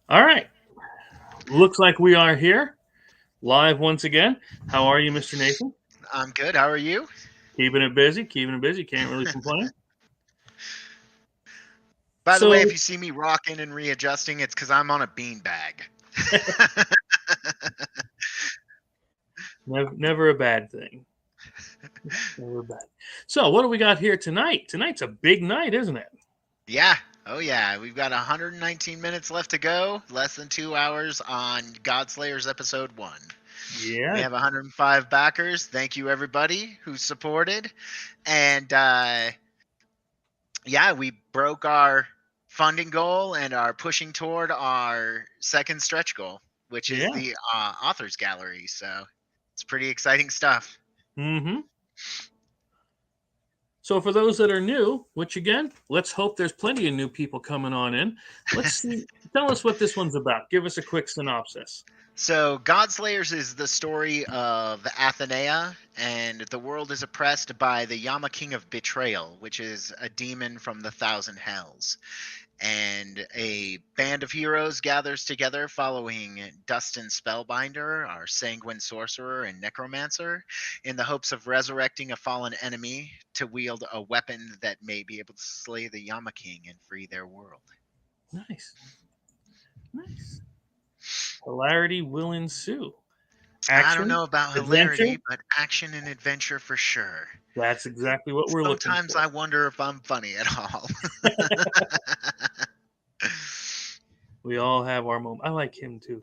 All right. Looks like we are here live once again. How are you, Mr. Nathan? I'm good. How are you? Keeping it busy, keeping it busy. Can't really complain. By the way, if So, you see me rocking and readjusting, it's because I'm on a beanbag. never a bad thing. Never bad. So, what do we got here tonight? Tonight's a big night, isn't it? Yeah. Oh, yeah. We've got 119 minutes left to go. Less than 2 hours on Godslayers episode 1. We Yeah. have 105 backers. Thank you, everybody who supported. And yeah, we broke our funding goal and are pushing toward our second stretch goal, which is Yeah. the authors gallery. So it's pretty exciting stuff. Mm-hmm. So, for those that are new, which again, let's hope there's plenty of new people coming on in. Let's see. Tell us what this one's about. Give us a quick synopsis. So, Godslayers is the story of Athenea, and the world is oppressed by the Yama King of Betrayal, which is a demon from the Thousand Hells. And a band of heroes gathers together following Dustin Spellbinder, our sanguine sorcerer and necromancer, in the hopes of resurrecting a fallen enemy to wield a weapon that may be able to slay the Yama King and free their world. Nice. Nice. Hilarity will ensue. I don't Action, know about adventure. hilarity, but action and adventure for sure. That's exactly what we're looking Sometimes for. I wonder if I'm funny at all. We all have our moment. I like him too.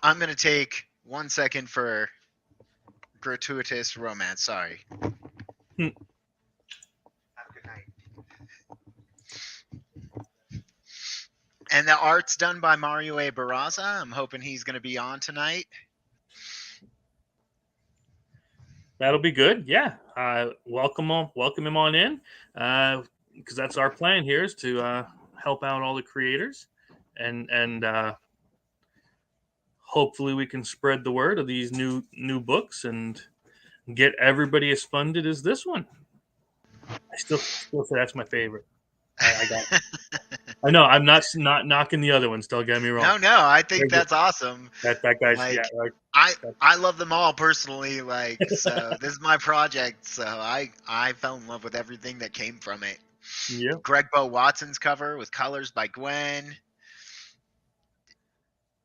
I'm going to take 1 second for gratuitous romance. Sorry. Hmm. Have a good night. And the art's done by Mario A. Barraza. I'm hoping he's going to be on tonight. That'll be good. Yeah. Welcome him on in. Because that's our plan here is to help out all the creators, and hopefully we can spread the word of these new books and get everybody as funded as this one. I still say that's my favorite. I got. I know I'm not knocking the other ones. Don't get me wrong. No, I think They're good. that's awesome. That guy's yeah. Like, Right. I love them all personally. Like, so this is my project. So I fell in love with everything that came from it. Yeah. Greg Bo Watson's cover with colors by Gwen.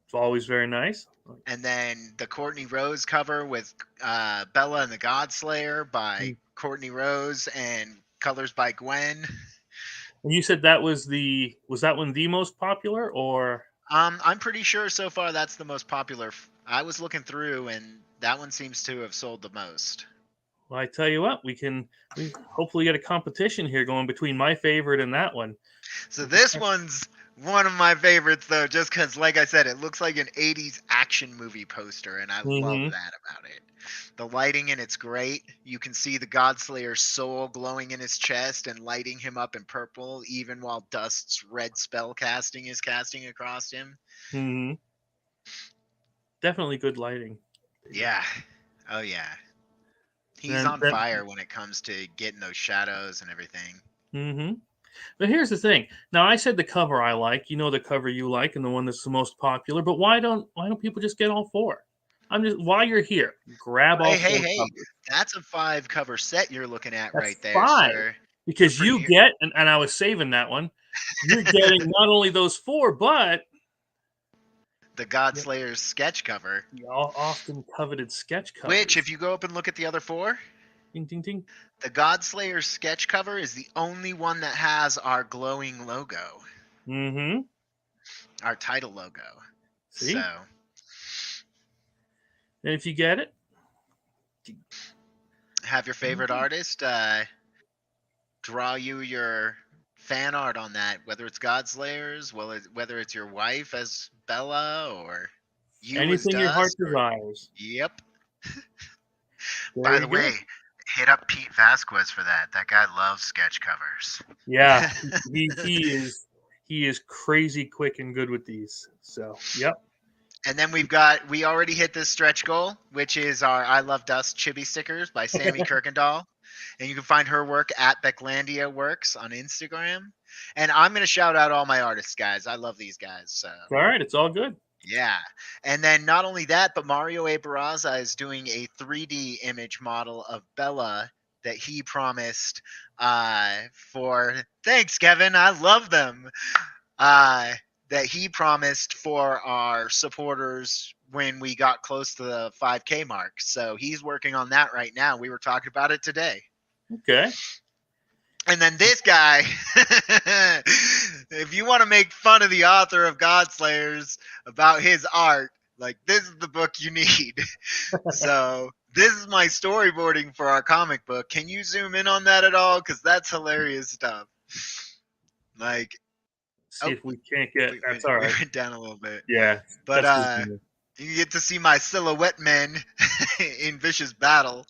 It's always very nice. And then the Courtney Rose cover with Bella and the Godslayer by Courtney Rose and colors by Gwen. And you said that was that one the most popular, or I'm pretty sure so far that's the most popular. I was looking through, and that one seems to have sold the most. well, I tell you what, we hopefully get a competition here going between my favorite and that one. So this one's one of my favorites, though, just because, like I said, it looks like an 80s action movie poster, and I love Mm-hmm. that about it. The lighting in it's great. You can see the Godslayer's soul glowing in his chest and lighting him up in purple, even while Dust's red spell casting is casting across him. Mm-hmm. Definitely good lighting. Yeah. Oh, yeah. He's And on then, fire when it comes to getting those shadows and everything. mm-hmm. But here's the thing. Now I said the cover I like. You know the cover you like, and the one that's the most popular. But why don't people just get all four? I'm just while you're here, grab all Hey, four hey. covers. That's a 5 cover set you're looking at That's right there, five sir. You're because you pretty. get and I was saving that one. You're getting not only those four, but The Godslayer's sketch cover, the often coveted sketch which, covers. if you go up and look at the other four, Ding, ding, ding. the Godslayer's sketch cover is the only one that has our glowing logo, Mm-hmm. our title logo. See? So, And if you get it, have your favorite artist draw you your fan art on that, whether it's Godslayers, whether it's your wife as Bella or you as anything your heart Dust, or desires. yep. There By you the go. way, hit up Pete Vasquez for that. That guy loves sketch covers. Yeah, he is crazy quick and good with these. So, yep. And then we already hit this stretch goal, which is our I Love Dust chibi stickers by Sammy Kirkendall. And you can find her work at Becklandia Works on Instagram. And I'm going to shout out all my artists, guys. I love these guys. So All right, it's all good. yeah. And then not only that, but Mario A. Barraza is doing a 3D image model of Bella that he promised for. Thanks, Kevin. I love them. That he promised for our supporters when we got close to the 5K mark. So he's working on that right now. We were talking about it today. Okay. And then this guy, if you want to make fun of the author of Godslayers about his art, like this is the book you need. So this is my storyboarding for our comic book. Can you zoom in on that at all? Because that's hilarious stuff. Like, See if we can't get. That's all we right. went down a little bit. Yeah, But that's good. you get to see my silhouette men in vicious battle.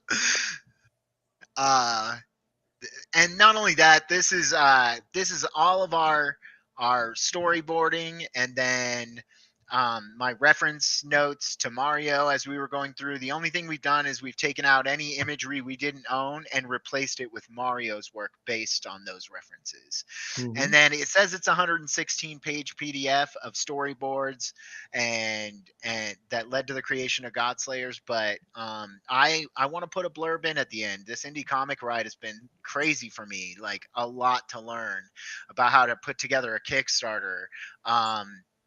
And not only that, this is all of our storyboarding, and then my reference notes to Mario as we were going through. The only thing we've done is we've taken out any imagery we didn't own and replaced it with Mario's work based on those references. Mm-hmm. And then it says it's a 116-page PDF of storyboards, and that led to the creation of Godslayers. But I want to put a blurb in at the end. This indie comic ride has been crazy for me, like a lot to learn about how to put together a Kickstarter.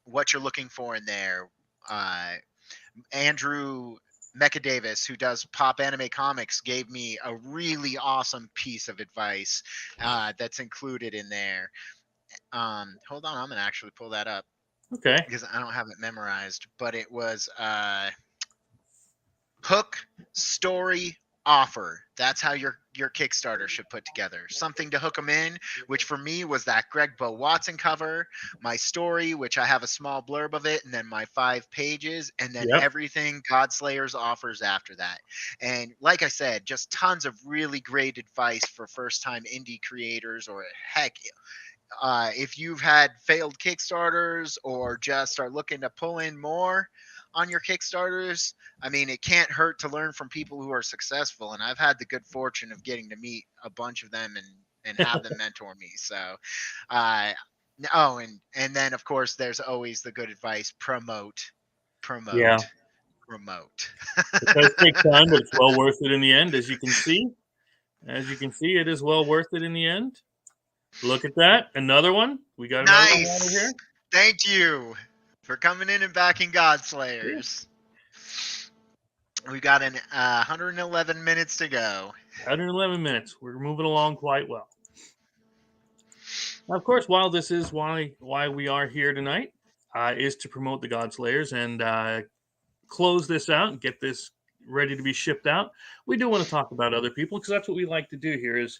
What you're looking for in there. Andrew Mecha Davis, who does Pop Anime Comics, gave me a really awesome piece of advice that's included in there. Hold on, I'm gonna actually pull that up. Okay. Because I don't have it memorized, but it was hook, story, offer. That's how your Kickstarter should put together. Something to hook them in, which for me was that Greg Bo Watson cover, my story, which I have a small blurb of it, and then my 5 pages, and then everything Godslayers offers after that. And like I said, just tons of really great advice for first-time indie creators, or heck, if you've had failed Kickstarters or just are looking to pull in more on your Kickstarters, I mean, it can't hurt to learn from people who are successful. And I've had the good fortune of getting to meet a bunch of them and have them mentor me. So, and then of course there's always the good advice: promote. Yeah. Promote. It does take time, but it's well worth it in the end, as you can see. As you can see, it is well worth it in the end. Look at that. Another one. We got another one over here. Thank you for coming in and backing Godslayers. Yeah. We got 111 minutes to go. 111 minutes. We're moving along quite well. Now, of course, while this is why we are here tonight, is to promote the Godslayers and close this out and get this ready to be shipped out. We do want to talk about other people, because that's what we like to do here is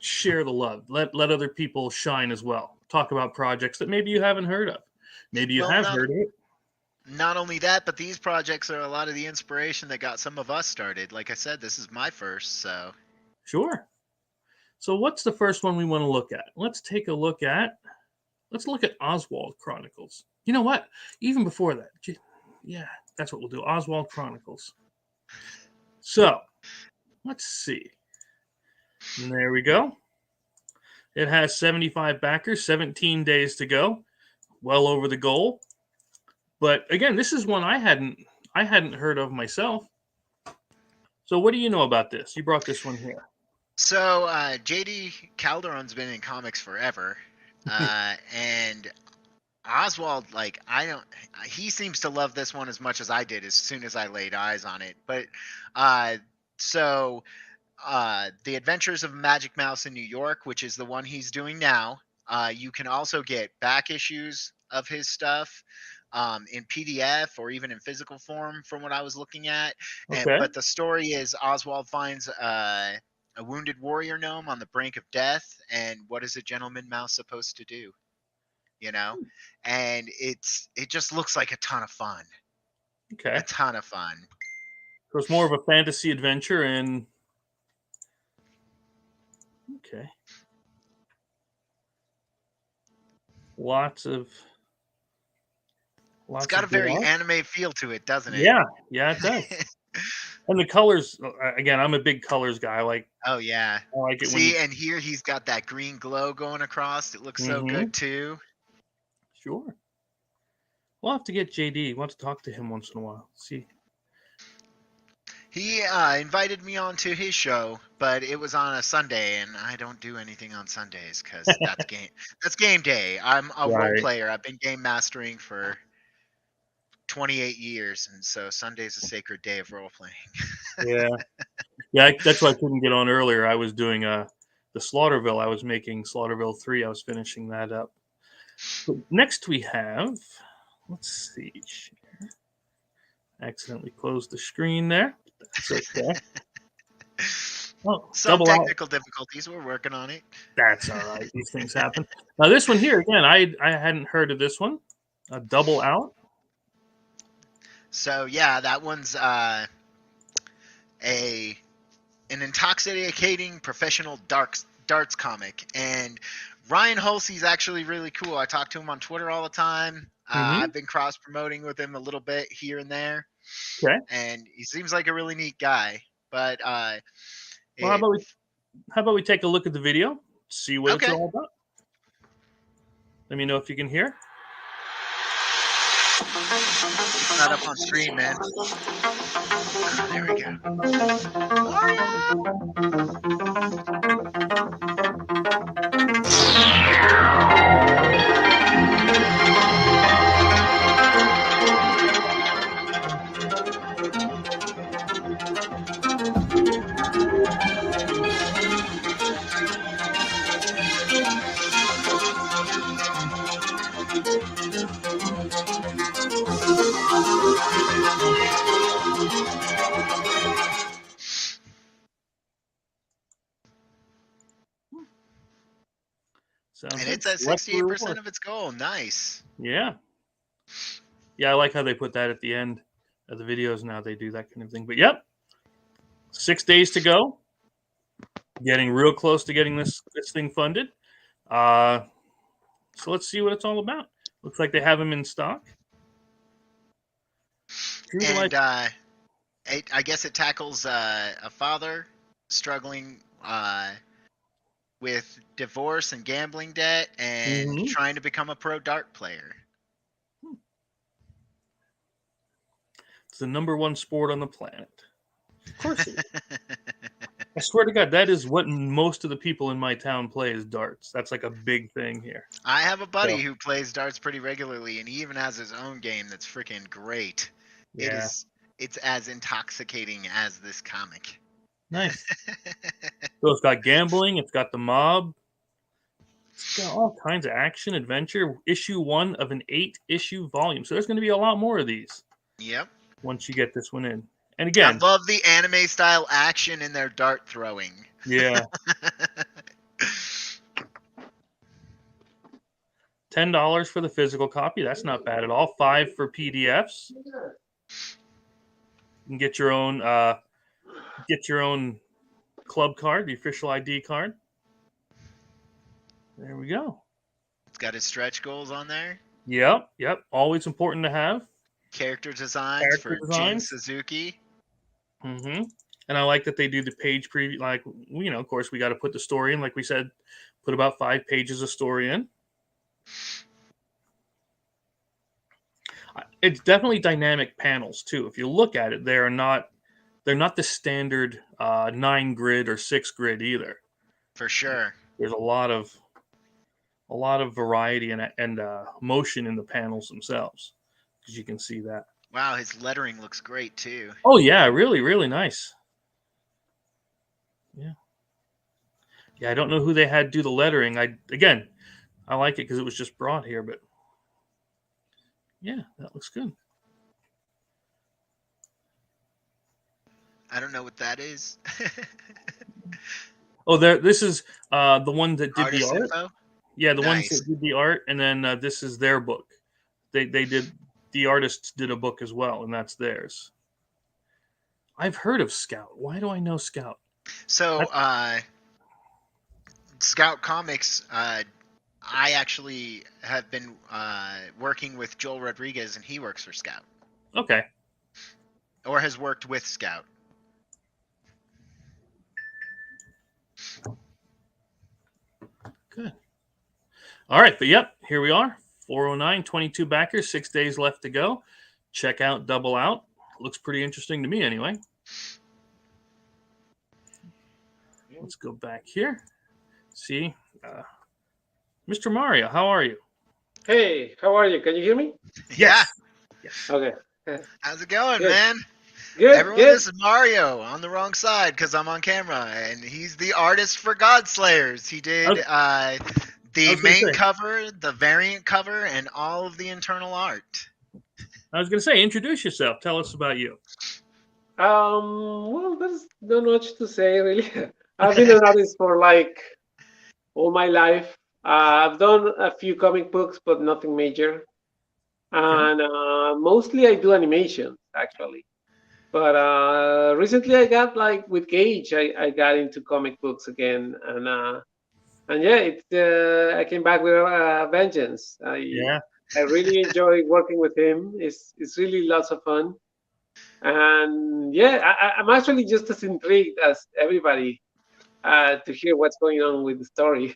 share the love. Let other people shine as well. Talk about projects that maybe you haven't heard of. Maybe you have heard of it. Not only that, but these projects are a lot of the inspiration that got some of us started. Like I said, this is my first, so. Sure. So what's the first one we want to look at? Let's look at Oswald Chronicles. You know what? Even before that. Yeah, that's what we'll do. Oswald Chronicles. So, let's see. And there we go. It has 75 backers, 17 days to go. Well over the goal. But again, this is one I hadn't heard of myself. So what do you know about this? You brought this one here. So JD Calderon's been in comics forever. And Oswald, he seems to love this one as much as I did as soon as I laid eyes on it. But The Adventures of Magic Mouse in New York, which is the one he's doing now. You can also get back issues of his stuff in PDF or even in physical form, from what I was looking at. Okay. But the story is Oswald finds a wounded warrior gnome on the brink of death, and what is a gentleman mouse supposed to do? You know, and it just looks like a ton of fun. Okay. A ton of fun. So it's more of a fantasy adventure, and okay. It's got a very anime feel to it, doesn't it? Yeah, it does. And the colors, again, I'm a big colors guy. Oh yeah. I like it when See, and here he's got that green glow going across. It looks so good too. Sure. We'll have to get JD. We'll have to talk to him once in a while. See. He invited me onto his show, but it was on a Sunday, and I don't do anything on Sundays because that's game. That's game day. I'm a role Right. player. I've been game mastering for 28 years, and so Sunday's a sacred day of role playing. Yeah. Yeah. That's why I couldn't get on earlier. I was doing the Slaughterville. I was making Slaughterville 3. I was finishing that up. But next we have, let's see. Accidentally closed the screen there. That's okay. Oh, Some technical difficulties. We're working on it. That's all right. These things happen. Now this one here again, I hadn't heard of this one. A double out. So yeah, that one's an intoxicating professional darts comic, and Ryan Hulsey's actually really cool. I talk to him on Twitter all the time. I've been cross promoting with him a little bit here and there. Okay. And he seems like a really neat guy. But well, how about we take a look at the video, see what it's all about. Let me know if you can hear. It's not up on screen, man. Oh, there we go. And it's at 68% of its goal. Nice. Yeah. Yeah, I like how they put that at the end of the videos now. They do that kind of thing. But yep, 6 days to go. Getting real close to getting this thing funded. So let's see what it's all about. Looks like they have them in stock. And I guess it tackles a father struggling with divorce and gambling debt and trying to become a pro dart player. It's the #1 sport on the planet. Of course it is. I swear to God, that is what most of the people in my town play is darts. That's like a big thing here. I have a buddy who plays darts pretty regularly, and he even has his own game that's freaking great. Yeah. It's as intoxicating as this comic. Nice. So it's got gambling. It's got the mob. It's got all kinds of action, adventure. Issue 1 of an 8-issue volume. So there's going to be a lot more of these. Yep. Once you get this one in. And again, I love the anime style action in their dart throwing. Yeah. $10 for the physical copy. That's not bad at all. $5 for PDFs. You can get your own club card, the official ID card. There we go. It's got its stretch goals on there. Yep. Always important to have. Character designs for Jin Suzuki. And I like that they do the page preview. Like, of course, we got to put the story in. Like we said, put about 5 pages of story in. It's definitely dynamic panels too. If you look at it, they're not the standard 9 grid or 6 grid either. For sure. There's a lot of variety and motion in the panels themselves, because you can see that. Wow, his lettering looks great too. Oh yeah, really, really nice. Yeah. I don't know who they had do the lettering. I like it because it was just brought here, but yeah, that looks good. I don't know what that is. Oh, this is the one that did Artist the art. info? Yeah, the ones that did the art, and then this is their book. They did, the artists did a book as well, and that's theirs. I've heard of Scout. Why do I know Scout? So, Scout Comics, I actually have been working with Joel Rodriguez, and he works for Scout. Okay. Or has worked with Scout. Good. All right, but yep, here we are. 409, 22 backers, 6 days left to go. Check out Double Out. Looks pretty interesting to me anyway. Let's go back here. See, Mr. Mario, how are you? Hey, how are you? Can you hear me? Yeah. Yes. Okay. How's it going, Good. man? Good. Everyone, Good. this is Mario on the wrong side because I'm on camera, and he's the artist for Godslayers. He did the I was gonna main say. cover, the variant cover, and all of the internal art. I was going to say, introduce yourself. Tell us about you. Well, there's not much to say really. I've been an artist for like all my life. I've done a few comic books, but nothing major. And mostly I do animations actually. But recently I got like with Cage, I got into comic books again, and yeah, I came back with vengeance. Yeah. I really enjoy working with him. It's really lots of fun. And yeah, I'm actually just as intrigued as everybody to hear what's going on with the story.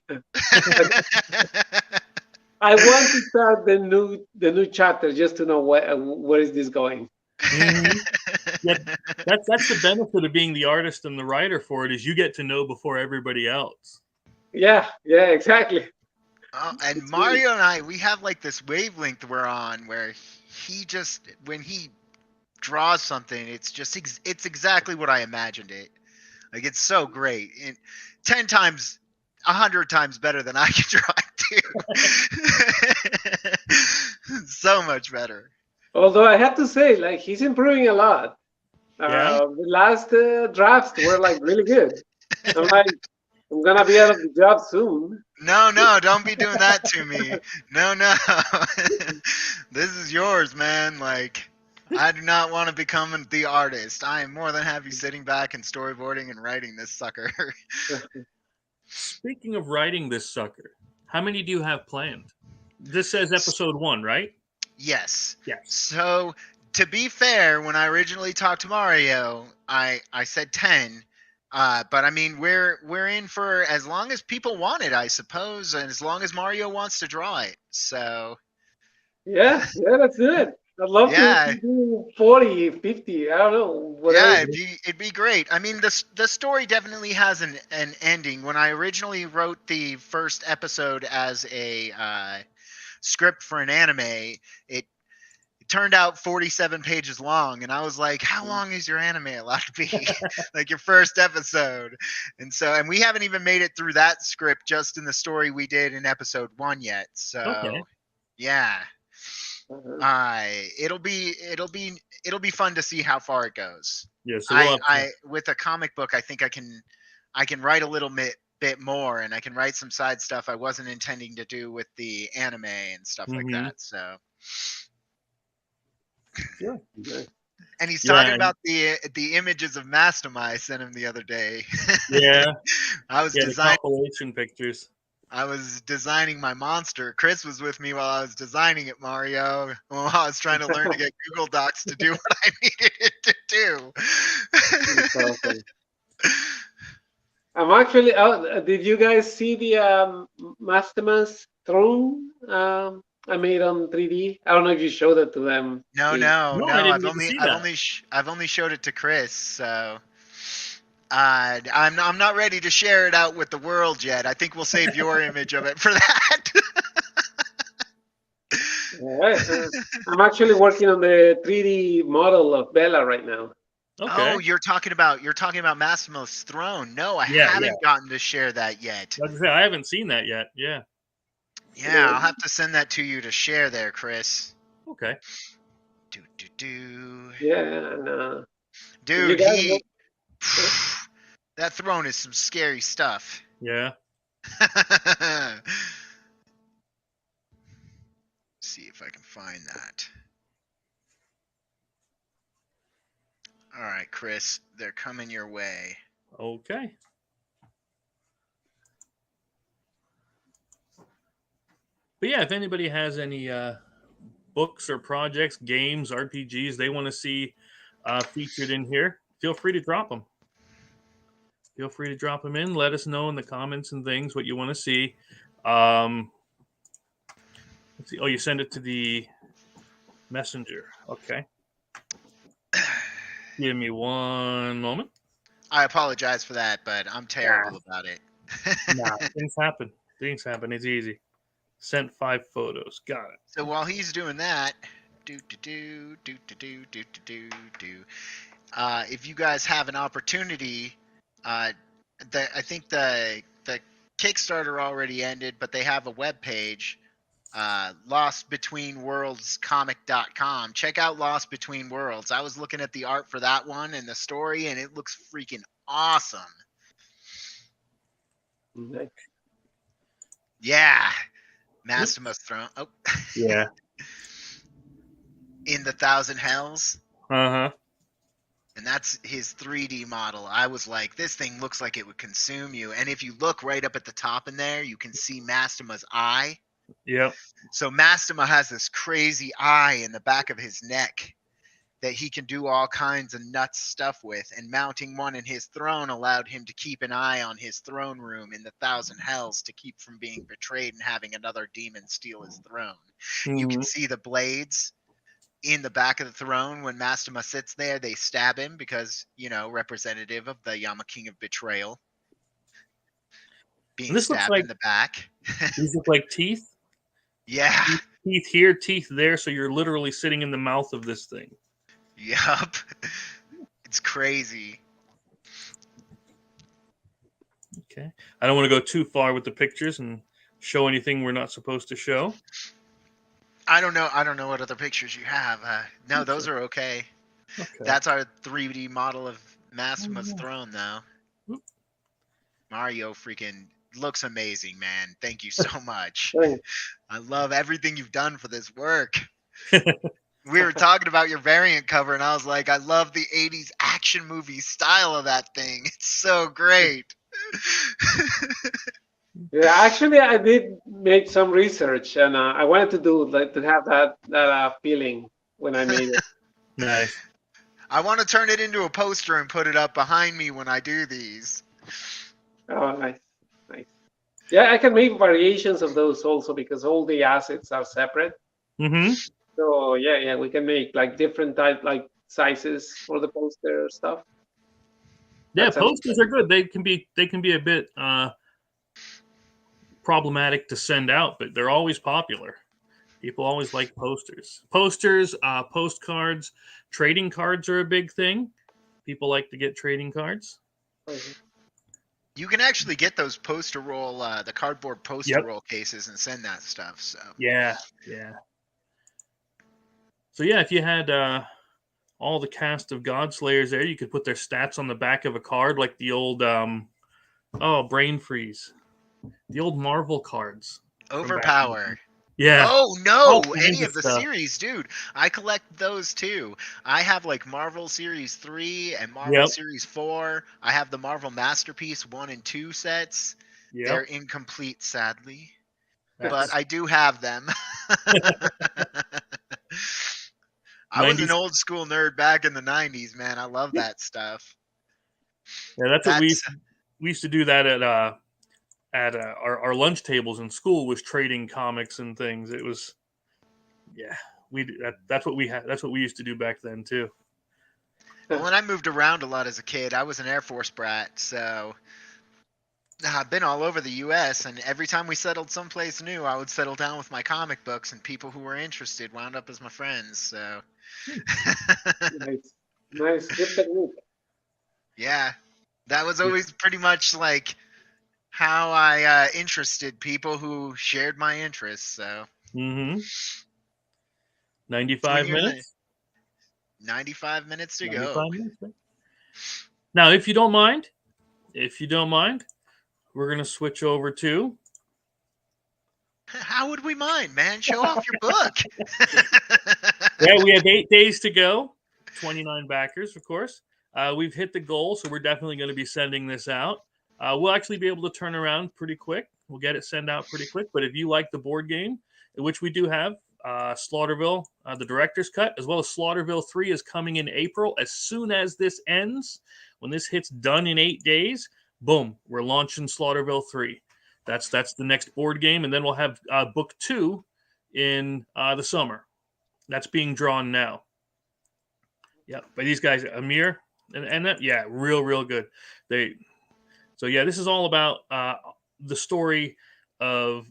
I want to start the new chapter just to know where is this going. Mm-hmm. Yeah, that's the benefit of being the artist and the writer for it is you get to know before everybody else. Yeah, exactly. And It's Mario and I, we have like this wavelength we're on where he just, when he draws something, it's exactly what I imagined it. Like, it's so great. 10 times, 100 times better than I can draw it, too. So much better. Although I have to say, like he's improving a lot. Yeah. The last drafts were like really good. I'm like, I'm gonna be out of the job soon. No, don't be doing that to me. No. This is yours, man. Like, I do not want to become the artist. I am more than happy sitting back and storyboarding and writing this sucker. Speaking of writing this sucker, how many do you have planned? This says episode 1, right? Yes. Yes. So, to be fair, when I originally talked to Mario, I said 10. But I mean, we're in for as long as people want it, I suppose, and as long as Mario wants to draw it. So Yeah, let's do it. I'd love yeah, to do 40, 50. I don't know, yeah, whatever. it'd be great. I mean, the story definitely has an ending. When I originally wrote the first episode as a script for an anime, it turned out 47 pages long, and I was like, how long is your anime allowed to be? Like, your first episode. And we haven't even made it through that script just in the story we did in episode 1 yet. So Okay. yeah, Uh-huh. it'll be fun to see how far it goes. Yeah, so we'll have I with a comic book, I think I can write a little bit more, and I can write some side stuff I wasn't intending to do with the anime and stuff like that. So Sure. Nice. and he's Yeah, talking and- about the images of Mastoma I sent him the other day. Yeah. I was The compilation pictures. designing my monster. Chris was with me while I was designing it, Mario. While I was trying to learn to get Google Docs to do what I needed it to do. It's awesome. I'm actually out. Did you guys see the Masterman's throne I made on 3D? I don't know if you showed it to them. No. No, I didn't even see that. I've only showed it to Chris. So I'm not ready to share it out with the world yet. I think we'll save your image of it for that. All right. I'm actually working on the 3D model of Bella right now. Okay. Oh, you're talking about Massimo's throne. No, I Yeah, haven't gotten to share that yet. Like I said, I haven't seen that yet. Yeah. Yeah, I'll have to send that to you to share there, Chris. Okay. Yeah, and Dude, you guys that throne is some scary stuff. Yeah. See if I can find that. All right, Chris, they're coming your way. Okay. But yeah, if anybody has any books or projects, games, RPGs they want to see featured in here, feel free to drop them. feel free to drop them in. Let us know in the comments and things what you want to see. Let's see. Oh, you send it to the messenger. Okay. Give me one moment. I apologize for that, but I'm terrible about it. Nah, things happen. Things happen. It's easy. Sent 5 photos. Got it. So while he's doing that, if you guys have an opportunity, I think the Kickstarter already ended, but they have a web page, lostbetweenworldscomic.com. Check out Lost Between Worlds. I was looking at the art for that one and the story, and it looks freaking awesome. Nice. Yeah. Mastima's Throne. Oh. Yeah. In the Thousand Hells. Uh-huh. And that's his 3D model. I was like, this thing looks like it would consume you. And if you look right up at the top in there, you can see Mastima's eye. Yep. So Mastima has this crazy eye in the back of his neck that he can do all kinds of nuts stuff with. And mounting one in his throne allowed him to keep an eye on his throne room in the Thousand Hells to keep from being betrayed and having another demon steal his throne. Mm-hmm. You can see the blades in the back of the throne. When Mastima sits there, they stab him because, representative of the Yama King of Betrayal. Being stabbed in the back. These look like teeth? Yeah. Teeth here, teeth there, so you're literally sitting in the mouth of this thing. Yup. It's crazy. Okay. I don't want to go too far with the pictures and show anything we're not supposed to show. I don't know what other pictures you have. No, those are okay. That's our 3D model of Mastima's throne, though. Mario freaking looks amazing, man. Thank you so much. I love everything you've done for this work. We were talking about your variant cover, and I was like, I love the 80s action movie style of that thing. It's so great. Yeah, actually, I did make some research, and I wanted to have that feeling when I made it. Nice. I want to turn it into a poster and put it up behind me when I do these. Oh, nice. Yeah, I can make variations of those also because all the assets are separate. Mm-hmm. So yeah, we can make like different sizes for the poster stuff. Yeah, posters are good. They can be a bit problematic to send out, but they're always popular. People always like posters. Posters, postcards, trading cards are a big thing. People like to get trading cards. You can actually get those poster roll, the cardboard poster roll cases, and send that stuff. So yeah. So yeah, if you had all the cast of Godslayers there, you could put their stats on the back of a card, like the old brain freeze, the old Marvel cards. Overpower. Yeah. Oh no, any of the series, dude. I collect those too. I have like Marvel Series 3 and Marvel Series 4. I have the Marvel Masterpiece 1 and 2 sets. Yep. They're incomplete, sadly. But I do have them. I was an old school nerd back in the 90s, man. I love that stuff. Yeah, that's what we used to do that at our lunch tables in school, was trading comics and things. It was, that's what we had. That's what we used to do back then too. Well, when I moved around a lot as a kid, I was an Air Force brat, so I've been all over the U.S. and every time we settled someplace new, I would settle down with my comic books, and people who were interested wound up as my friends. So nice, good technique. Yeah, that was always pretty much like how I interested people who shared my interests. So 95 minutes. 95 minutes to go. Minutes, right? Now, if you don't mind, we're gonna switch over to. How would we mind, man? Show off your book. Yeah, we have 8 days to go. 29 backers, of course. We've hit the goal, so we're definitely going to be sending this out. We'll actually be able to turn around pretty quick. We'll get it sent out pretty quick. But if you like the board game, which we do have, Slaughterville, the director's cut, as well as Slaughterville 3 is coming in April. As soon as this ends, when this hits done in 8 days, boom, we're launching Slaughterville 3. That's the next board game, and then we'll have book 2 in the summer. That's being drawn now. Yeah, by these guys, Amir, and that, yeah, real good. So this is all about the story of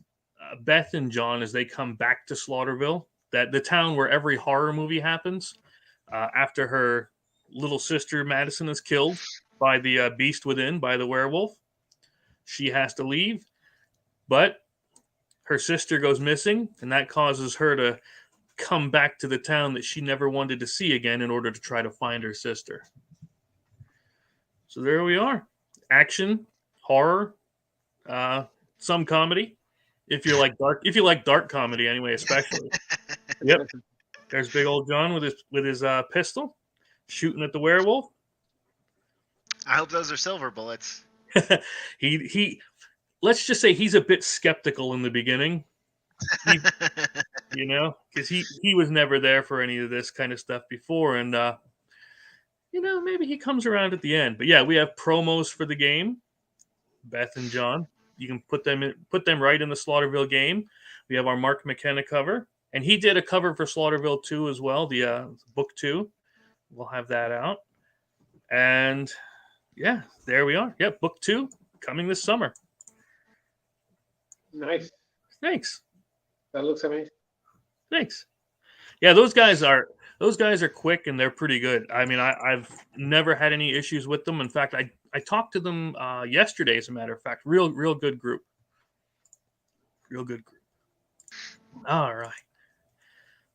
Beth and John as they come back to Slaughterville, the town where every horror movie happens. After her little sister Madison is killed by the beast within, by the werewolf, she has to leave, but her sister goes missing, and that causes her to come back to the town that she never wanted to see again in order to try to find her sister. So there we are. Action, horror, some comedy. If you like dark comedy anyway, especially. Yep. There's big old John with his pistol shooting at the werewolf. I hope those are silver bullets. he let's just say he's a bit skeptical in the beginning. Because he was never there for any of this kind of stuff before, and maybe he comes around at the end. But yeah, we have promos for the game. Beth and John, you can put them right in the Slaughterville game. We have our Mark McKenna cover, and he did a cover for Slaughterville 2 as well, the book 2. We'll have that out, and yeah, there we are. Yep, book 2 coming this summer. Nice. Thanks. That looks amazing. Thanks. Yeah, those guys are quick and they're pretty good. I mean, I've never had any issues with them. In fact, I talked to them yesterday, as a matter of fact. Real good group. Real good group. All right.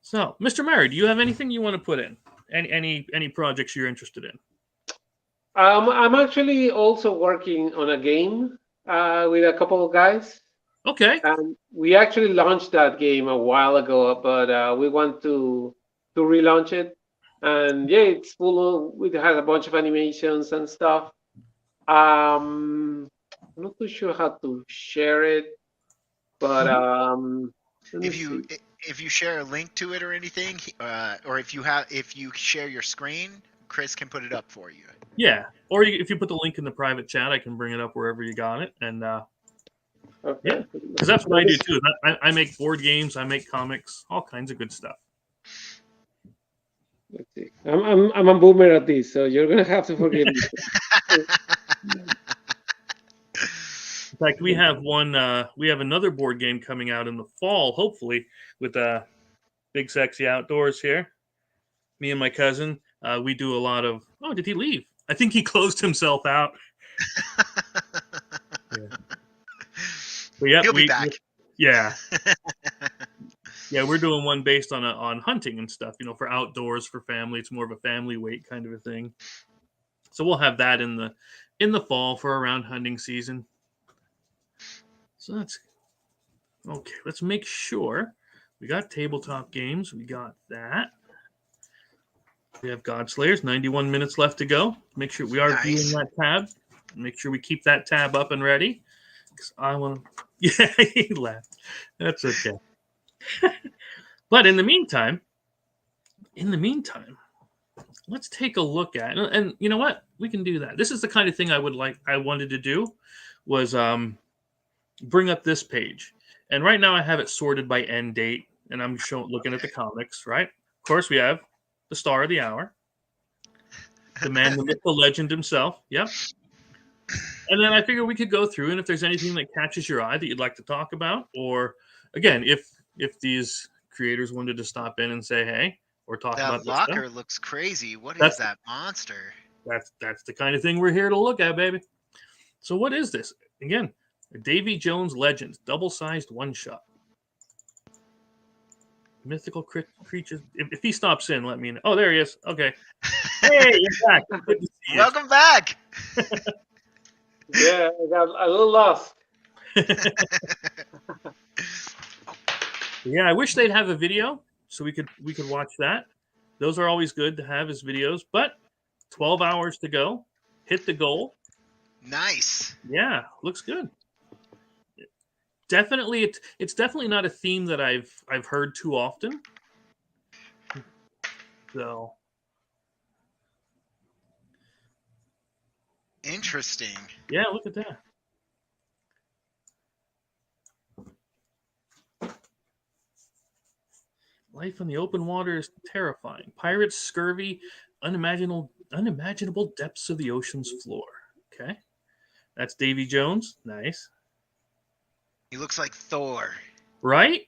So, Mr. Murray, do you have anything you want to put in? Any projects you're interested in? I'm actually also working on a game with a couple of guys. Okay. We actually launched that game a while ago, but we want to relaunch it. And yeah, it's it has a bunch of animations and stuff. I'm not too sure how to share it, but if you share a link to it or anything, or if you share your screen, Chris can put it up for you. Yeah, or if you put the link in the private chat, I can bring it up wherever you got it, and okay. Yeah, because that's what I do too. I make board games, I make comics, all kinds of good stuff. Let's see. I'm a boomer at this, so you're gonna have to forgive me. In fact, we have another board game coming out in the fall, hopefully, with Big Sexy Outdoors here. Me and my cousin, we do a lot of. Oh, did he leave? I think he closed himself out. Yeah. But yeah, he'll be back. Yeah. Yeah, we're doing one based on hunting and stuff, for outdoors for family. It's more of a family weight kind of a thing. So we'll have that in the fall for around hunting season. So that's okay. Let's make sure we got tabletop games. We got that. We have Godslayers. 91 minutes left to go. Make sure we are viewing that tab. Make sure we keep that tab up and ready. Because I want to. Yeah, he laughed. That's okay. But in the meantime, let's take a look at, and you know what? We can do that. This is the kind of thing I wanted to do was bring up this page. And right now I have it sorted by end date, and I'm looking at the comics, right? Of course, we have the star of the hour, the man, the myth, the legend himself. Yep. And then I figure we could go through, and if there's anything that catches your eye that you'd like to talk about, or again, if these creators wanted to stop in and say, hey, or talk about that locker looks crazy. What is that monster? That's the kind of thing we're here to look at, baby. So what is this? Again, a Davy Jones Legends, double-sized one-shot. Mythical creatures. If he stops in, let me know. Oh, there he is. Okay. Hey, you're back. Good to see you. Welcome back. Yeah, I got a little lost. Yeah, I wish they'd have a video so we could watch that. Those are always good to have as videos, but 12 hours to go. Hit the goal. Nice. Yeah, looks good. Definitely, it's definitely not a theme that I've heard too often. So Interesting. Yeah, look at that. Life in the open water is terrifying. Pirates, scurvy, unimaginable depths of the ocean's floor. Okay. That's Davy Jones. Nice. He looks like Thor. Right?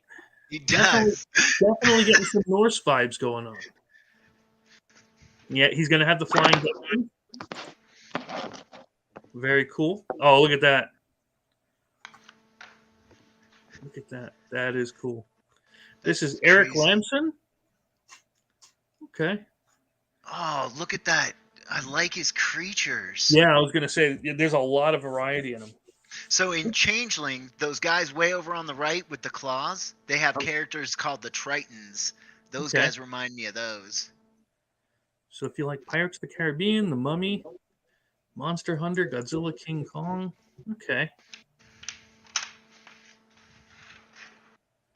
He Definitely, does. definitely getting some Norse vibes going on. Yeah, he's going to have the flying Dutchman. Very cool. Oh, look at that. Look at that. That is cool. This is Eric crazy. Lamson. Okay. Oh, look at that. I like his creatures. Yeah, I was going to say there's a lot of variety in them. So in Changeling, those guys way over on the right with the claws, they have characters called the Tritons. Those Okay. guys remind me of those. So if you like Pirates of the Caribbean, The Mummy, Monster Hunter, Godzilla, King Kong, okay.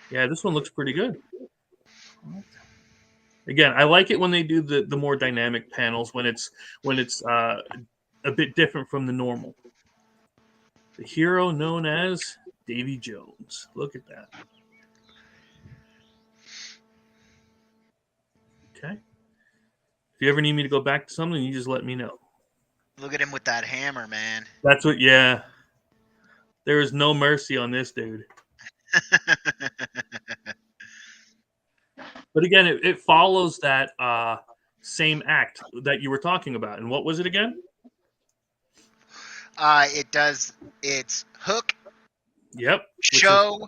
Yeah, this one looks pretty good. Again, I like it when they do the more dynamic panels when it's a bit different from the normal. The hero known as Davy Jones. Look at that. Okay. If you ever need me to go back to something, you just let me know. Look at him with that hammer, man. That's what. Yeah. There is no mercy on this dude. But again, it follows that same act that you were talking about. And what was it again? It does. It's hook, Yep. show,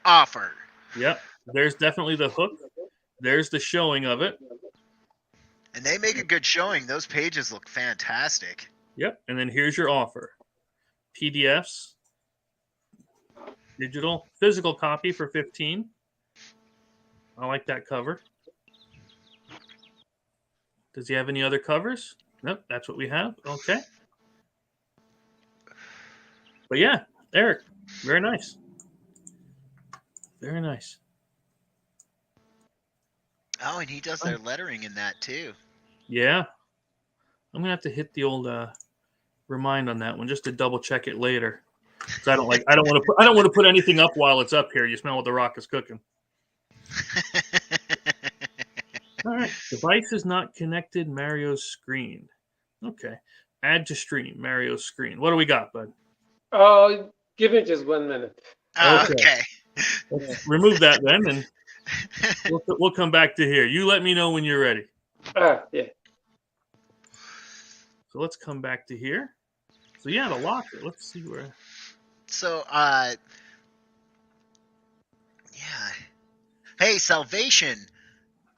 offer. Yep. There's definitely the hook. There's the showing of it. And they make a good showing. Those pages look fantastic. Yep. And then here's your offer. PDFs, digital, physical copy for $15. I like that cover. Does he have any other covers? Nope, that's what we have. Okay. But yeah, Eric, very nice. Very nice. Oh, and he does their lettering in that too. Yeah. I'm gonna have to hit the old remind on that one just to double check it later. So I don't want to put anything up while it's up here. You smell what the rock is cooking. All right. Device is not connected. Mario's screen. Okay. Add to stream. Mario's screen. What do we got, bud? Oh, give me just 1 minute. Okay. Let's remove that then, and we'll come back to here. You let me know when you're ready. Yeah. So let's come back to here. So yeah, the locker. Let's see where. So, yeah. Hey, Salvation.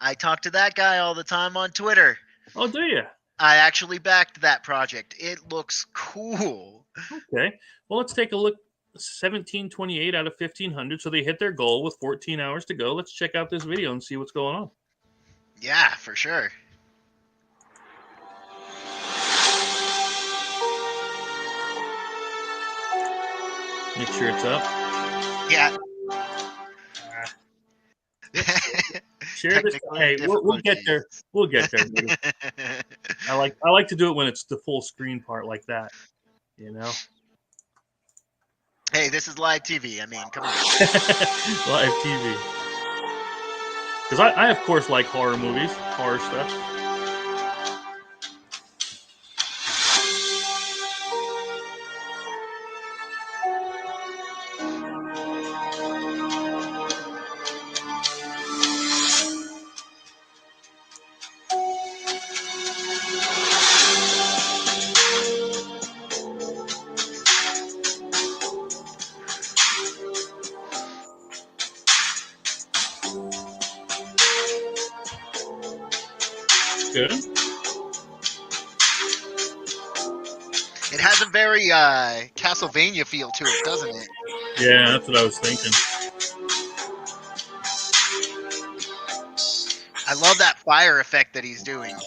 I talk to that guy all the time on Twitter. Oh, do you? I actually backed that project. It looks cool. Okay. Well, let's take a look. 1728 out of 1500. So they hit their goal with 14 hours to go. Let's check out this video and see what's going on. Yeah, for sure. Make sure it's up. Yeah. Share this. Hey, we'll get there. We'll get there. I like to do it when it's the full screen part like that. You know. Hey, this is live TV. I mean, come on. Live TV. Because I of course like horror movies, horror stuff. Good. It has a very Castlevania feel to it, doesn't it? Yeah, that's what I was thinking. I love that fire effect that he's doing.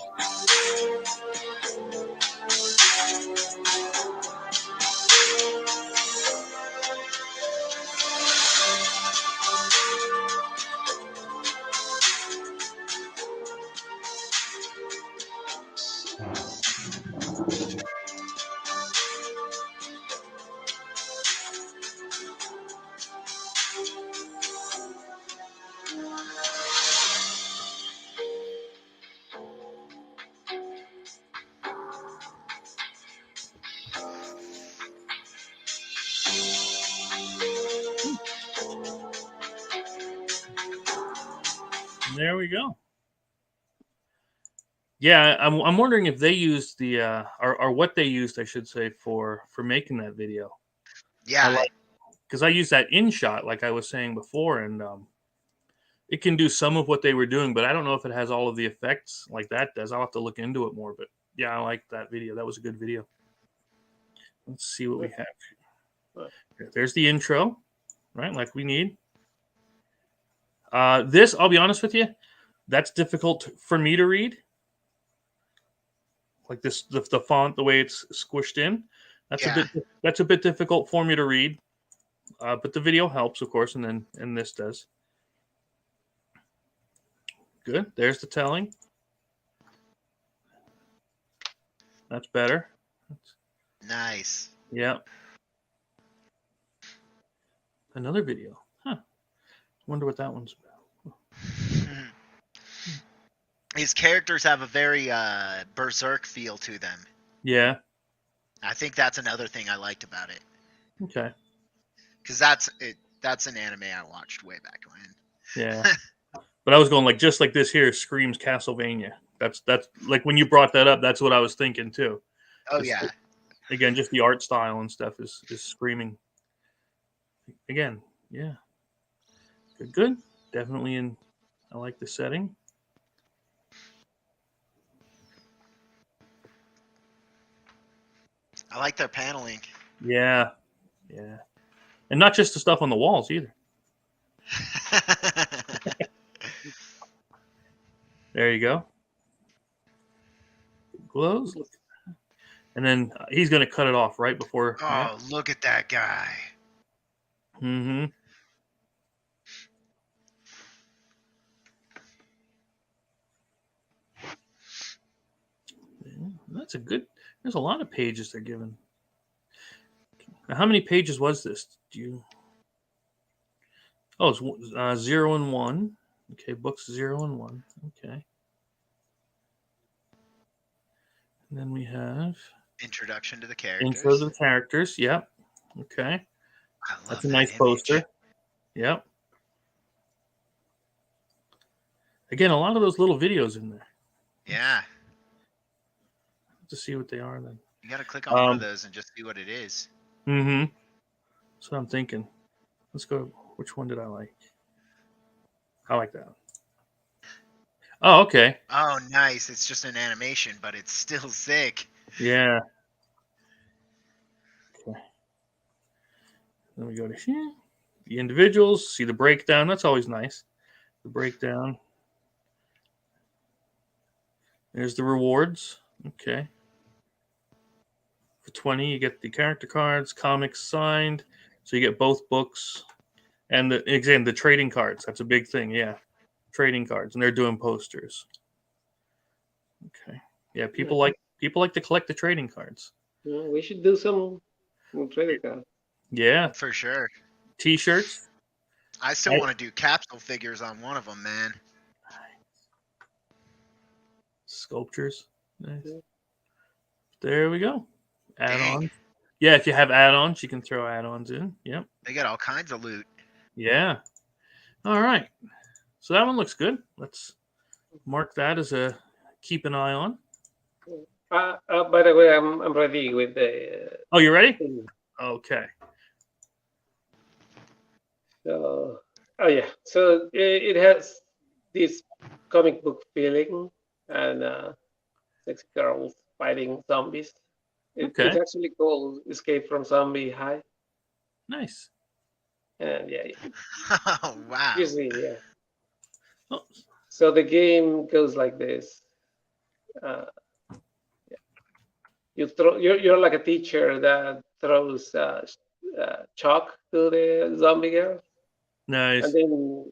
There we go. Yeah, I'm wondering if they used the or what they used, I should say, for making that video. Yeah, Because I used that in shot, like I was saying before, and it can do some of what they were doing, but I don't know if it has all of the effects like that does. I'll have to look into it more. But yeah, I like that video. That was a good video. Let's see what we have. There's the intro, right? Like we need. This, I'll be honest with you, that's difficult for me to read. Like this, the font, the way it's squished in, that's a bit difficult for me to read. But the video helps, of course, and this does. Good. There's the telling. That's better. nice. Yeah. Another video. Huh. Wonder what that one's about. His characters have a very berserk feel to them. Yeah. I think that's another thing I liked about it. Okay. Because that's an anime I watched way back when. Yeah. But I was going like just like this here screams Castlevania. That's like when you brought that up, that's what I was thinking too. Oh yeah. Again, just the art style and stuff is screaming. Again, yeah. Good. Definitely in. I like the setting. I like their paneling. Yeah. And not just the stuff on the walls either. There you go. Glows. And then he's going to cut it off right before. Oh, look at that guy. Mm-hmm. That's a good. There's a lot of pages they're given. Now, how many pages was this? Do you? Oh, it's 0 and 1. Okay, books 0 and 1. Okay. And then we have introduction to the characters. Intro to the characters. Yep. Okay. That's a nice poster. Yep. Again, a lot of those little videos in there. Yeah. To see what they are then. You got to click on one of those and just see what it is. Mm-hmm. That's what I'm thinking. Let's go. Which one did I like? I like that one. Oh, okay. Oh, nice. It's just an animation, but it's still sick. Yeah. Okay. Then we go to here. The individuals. See the breakdown. That's always nice. The breakdown. There's the rewards. Okay. For 20, you get the character cards, comics signed. So you get both books. And the trading cards. That's a big thing. Yeah. Trading cards. And they're doing posters. Okay. Yeah, people like to collect the trading cards. Yeah, we should do some trading cards. Yeah. For sure. T-shirts. I still want to do capsule figures on one of them, man. Sculptures. Nice. There we go. Add-ons. Yeah, if you have add-ons, you can throw add-ons in. Yep. They got all kinds of loot. Yeah. All right. So that one looks good. Let's mark that as a keep an eye on. By the way, I'm ready with the. Oh, you ready? Okay. So, yeah. So it has this comic book feeling and sexy girls fighting zombies. It's actually called Escape from Zombie High. Nice. And yeah. Oh, wow. Usually, yeah. Oh. So the game goes like this. You're like a teacher that throws chalk to the zombie girl. Nice. And then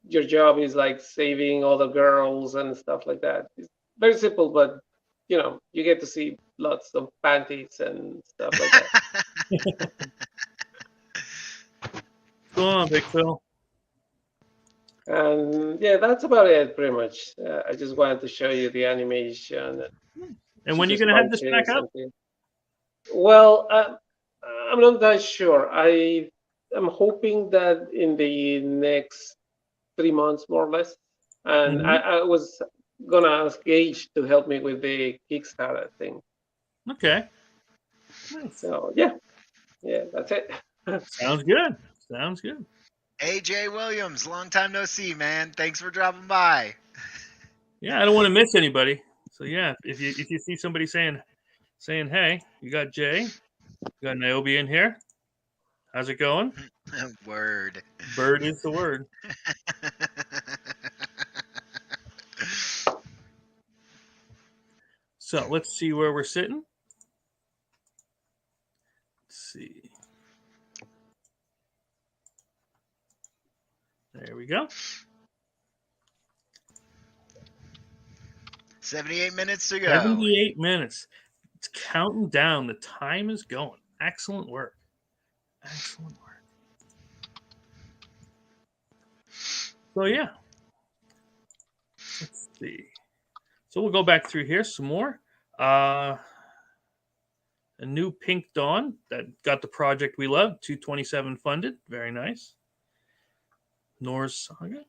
your job is like saving all the girls and stuff like that. It's very simple, but you get to see lots of panties and stuff like that. Go on, Big Phil. And yeah, that's about it, pretty much. I just wanted to show you the animation. And when are you going to have this back up? Well, I'm not that sure. I'm hoping that in the next 3 months, more or less, and I was gonna ask Gage to help me with the Kickstarter thing. Okay. Nice. So yeah, that's it. Sounds good. Sounds good. AJ Williams, long time no see, man. Thanks for dropping by. Yeah, I don't want to miss anybody. So yeah, if you see somebody saying, hey, you got Jay, you got Niobe in here. How's it going? Word. Bird is the word. So let's see where we're sitting. Let's see. There we go. 78 minutes to go. 78 minutes. It's counting down. The time is going. Excellent work. Excellent work. So yeah. Let's see. So we'll go back through here some more. A new Pink Dawn that got the project we love. 227 funded. Very nice. Norse Saga.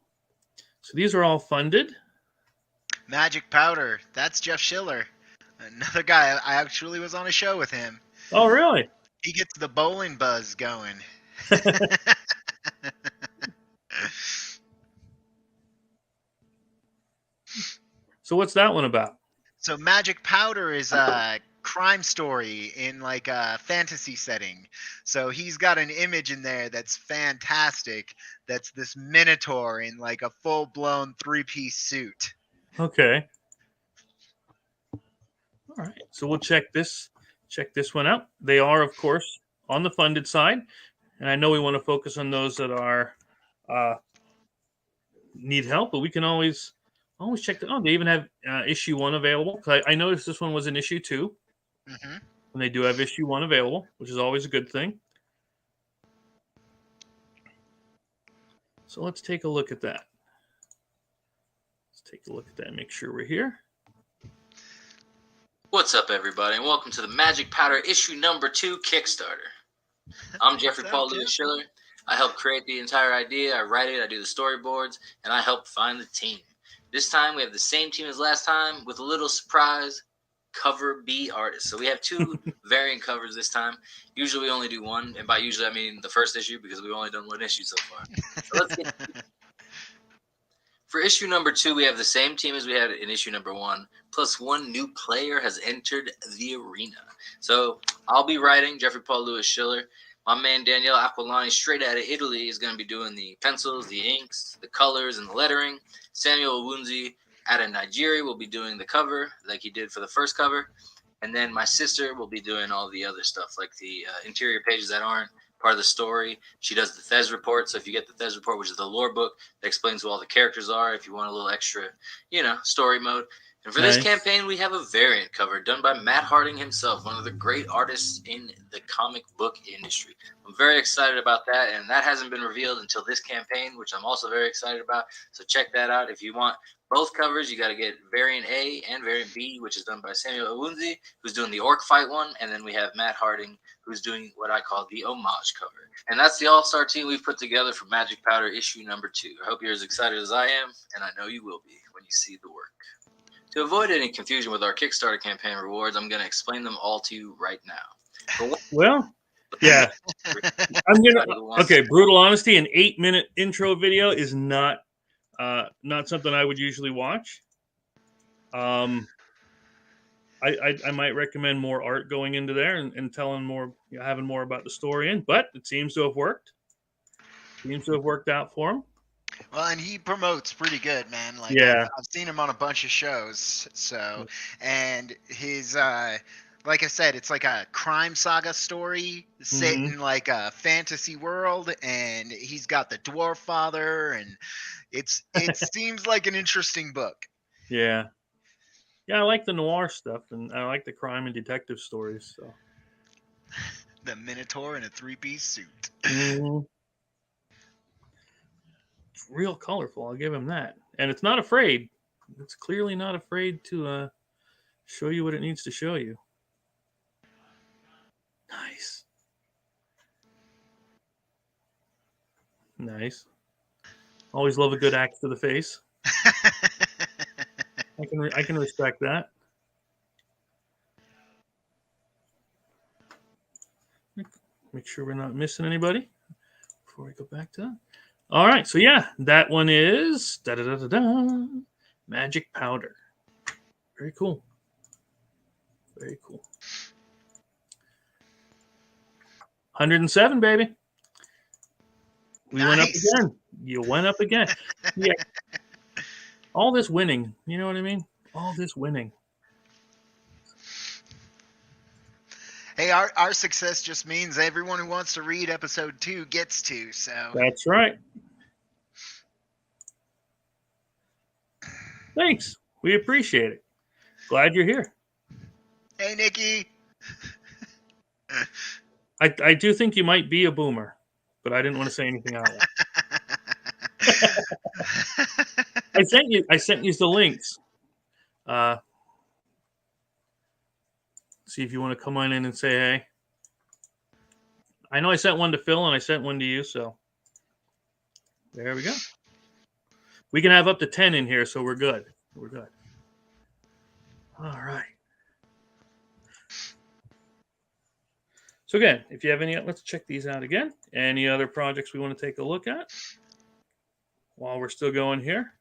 So these are all funded. Magic Powder. That's Jeff Schiller. Another guy. I actually was on a show with him. Oh, really? He gets the bowling buzz going. So what's that one about? So Magic Powder is a crime story in like a fantasy setting. So he's got an image in there that's fantastic. That's this Minotaur in like a full-blown 3-piece suit. Okay. All right. So we'll check this one out. They are, of course, on the funded side, and I know we want to focus on those that are need help, but we can always check that. Oh, they even have issue 1 available. I noticed this one was in issue 2, and they do have issue 1 available, which is always a good thing. So let's take a look at that. Let's take a look at that and make sure we're here. What's up, everybody, and welcome to the Magic Powder issue number 2 Kickstarter. I'm Jeffrey Paul Lewis Schiller. I help create the entire idea, I write it, I do the storyboards, and I help find the team. This time we have the same team as last time with a little surprise cover B artist. So we have 2 variant covers this time. Usually we only do 1, and by usually I mean the first issue because we've only done 1 issue so far. So let's get For issue number 2, we have the same team as we had in issue number 1, plus 1 new player has entered the arena. So I'll be writing, Jeffrey Paul Lewis Schiller. My man Danielle Aquilani, straight out of Italy, is going to be doing the pencils, the inks, the colors, and the lettering. Samuel Owunzi out of Nigeria will be doing the cover like he did for the first cover. And then my sister will be doing all the other stuff, like the interior pages that aren't part of the story. She does the Thez report. So if you get the Thez report, which is the lore book that explains who all the characters are, if you want a little extra, story mode. And for this campaign, we have a variant cover done by Matt Harding himself, one of the great artists in the comic book industry. I'm very excited about that, and that hasn't been revealed until this campaign, which I'm also very excited about. So check that out. If you want both covers, you got to get variant A and variant B, which is done by Samuel Owunzi, who's doing the orc fight one, and then we have Matt Harding, who's doing what I call the homage cover. And that's the all-star team we've put together for Magic Powder issue number 2. I hope you're as excited as I am, and I know you will be when you see the work. To avoid any confusion with our Kickstarter campaign rewards, I'm going to explain them all to you right now. Well, yeah. Brutal honesty, an 8-minute intro video is not something I would usually watch. I might recommend more art going into there and telling more, having more about the story in, but it seems to have worked. Seems to have worked out for him. Well, and he promotes pretty good, man. Like, yeah, I've seen him on a bunch of shows. So, and his, like I said, it's like a crime saga story set in like a fantasy world, and he's got the dwarf father, and it seems like an interesting book. Yeah, I like the noir stuff, and I like the crime and detective stories. So, the Minotaur in a 3-piece suit. Real colorful, I'll give him that. And it's not afraid. It's clearly not afraid to show you what it needs to show you. Nice. Always love a good axe to the face. I can respect that. Make sure we're not missing anybody before we go back to that. All right, so yeah, that one is Magic Powder. Very cool. Very cool. 107, baby. We went up again. You went up again. Yeah. All this winning. You know what I mean? All this winning. Hey, our success just means everyone who wants to read episode 2 gets to. So that's right. Thanks. We appreciate it. Glad you're here. Hey, Nikki. I do think you might be a boomer, but I didn't want to say anything out loud. I sent you the links. See if you want to come on in and say hey. I know I sent one to Phil and I sent one to you, so there we go. We can have up to 10 in here, so we're good. We're good. All right. So again, if you have any, let's check these out again. Any other projects we want to take a look at while we're still going here?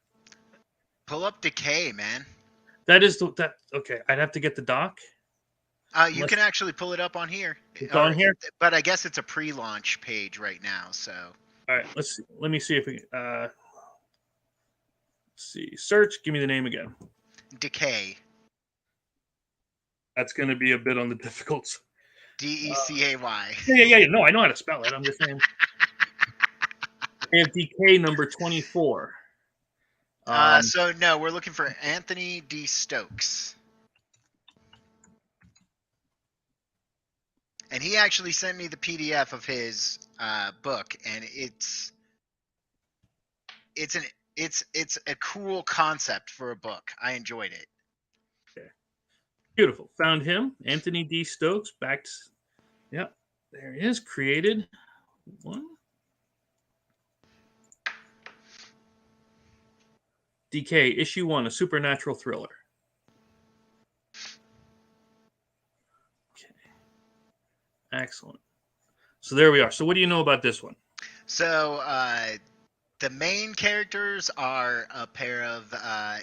Pull up Decay, man. That is that. Okay, I'd have to get the doc. You can actually pull it up on here. It's on here, but I guess it's a pre-launch page right now. So all right, let's see. Let me see if we. Let's see. Search. Give me the name again. Decay. That's going to be a bit on the difficult. Decay. Yeah. No, I know how to spell it. I'm just saying. And Decay number 24. So no, we're looking for Anthony D. Stokes. And he actually sent me the PDF of his book, and it's a cool concept for a book. I enjoyed it. Okay. Beautiful. Found him, Anthony D. Stokes. Back. Yep, there he is. Created one. Decay, issue 1, a supernatural thriller. Okay. Excellent. So there we are. So what do you know about this one? So the main characters are a pair of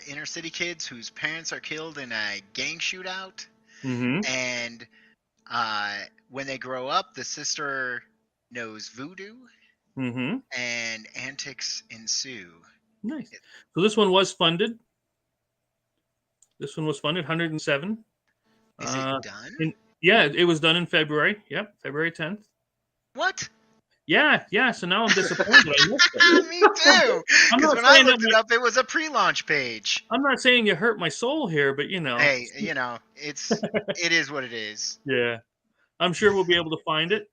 inner city kids whose parents are killed in a gang shootout. Mm-hmm. And when they grow up, the sister knows voodoo, and antics ensue. Nice. So this one was funded. This one was funded, 107. Is it done? Yeah, it was done in February. Yep, February 10th. What? Yeah. So now I'm disappointed. I missed it. Me too. Because when I looked it up, it was a pre-launch page. I'm not saying you hurt my soul here, but you know. Hey, it is what it is. Yeah. I'm sure we'll be able to find it.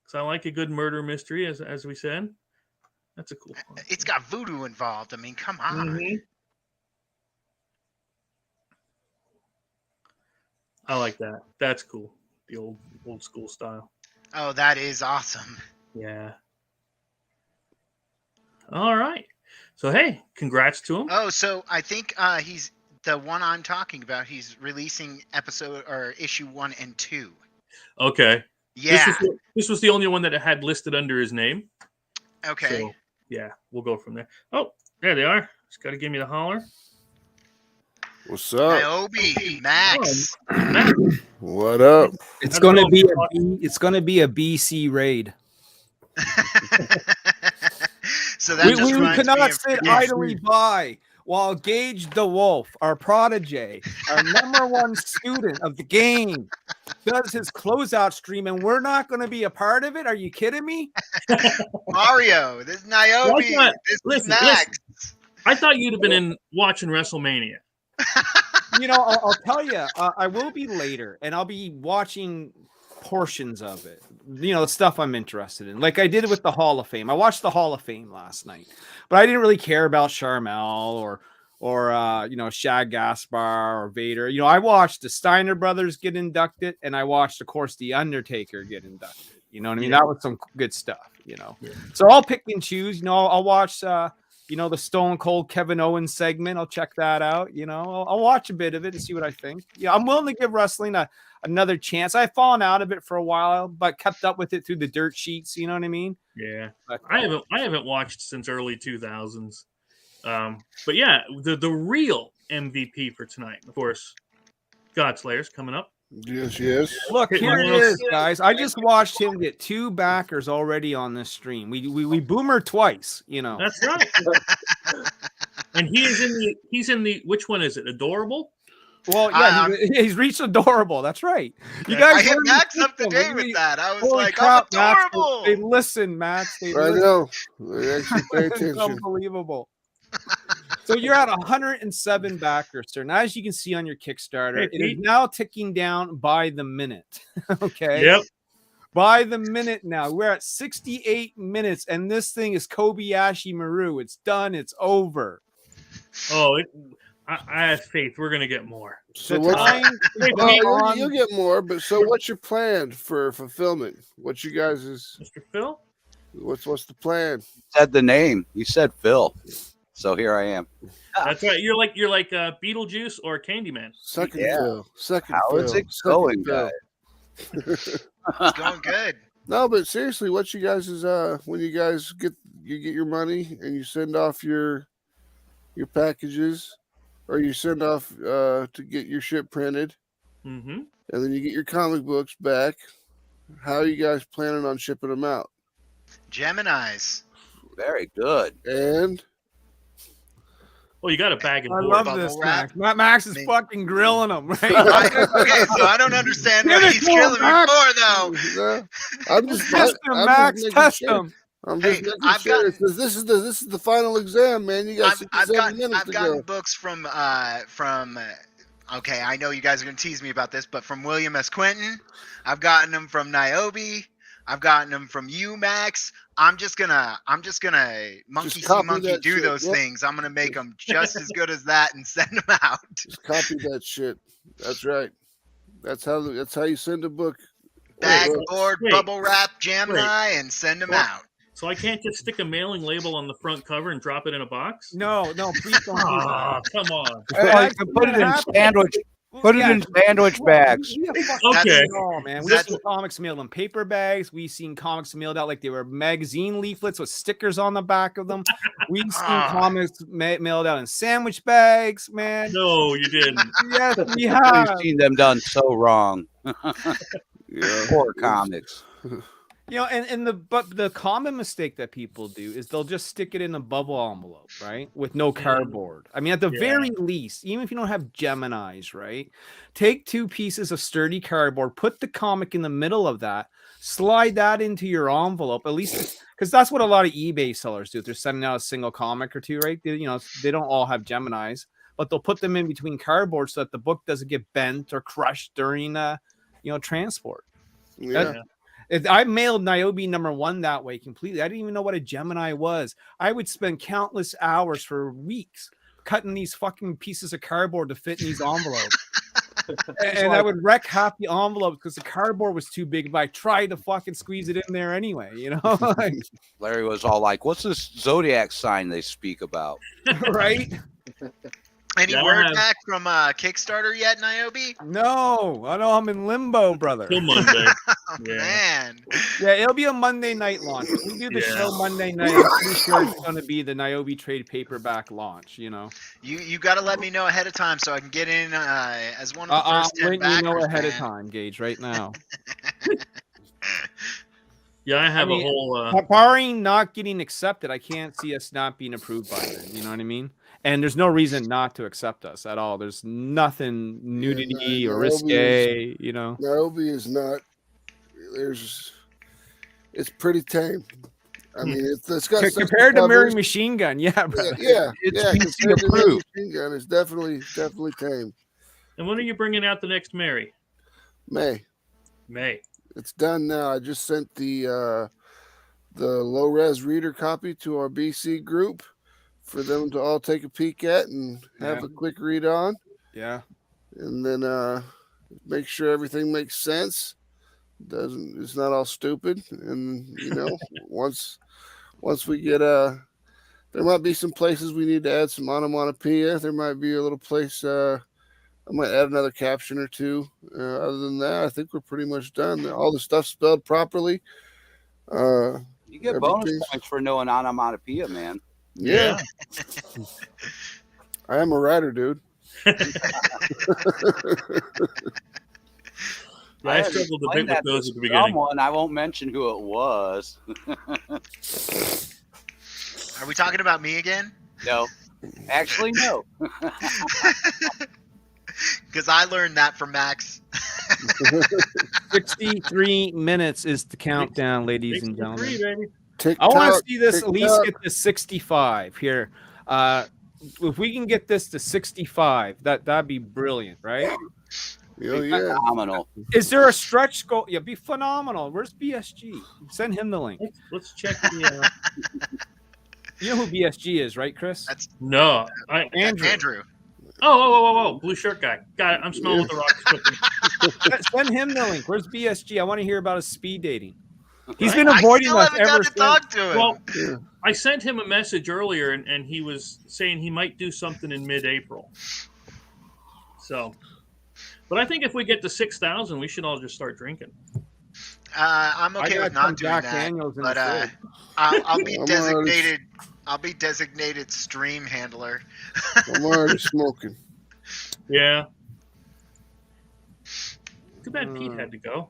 So I like a good murder mystery, as we said. That's a cool one. It's got voodoo involved. I mean, come on. Mm-hmm. I like that. That's cool. The old school style. Oh, that is awesome. Yeah. All right. So hey, congrats to him. Oh, so I think he's the one I'm talking about. He's releasing issue 1 and 2. Okay. Yeah. This was the only one that it had listed under his name. Okay. So, yeah, we'll go from there. Oh, there they are. Just got to give me the holler. What's up? Niobe, Max. What up? It's gonna be a BC raid. So that we cannot sit idly by while Gage the Wolf, our protege, our #1 student of the game, does his closeout stream, and we're not going to be a part of it. Are you kidding me? Mario, this is Niobe. This is Max. Listen, I thought you'd have been watching WrestleMania. You know, I'll tell you, I will be later, and I'll be watching portions of it. You know, stuff I'm interested in, like I did with the Hall of Fame. I watched the Hall of Fame last night, but I didn't really care about Charmel or Shag Gaspar or Vader. You know, I watched the Steiner brothers get inducted, and I watched, of course, the Undertaker get inducted. You know what I mean? Yeah. That was some good stuff, you know. Yeah. So I'll pick and choose. You know, I'll watch you know, the Stone Cold Kevin Owens segment. I'll check that out. You know, I'll watch a bit of it and see what I think. Yeah, I'm willing to give wrestling another chance. I've fallen out of it for a while, but kept up with it through the dirt sheets. You know what I mean? Yeah, But, I haven't watched since early 2000s. But yeah, the real MVP for tonight, of course, Godslayers coming up. Yes. Look, here it is, guys. I just watched him get 2 backers already on this stream. We boomer twice, you know. That's right. And he's in the which one is it? Adorable? Well, yeah, he's reached adorable. That's right. You guys, I hit Max up to date with that. I was holy like, crap, I'm adorable. Max, they listen, Max. They I listen. know. They actually pay It's attention. unbelievable. So you're at 107 backers, sir. Now, as you can see on your Kickstarter, Hey, it is now ticking down by the minute. Okay. Yep. By the minute now. We're at 68 minutes, and this thing is Kobayashi Maru. It's done. It's over. Oh, I have faith. We're gonna get more. So The what's time you'll get more, but so what's your plan for fulfillment? What's you guys' Mr. Phil? what's the plan? Said the name. You said Phil. So here I am. That's right. You're like Beetlejuice or Candyman. Second Yeah. Phil. Second How Phil. is it Second going, Phil. guys? It's going good. No, but seriously, what you guys is when you guys get your money and you send off your packages, or you send off to get your shit printed, Mm-hmm. and then you get your comic books back. How are you guys planning on shipping them out? Gemini's. Very good. And Well, you got a bag and I board. love Bubble this, wrap. Max. Max is I mean- fucking grilling him, right? Okay, so I don't understand what Give it he's to him, killing me Max. for, though. no, I'm just Test him, I'm Max. just making Test sure. him. I'm just Hey, making I've sure. got- It says this is the final exam, man. You got 67 minutes I've to gotten go. books from okay, I know you guys are gonna tease me about this, but from William S. Quentin, I've gotten them from Niobe, I've gotten them from you, Max. I'm just gonna monkey see copy monkey that do shit, those yep. things. I'm gonna make them just as good as that and send them out. Just copy that shit. That's right. That's how you send a book. Bag, Well, board, wait. bubble wrap, Gemini, and send them Well, out. So I can't just stick a mailing label on the front cover and drop it in a box? No, please don't do that. Ah, come on. Max, Put it in happen. sandwich. Put it in sandwich bags. We have fucking Okay. seen it all, man. We've seen comics mailed in paper bags. We've seen comics mailed out like they were magazine leaflets with stickers on the back of them. We've seen comics mailed out in sandwich bags, man. No, you didn't. Yes, we We've have. seen them done so wrong. Yeah. Poor comics. You know, and the common mistake that people do is they'll just stick it in a bubble envelope, right? With no cardboard. I mean, at the Yeah. very least, even if you don't have Geminis, right? Take 2 pieces of sturdy cardboard, put the comic in the middle of that, slide that into your envelope, at least because that's what a lot of eBay sellers do. If they're sending out a single comic or two, right? They don't all have Geminis, but they'll put them in between cardboard so that the book doesn't get bent or crushed during transport. Yeah. I mailed Niobe #1 that way completely. I didn't even know what a Gemini was. I would spend countless hours for weeks cutting these fucking pieces of cardboard to fit in these envelopes. and I would wreck half the envelope because the cardboard was too big, but I tried to fucking squeeze it in there anyway, Like, Larry was all like, "What's this zodiac sign they speak about?" right? Any Yeah, I word have- back from Kickstarter yet, Niobe? No, I know I'm in limbo, brother. Till Monday. Oh, Yeah. man. Yeah, it'll be a Monday night launch. If we do the Yeah. show Monday night, I'm pretty sure it's going to be the Niobe trade paperback launch, You got to let me know ahead of time so I can get in as one of the I'll first 10 let backers. you know ahead of man. time, Gage, right now. Yeah, I have I mean, a whole. Barring not getting accepted, I can't see us not being approved by them. You know what I mean? And there's no reason not to accept us at all. There's nothing nudity or risque, Niobe is not. It's pretty tame. I mean, it's got compared to Mary covers. Machine Gun, yeah, brother. Yeah, It's yeah. PC Compared to Mary approved. Machine Gun, it's definitely tame. And when are you bringing out the next Mary? May. It's done now. I just sent the low res reader copy to our BC group for them to all take a peek at and have a quick read on, Yeah. and then make sure everything makes sense. It's not all stupid. And once we get there might be some places we need to add some onomatopoeia. There might be a little place I might add another caption or two. Other than that, I think we're pretty much done. All the stuff spelled properly. You get bonus points for knowing onomatopoeia, man. Yeah. I am a writer, dude. I struggled a bit with those at the beginning. I won't mention who it was. Are we talking about me again? No. Actually, no. Because I learned that from Max. 63 minutes is the countdown, ladies and gentlemen. TikTok, I want to see this at least get to 65 here. If we can get this to 65, that'd be brilliant, right? Yeah. Phenomenal. Is there a stretch goal? Yeah, be phenomenal. Where's BSG? Send him the link. Let's check the. You know who BSG is, right, Chris? No, Andrew. Oh, blue shirt guy. Got it. I'm smelling what the rock is cooking. Send him the link. Where's BSG? I want to hear about his speed dating. He's been avoiding us ever since. Talk to him. Well, I sent him a message earlier, and he was saying he might do something in mid-April. So, but I think if we get to 6,000, we should all just start drinking. I'm okay with not doing Jack that, Daniels in but the I'll be designated. I'll be designated stream handler. I'm already smoking. Yeah. Too bad Pete had to go.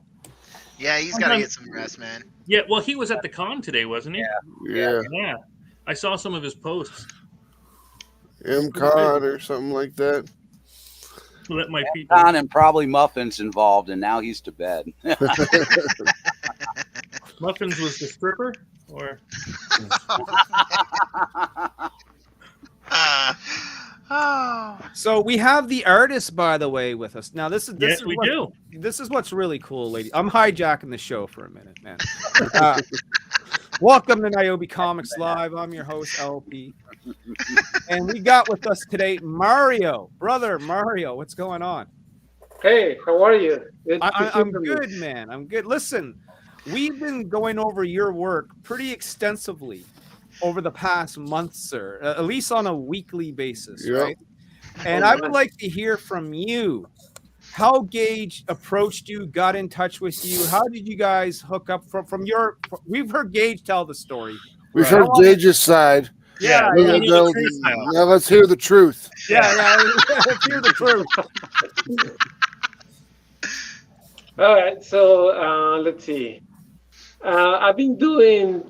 Yeah, he's got to get some rest, man. Yeah, well, he was at the con today, wasn't he? Yeah. I saw some of his posts. MCon or something like that. Let my Pete. Con and probably Muffins involved, and now he's to bed. Muffins was the stripper, or? So we have the artist, by the way, with us now. This is do. This is what's really cool, lady. I'm hijacking the show for a minute, man. Welcome to Niobe Comics Live. I'm your host, LP, and we got with us today Mario, brother Mario. What's going on? Hey, how are you? I'm good, man. I'm good. Listen, we've been going over your work pretty extensively over the past month, sir, at least on a weekly basis, right? And I would like to hear from you how Gage approached you, got in touch with you. How did you guys hook up from your? We've heard Gage tell the story. We've heard Gage's side. Yeah. Now let's hear the truth. Yeah, let's hear the truth. All right, so let's see. I've been doing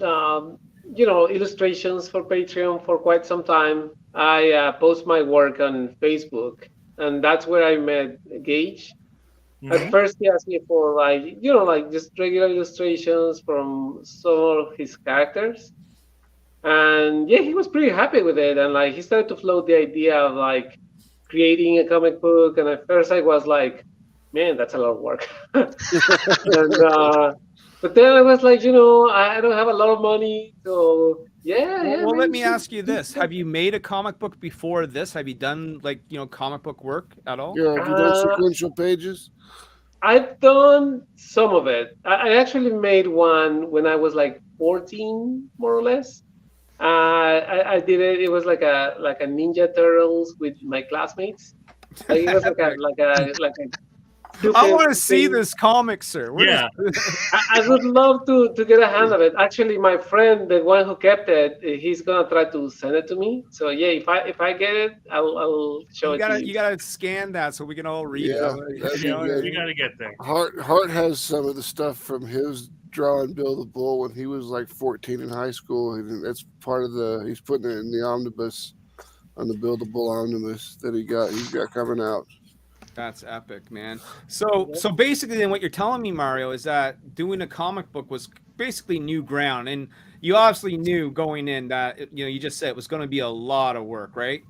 illustrations for Patreon for quite some time. I post my work on Facebook, and that's where I met Gage. Mm-hmm. At first, he asked me for just regular illustrations from some of his characters, and yeah, he was pretty happy with it. And he started to float the idea of creating a comic book. And at first, I was like, "Man, that's a lot of work." But then I was like, I don't have a lot of money, so yeah. Well, let me ask you this: have you made a comic book before this? Have you done comic book work at all? Yeah, have you done sequential pages? I've done some of it. I actually made one when I was 14, more or less. I did it. It was like a Ninja Turtles with my classmates. It was like a I want to see this comic, sir. I would love to get a hand of it. Actually, my friend, the one who kept it, he's gonna try to send it to me. So yeah, if I get it, I'll show it to you. You gotta scan that so we can all read it. You gotta get there. Hart has some of the stuff from his drawing Bill the Bull when he was 14 in high school. And that's part of he's putting it in the omnibus, on the Bill the Bull omnibus that he's got coming out. That's epic, man. So basically then what you're telling me, Mario, is that doing a comic book was basically new ground. And you obviously knew going in that, you just said it was going to be a lot of work, right?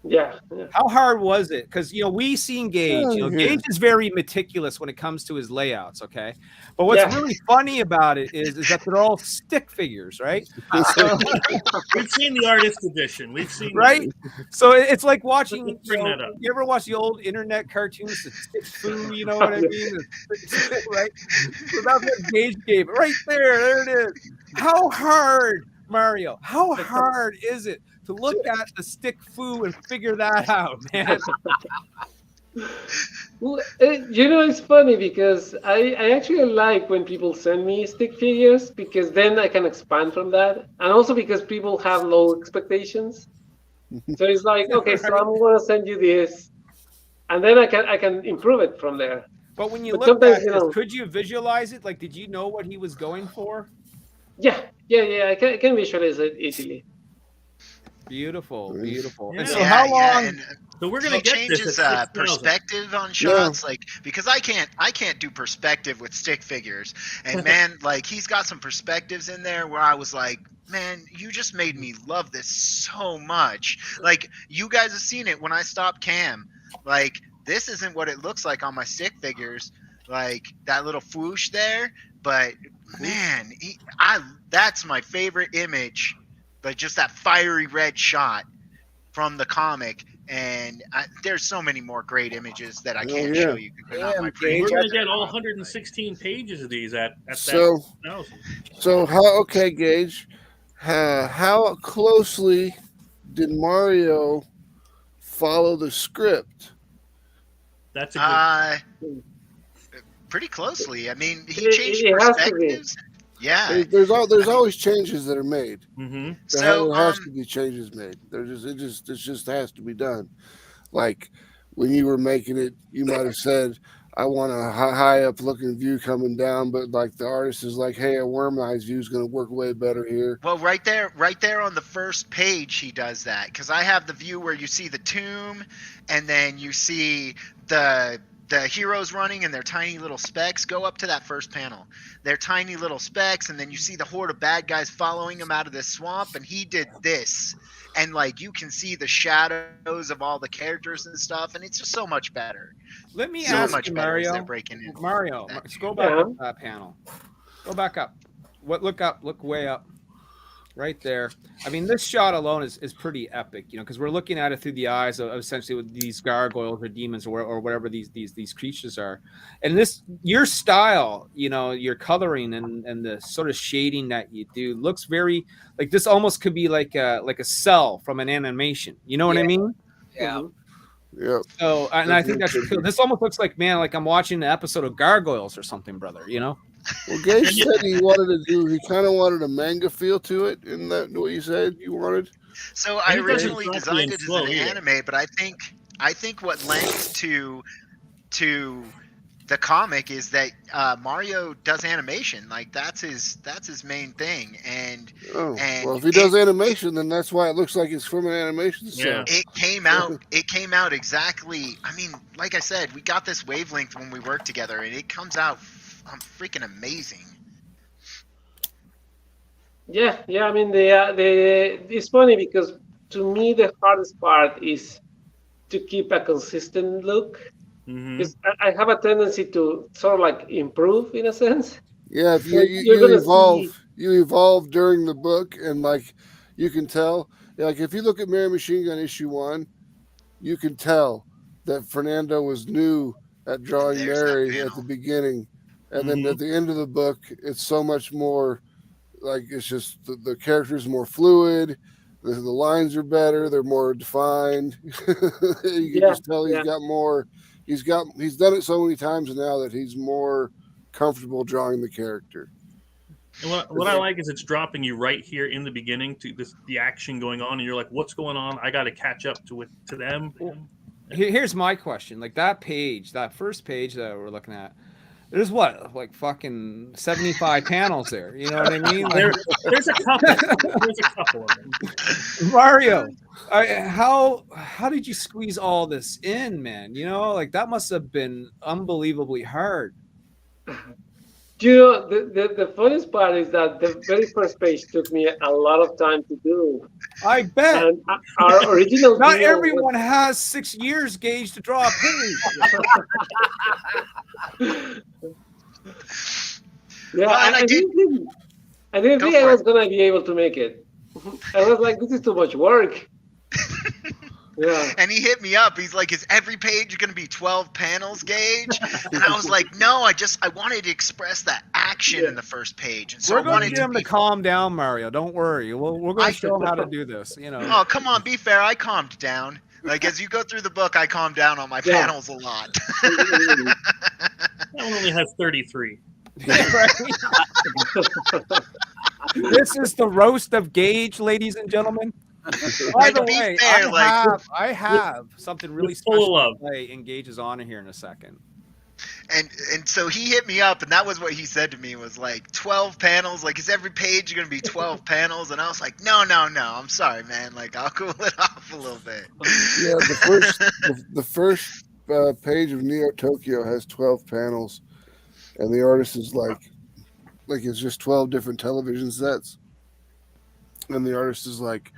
Yeah. How hard was it? Because we seen Gage. Oh, yeah. Gage is very meticulous when it comes to his layouts. Okay, but what's really funny about it is that they're all stick figures, right? So, We've seen the artist edition. We've seen right. that. So it's like watching. Let's bring that up. You ever watch the old internet cartoons, the stick foo? You know what I mean? Right. So that's what Gage gave it. Right there. There it is. How hard, Mario? How hard is it to look at the stick foo and figure that out, man? Well, it's funny because I actually like when people send me stick figures because then I can expand from that, and also because people have low expectations. So it's like, okay, so I'm going to send you this, and then I can improve it from there. But when you look at this, could you visualize it? Like, did you know what he was going for? Yeah. I can visualize it easily. Beautiful. Yeah. And so how long? So we're gonna change his perspective on shots, like because I can't do perspective with stick figures, and man, like he's got some perspectives in there where I was like, man, you just made me love this so much. Like you guys have seen it when I stopped cam. Like this isn't what it looks like on my stick figures, like that little swoosh there. But man, that's my favorite image. Like just that fiery red shot from the comic, and there's so many more great images that I can't show you. We're going to get all 116 pages of these at so, that 1,000. So Gage, how closely did Mario follow the script? That's a good. Pretty closely. I mean, he changed perspectives. Yeah, there's always changes that are made. Mm-hmm. There has to be changes made. It just has to be done. Like when you were making it, you might have said, "I want a high up looking view coming down," but like the artist is like, "Hey, a worm eyes view is going to work way better here." Well, right there on the first page, he does that because I have the view where you see the tomb, and then you see the heroes running and their tiny little specks. Go up to that first panel. They're tiny little specks, and then you see the horde of bad guys following him out of this swamp, and he did this. And like you can see the shadows of all the characters and stuff, and it's just so much better. Let me ask you, Mario. Mario, let's go back up that panel. Go back up. Look up. Look way up. Right there. I mean, this shot alone is pretty epic, because we're looking at it through the eyes of essentially with these gargoyles or demons or whatever these creatures are. And your style, your coloring and the sort of shading that you do looks very like this. Almost could be like a cell from an animation. You know what I mean? Yeah. Yeah. So, and I think that's cool. This almost looks like, man, like I'm watching an episode of Gargoyles or something, brother. Well, Gage said he kind of wanted a manga feel to it. Isn't that what you said you wanted? So I originally designed it as an anime, but I think what lends to the comic is that Mario does animation. Like that's his main thing. And well, if he does animation, then that's why it looks like it's from an animation. Yeah. It came out exactly. I mean, like I said, we got this wavelength when we worked together, and it comes out freaking amazing. Yeah. I mean, it's funny because to me the hardest part is to keep a consistent look. Because I have a tendency to sort of like improve in a sense. Yeah, if you evolve during the book, and like you can tell, like if you look at Mary Machine Gun issue 1, you can tell that Fernando was new at drawing Mary at the beginning. And then at the end of the book, it's so much more like it's just the characters more fluid. The lines are better. They're more defined. You can just tell he's got more. He's done it so many times now that he's more comfortable drawing the character. And what I like is it's dropping you right here in the beginning to the action going on, and you're like, "What's going on? I got to catch up to them." Here's my question: like that first page that we're looking at. There's like fucking 75 panels there. You know what I mean? Like, there's a couple. There's a couple of them. Mario, how did you squeeze all this in, man? Like that must have been unbelievably hard. You know, the funniest part is that the very first page took me a lot of time to do. I bet. And our original Not deal everyone has 6 years, Gage, to draw a page. Yeah, Well, and I didn't think I was gonna be able to make it. I was like, this is too much work. Yeah. And he hit me up. He's like, "Is every page going to be 12 panels, Gage?" And I was like, "No, I wanted to express that action in the first page." And so We're I going wanted to get him to calm down, Mario. Don't worry. We're going to show him how to do this. You know. Oh, come on, be fair. I calmed down. Like as you go through the book, I calm down on my panels a lot. That one only has 33. This is the roast of Gage, ladies and gentlemen. By the way, fair, I have something really special to play in Gage's honor here in a second. And so he hit me up, and that was what he said to me, was like 12 panels. Like, is every page going to be 12 panels? And I was like, no. I'm sorry, man. Like, I'll cool it off a little bit. Yeah, the first page of Neo Tokyo has 12 panels, and the artist is like it's just 12 different television sets, and the artist is like,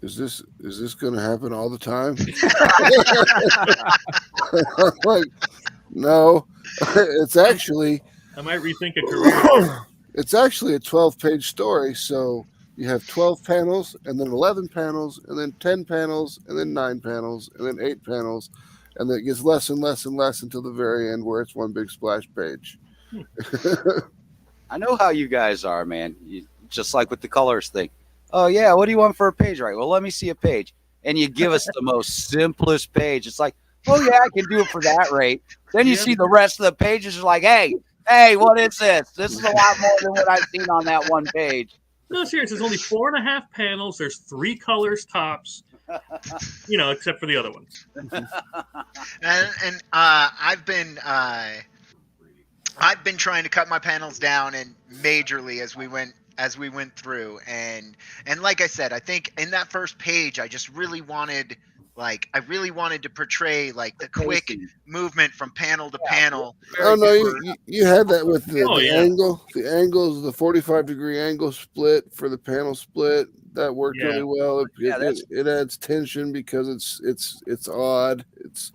is this going to happen all the time? I'm like, no, it's actually. I might rethink a career. It's actually a 12-page story, so you have 12 panels, and then 11 panels, and then 10 panels, and then 9 panels, and then 8 panels, and then it gets less and less and less until the very end, where it's one big splash page. I know how you guys are, man. Just like with the colors thing. Oh, yeah, what do you want for a page? Right, well, let me see a page. And you give us the most simplest page. It's like, oh, yeah, I can do it for that rate. Then you see the rest of the pages are like, hey, what is this? This is a lot more than what I've seen on that one page. No, seriously, there's only 4.5 panels. There's 3 colors tops, except for the other ones. And I've been trying to cut my panels down and majorly as we went through, and like I said, I think in that first page I just really wanted to portray like the quick movement from panel to panel. Oh no, you had that with the angle. The angle is the 45-degree angle split for the panel split. That worked really well. It adds tension because it's odd. It's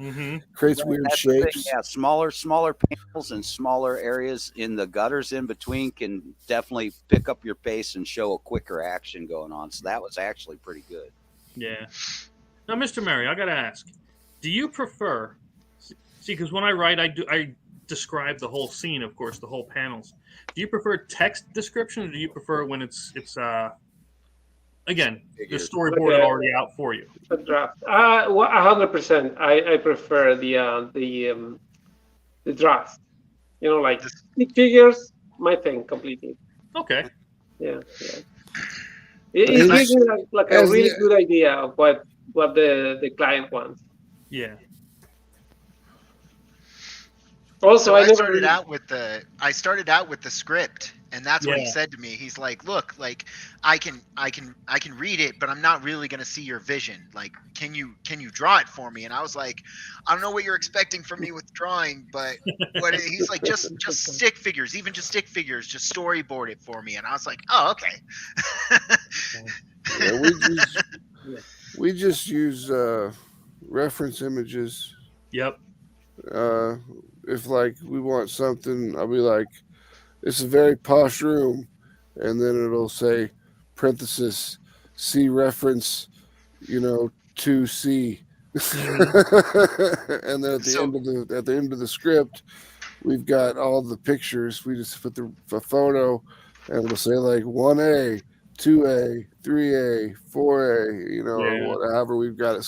creates weird shapes. Yeah, smaller panels and smaller areas in the gutters in between can definitely pick up your pace and show a quicker action going on. So that was actually pretty good. Yeah. Now, Mr. Mary, I got to ask, do you prefer, because when I write, I describe the whole scene, of course, the whole panels. Do you prefer text description, or do you prefer when it's again, the storyboard already out for you? A draft. 100%. I prefer the draft. Like stick figures, my thing completely. Okay. Yeah. It gives me like a really good idea of what the client wants. Yeah. Also, I started out with the script, and that's what he said to me. He's like, "Look, like I can read it, but I'm not really going to see your vision. Like, can you draw it for me?" And I was like, "I don't know what you're expecting from me with drawing, but he's like, just stick figures, even just stick figures, just storyboard it for me." And I was like, "Oh, okay." We just use reference images. Yep. If like we want something, I'll be like, it's a very posh room, and then it'll say parenthesis see reference 2C. And then at the end of the script, we've got all the pictures. We just put the photo, and it'll say like 1A, 2A, 3A, 4A, however we've got it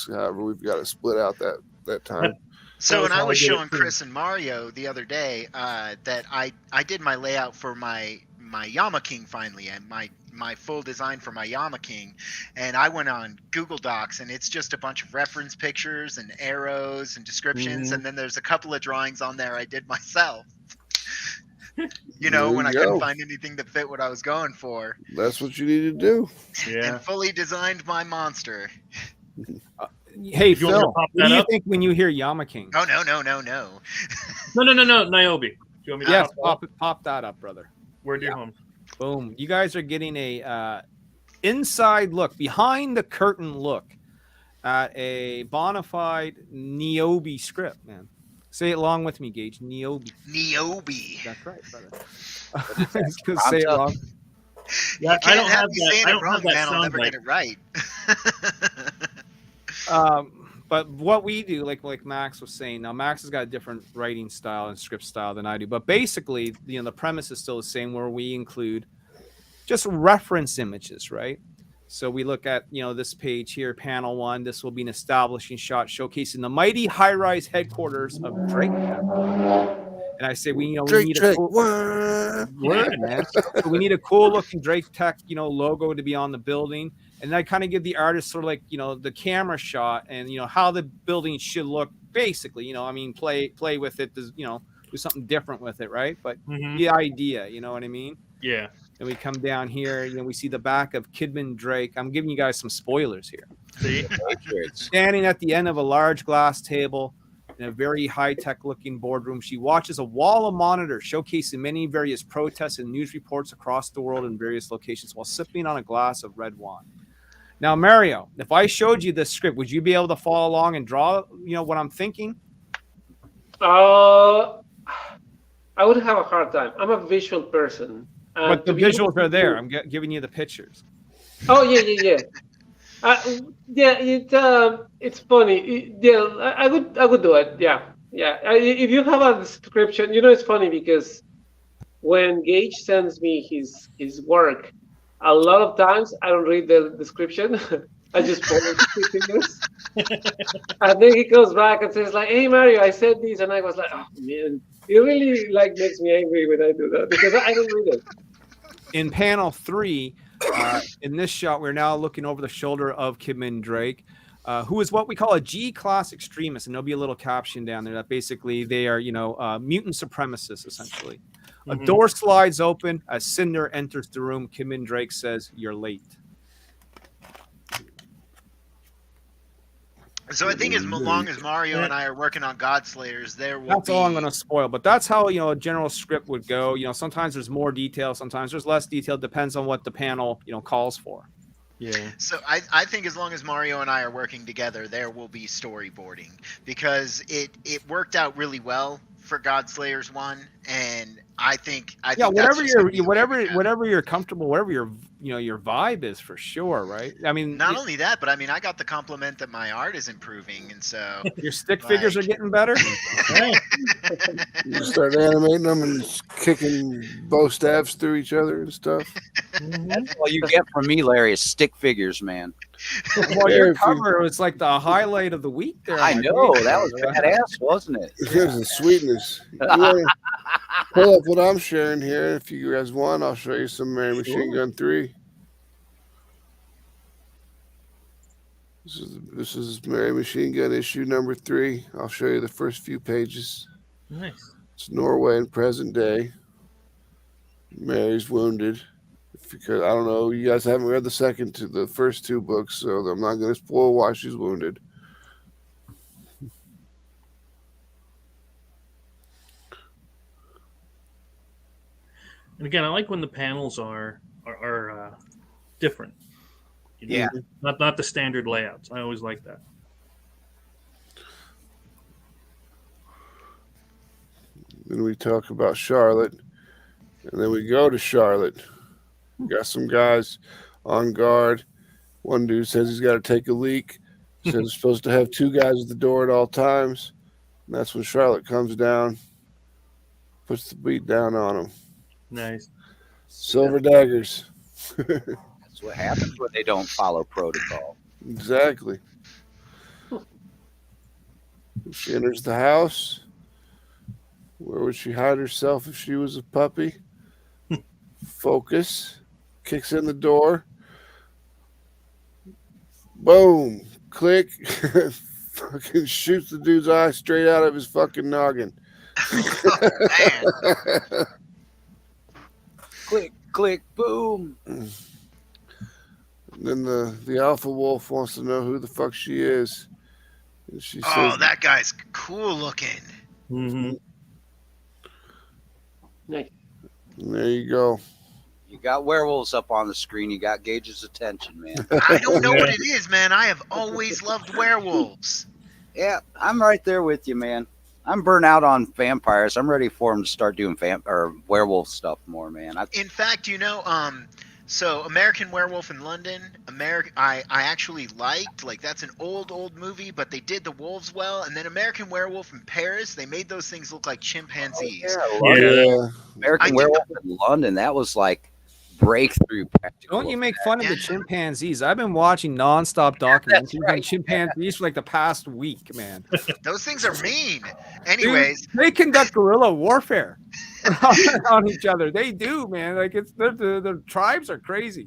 split out that time. So when I was showing Chris and Mario the other day, that I did my layout for my Yama King finally, and my full design for my Yama King, and I went on Google Docs, and it's just a bunch of reference pictures and arrows and descriptions, and then there's a couple of drawings on there I did myself. When I couldn't find anything that fit what I was going for. That's what you need to do. Yeah. And fully designed my monster. Hey, Phil, what do you think when you hear Yama King? Oh, no. No, Niobe. you want me to Yes, pop that up, brother. Word to your home. Boom. You guys are getting a inside look, behind the curtain look at a bona fide Niobe script, man. Say it along with me, Gage. Niobe. Niobe. That's right, brother. I was gonna say it wrong. Yeah, you can't have me saying it wrong, man. I'll never get it right. But what we do, like Max was saying, now Max has got a different writing style and script style than I do. But basically, the premise is still the same, where we include just reference images, right? So we look at, this page here, panel 1. This will be an establishing shot showcasing the mighty high-rise headquarters of Drake. And I say, we need a cool word, man. So we need a cool looking Drake Tech, logo to be on the building. And I kind of give the artist sort of like, the camera shot and, how the building should look basically, play with it, do something different with it. Right. But the idea, you know what I mean? Yeah. And we come down here, we see the back of Kidman Drake. I'm giving you guys some spoilers here. See? Standing at the end of a large glass table in a very high-tech looking boardroom, she watches a wall of monitors showcasing many various protests and news reports across the world in various locations while sipping on a glass of red wine. Now, Mario, if I showed you this script, would you be able to follow along and draw, what I'm thinking? I would have a hard time. I'm a visual person. But the visuals are there. I'm giving you the pictures. Oh, yeah. It's funny. I would do it. Yeah. If you have a description, it's funny because when Gage sends me his work, a lot of times I don't read the description. I just follow the fingers. And then he comes back and says like, "Hey Mario, I said this," and I was like, "Oh man, it really makes me angry when I do that because I don't read it." In panel 3, in this shot, we're now looking over the shoulder of Kidman Drake, who is what we call a G-class extremist, and there'll be a little caption down there that basically they are, mutant supremacists, essentially. A door slides open as Cinder enters the room. Kidman Drake says, "You're late." So I think as long as Mario and I are working on Godslayers, there will That's all I'm going to spoil. But that's how, a general script would go. Sometimes there's more detail. Sometimes there's less detail. Depends on what the panel, calls for. Yeah. So I think as long as Mario and I are working together, there will be storyboarding because it worked out really well for Godslayers 1, and I think whatever you're comfortable, whatever your vibe is, for sure, right? I mean, not only that, but I got the compliment that my art is improving, and so your stick figures are getting better. You start animating them and kicking bow stabs through each other and stuff. That's all you get from me, Larry, is stick figures, man. Well, your cover was like the highlight of the week there. I know, that was badass, wasn't it? Here's the sweetness. You want to pull up what I'm sharing here? If you guys want, I'll show you some Mary Machine Gun 3. This is Mary Machine Gun issue number 3. I'll show you the first few pages. Nice. It's Norway in present day. Mary's wounded. Because I don't know, you guys haven't read the first 2 books, so I'm not going to spoil why she's wounded. And again, I like when the panels are different. Yeah. Not the standard layouts. I always like that. Then we talk about Charlotte, and then we go to Charlotte. We got some guys on guard. One dude says he's got to take a leak. Says he's supposed to have 2 guys at the door at all times. And that's when Charlotte comes down, puts the beat down on him. Nice. Silver daggers. That's what happens when they don't follow protocol. Exactly. She enters the house. Where would she hide herself if she was a puppy? Focus. Kicks in the door. Boom. Click. Fucking shoots the dude's eye straight out of his fucking noggin. Oh, man. Click, click, boom. And then the alpha wolf wants to know who the fuck she is. And she says, that guy's cool looking. Mm-hmm. Nice. There you go. You got werewolves up on the screen. You got Gage's attention, man. I don't know what it is, man. I have always loved werewolves. Yeah, I'm right there with you, man. I'm burnt out on vampires. I'm ready for them to start doing werewolf stuff more, man. In fact, so American Werewolf in London, I actually liked. Like, that's an old movie, but they did the wolves well. And then American Werewolf in Paris, they made those things look like chimpanzees. American Werewolf in London, that was like breakthrough practical. Don't you make fun of the chimpanzees? I've been watching nonstop documentaries on chimpanzees for like the past week, man. Those things are mean. Anyways, dude, they conduct guerrilla warfare on each other. They do, man. Like, it's the tribes are crazy.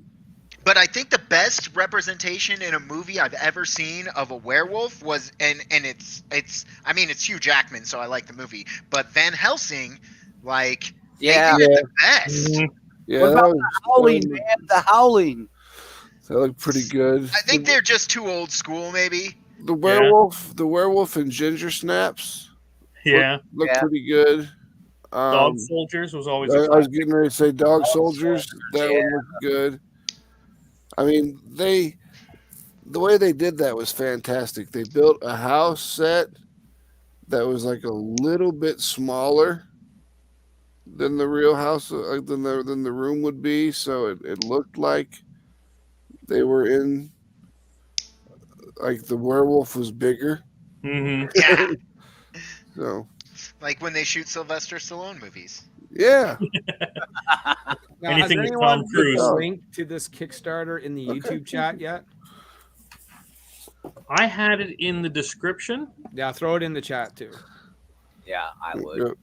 But I think the best representation in a movie I've ever seen of a werewolf was, and it's Hugh Jackman, so I like the movie. But Van Helsing, like, they did it the best. Mm-hmm. Yeah, what about the Howling, man? The Howling. That looked pretty good. I think they're just too old school, maybe. The werewolf and Ginger Snaps. Yeah, looked pretty good. Dog Soldiers was always. I was getting ready to say Dog Soldiers. That one looked good. I mean, the way they did that was fantastic. They built a house set that was like a little bit smaller than the real house, than the room would be. So it looked like they were in, like, the werewolf was bigger. Mm-hmm. Yeah. So, like when they shoot Sylvester Stallone movies. Yeah. Now, Anything has with anyone Tom put Cruise. the link to this Kickstarter in the YouTube chat yet? I had it in the description. Yeah, throw it in the chat too. Yeah, I would.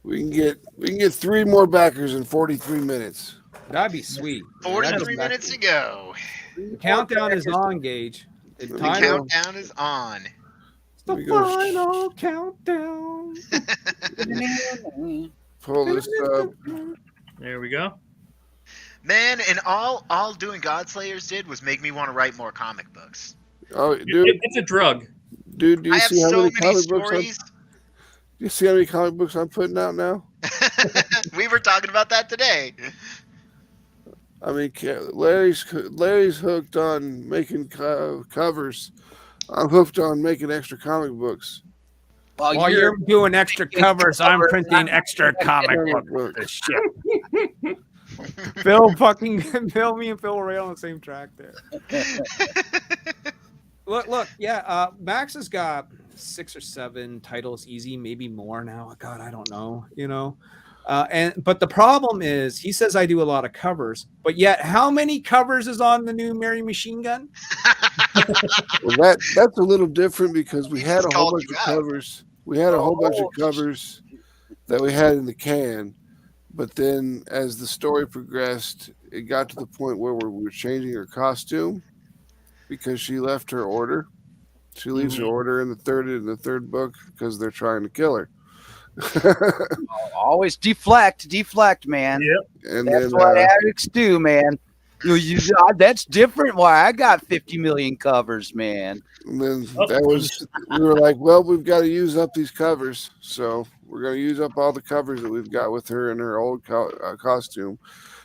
We can get 3 more backers in 43 minutes. That'd be sweet. 43 minutes to go. The countdown is on, Gage. The countdown is on. It's the final countdown. Pull this up. There we go. Man, and all doing Godslayers did was make me want to write more comic books. Oh, dude, it's a drug. Dude, do you see how many comic stories. books? Do you see how many comic books I'm putting out now? We were talking about that today. I mean, Larry's hooked on making covers. I'm hooked on making extra comic books. While you're doing extra covers, I'm printing extra comic books. Shit. Phil, me and Phil were on the same track there. Look, yeah. Max has got 6 or 7 titles, easy, maybe more now. God, I don't know. But the problem is, he says I do a lot of covers, but yet how many covers is on the new Mary Machine Gun? Well, that's a little different because we had a whole bunch of covers. We had a whole bunch of covers that we had in the can, but then as the story progressed, it got to the point where we were changing her costume because she left her order. She leaves her order in the third book because they're trying to kill her. Always deflect, man. Yep. And that's what addicts do, man. That's different. Why I got 50 million covers, man. And then we were like, well, we've got to use up these covers, so we're going to use up all the covers that we've got with her in her old costume.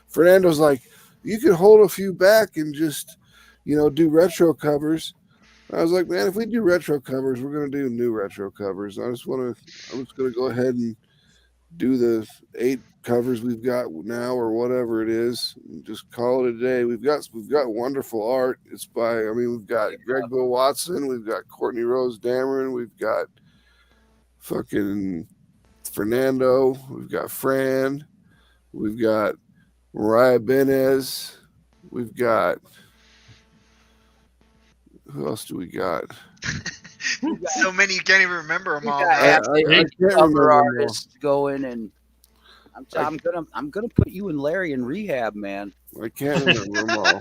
Fernando's like, you can hold a few back and just, do retro covers. I was like, man, if we do retro covers, we're going to do new retro covers. I'm just going to go ahead and do the 8 covers we've got now or whatever it is. And just call it a day. We've got wonderful art. We've got Greg Bill Watson. We've got Courtney Rose Dameron. We've got fucking Fernando. We've got Fran. We've got Mariah Benez. We've got... Who else do we got? So many you can't even remember them all. I can't remember artists going, and I'm gonna put you and Larry in rehab, man. I can't remember them all,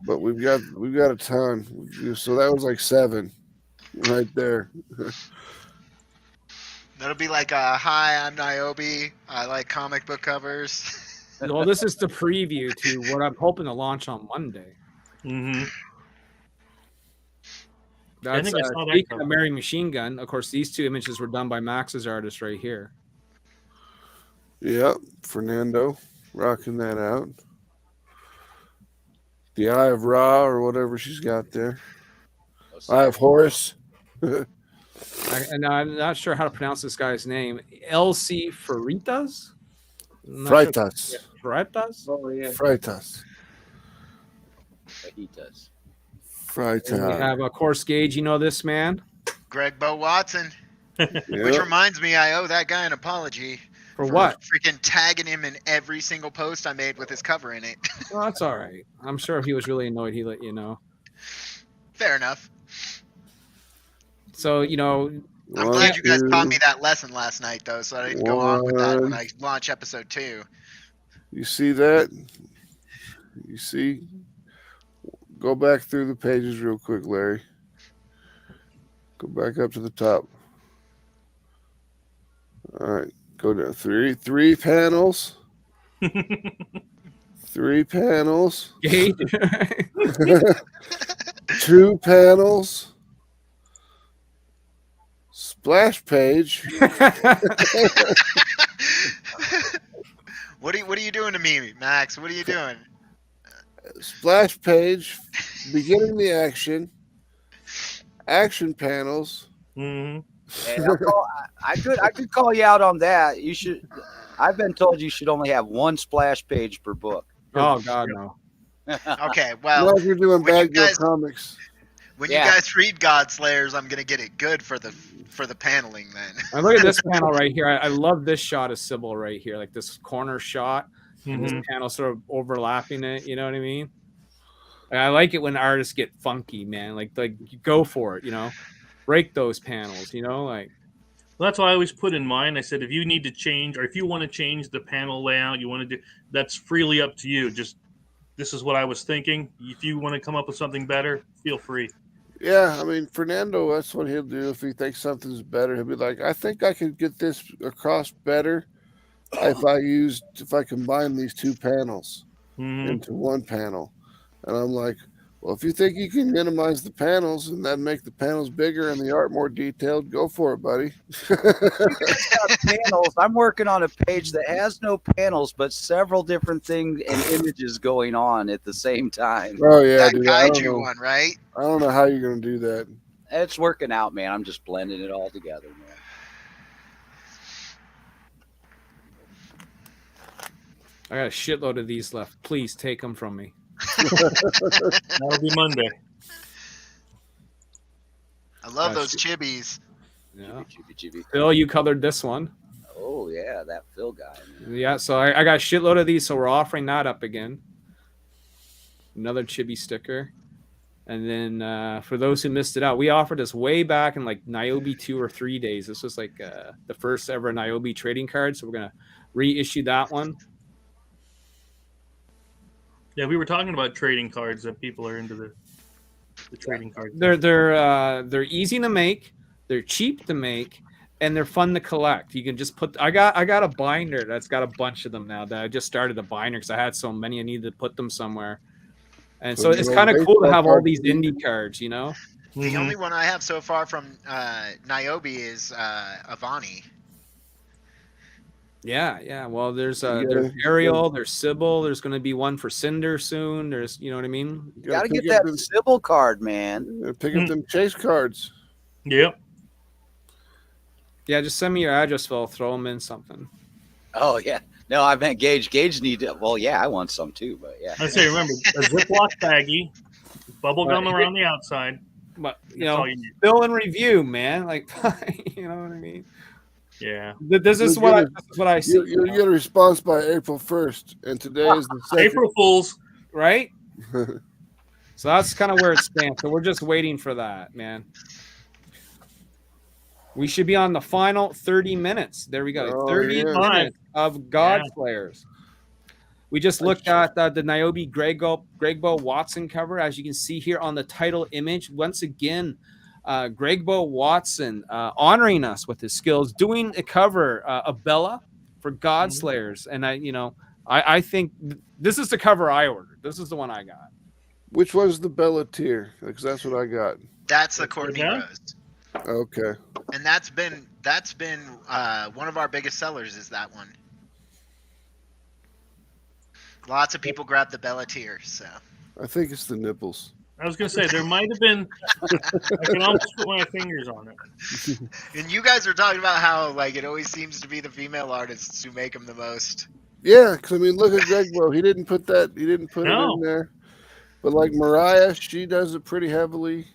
but we've got a ton. So that was like 7, right there. That'll be like, hi, I'm Niobe. I like comic book covers. Well, this is the preview to what I'm hoping to launch on Monday. Mm-hmm. That's speaking of Mary Machine Gun. Of course, these 2 images were done by Max's artist right here. Yep, Fernando rocking that out. The Eye of Ra or whatever she's got there. Eye of Horus. And I'm not sure how to pronounce this guy's name. LC Freitas? Freitas. Freitas? Oh yeah. Freitas. Fajitas. And we have, of course, Gage. You know this man? Greg Bo Watson. Yep. Which reminds me, I owe that guy an apology. For what? Freaking tagging him in every single post I made with his cover in it. Well, that's all right. I'm sure if he was really annoyed, he let you know. Fair enough. So, you know. I'm glad you guys taught me that lesson last night, though, so I didn't go on with that when I launch episode 2. You see that? You see? Go back through the pages real quick, Larry. Go back up to the top. All right. Go down. Three panels. 3 panels. 2 panels. Splash page. What are you doing to me, Max? What are you doing? Splash page. Beginning the action. Action panels. Mm-hmm. And I could call you out on that. You should. I've been told you should only have 1 splash page per book. Oh God, no. Okay, well, you're doing bad girl comics. When you guys read Godslayers, I'm gonna get it good for the paneling then. I look at this panel right here. I love this shot of Sybil right here, like this corner shot, and this panel sort of overlapping it. You know what I mean? Like, I like it when artists get funky, man. Like you go for it, you know. Break those panels, you know, like. Well, that's why I always put in mind. I said, if you need to change, or if you want to change the panel layout, you want to do, that's freely up to you. Just, this is what I was thinking. If you want to come up with something better, feel free. Yeah, I mean, Fernando, that's what he'll do. If he thinks something's better, he'll be like, I think I could get this across better if I combine these 2 panels into 1 panel. And I'm like, well, if you think you can minimize the panels and then make the panels bigger and the art more detailed, go for it, buddy. Panels. I'm working on a page that has no panels, but several different things and images going on at the same time. Oh, yeah. That dude, kaiju one, right? I don't know how you're going to do that. It's working out, man. I'm just blending it all together, man. I got a shitload of these left. Please take them from me. That'll be Monday. I love those chibis. Yeah. Chibi. Phil, you colored this one. Oh yeah, that Phil guy. Man. Yeah, so I got a shitload of these, so we're offering that up again. Another chibi sticker. And then for those who missed it out, we offered this way back in like Niobe 2 or 3 days. This was like the first ever Niobe trading card, so we're gonna reissue that one. Yeah, we were talking about trading cards, that people are into the trading cards. They're easy to make, they're cheap to make, and they're fun to collect. You can just put. I got a binder that's got a bunch of them now. That I just started a binder because I had so many. I needed to put them somewhere, and so it's kind of cool to have all these indie cards. You know, the only one I have so far from Niobe is Avani. Yeah. Well, there's Ariel, there's Sybil, there's going to be one for Cinder soon. There's, you know what I mean? You gotta get that Sybil card, man. Pick up them chase cards. Yep. Yeah, just send me your address, Phil. I'll throw them in something. Oh yeah. No, I meant Gage. Gage need to. Well, yeah, I want some too, but yeah. I say, remember, a Ziploc baggie, bubble gum around the outside. But you fill and review, man. Like, you know what I mean? Yeah. This is what I see. You'll get a response by April 1st, and today is the 2nd. April Fools, right? So that's kind of where it stands. So we're just waiting for that, man. We should be on the final 30 minutes. There we go. 30 minutes of Godslayers. We just looked at the Niobe Gregbo Watson cover. As you can see here on the title image, once again, Gregbo Watson honoring us with his skills, doing a cover of Bella for Godslayers. And I think this is the cover I ordered. This is the one I got. Which was the Bella tier? Because that's what I got. That's the Courtney Rose. Okay. And that's been one of our biggest sellers is that one. Lots of people grab the Bellateer, so. I think it's the nipples. I was gonna say there might have been. I can almost put my fingers on it. And you guys were talking about how like it always seems to be the female artists who make them the most. Yeah, because I mean, look at Gregbo. He didn't put that. He didn't put it No. in there. But like Mariah, she does it pretty heavily.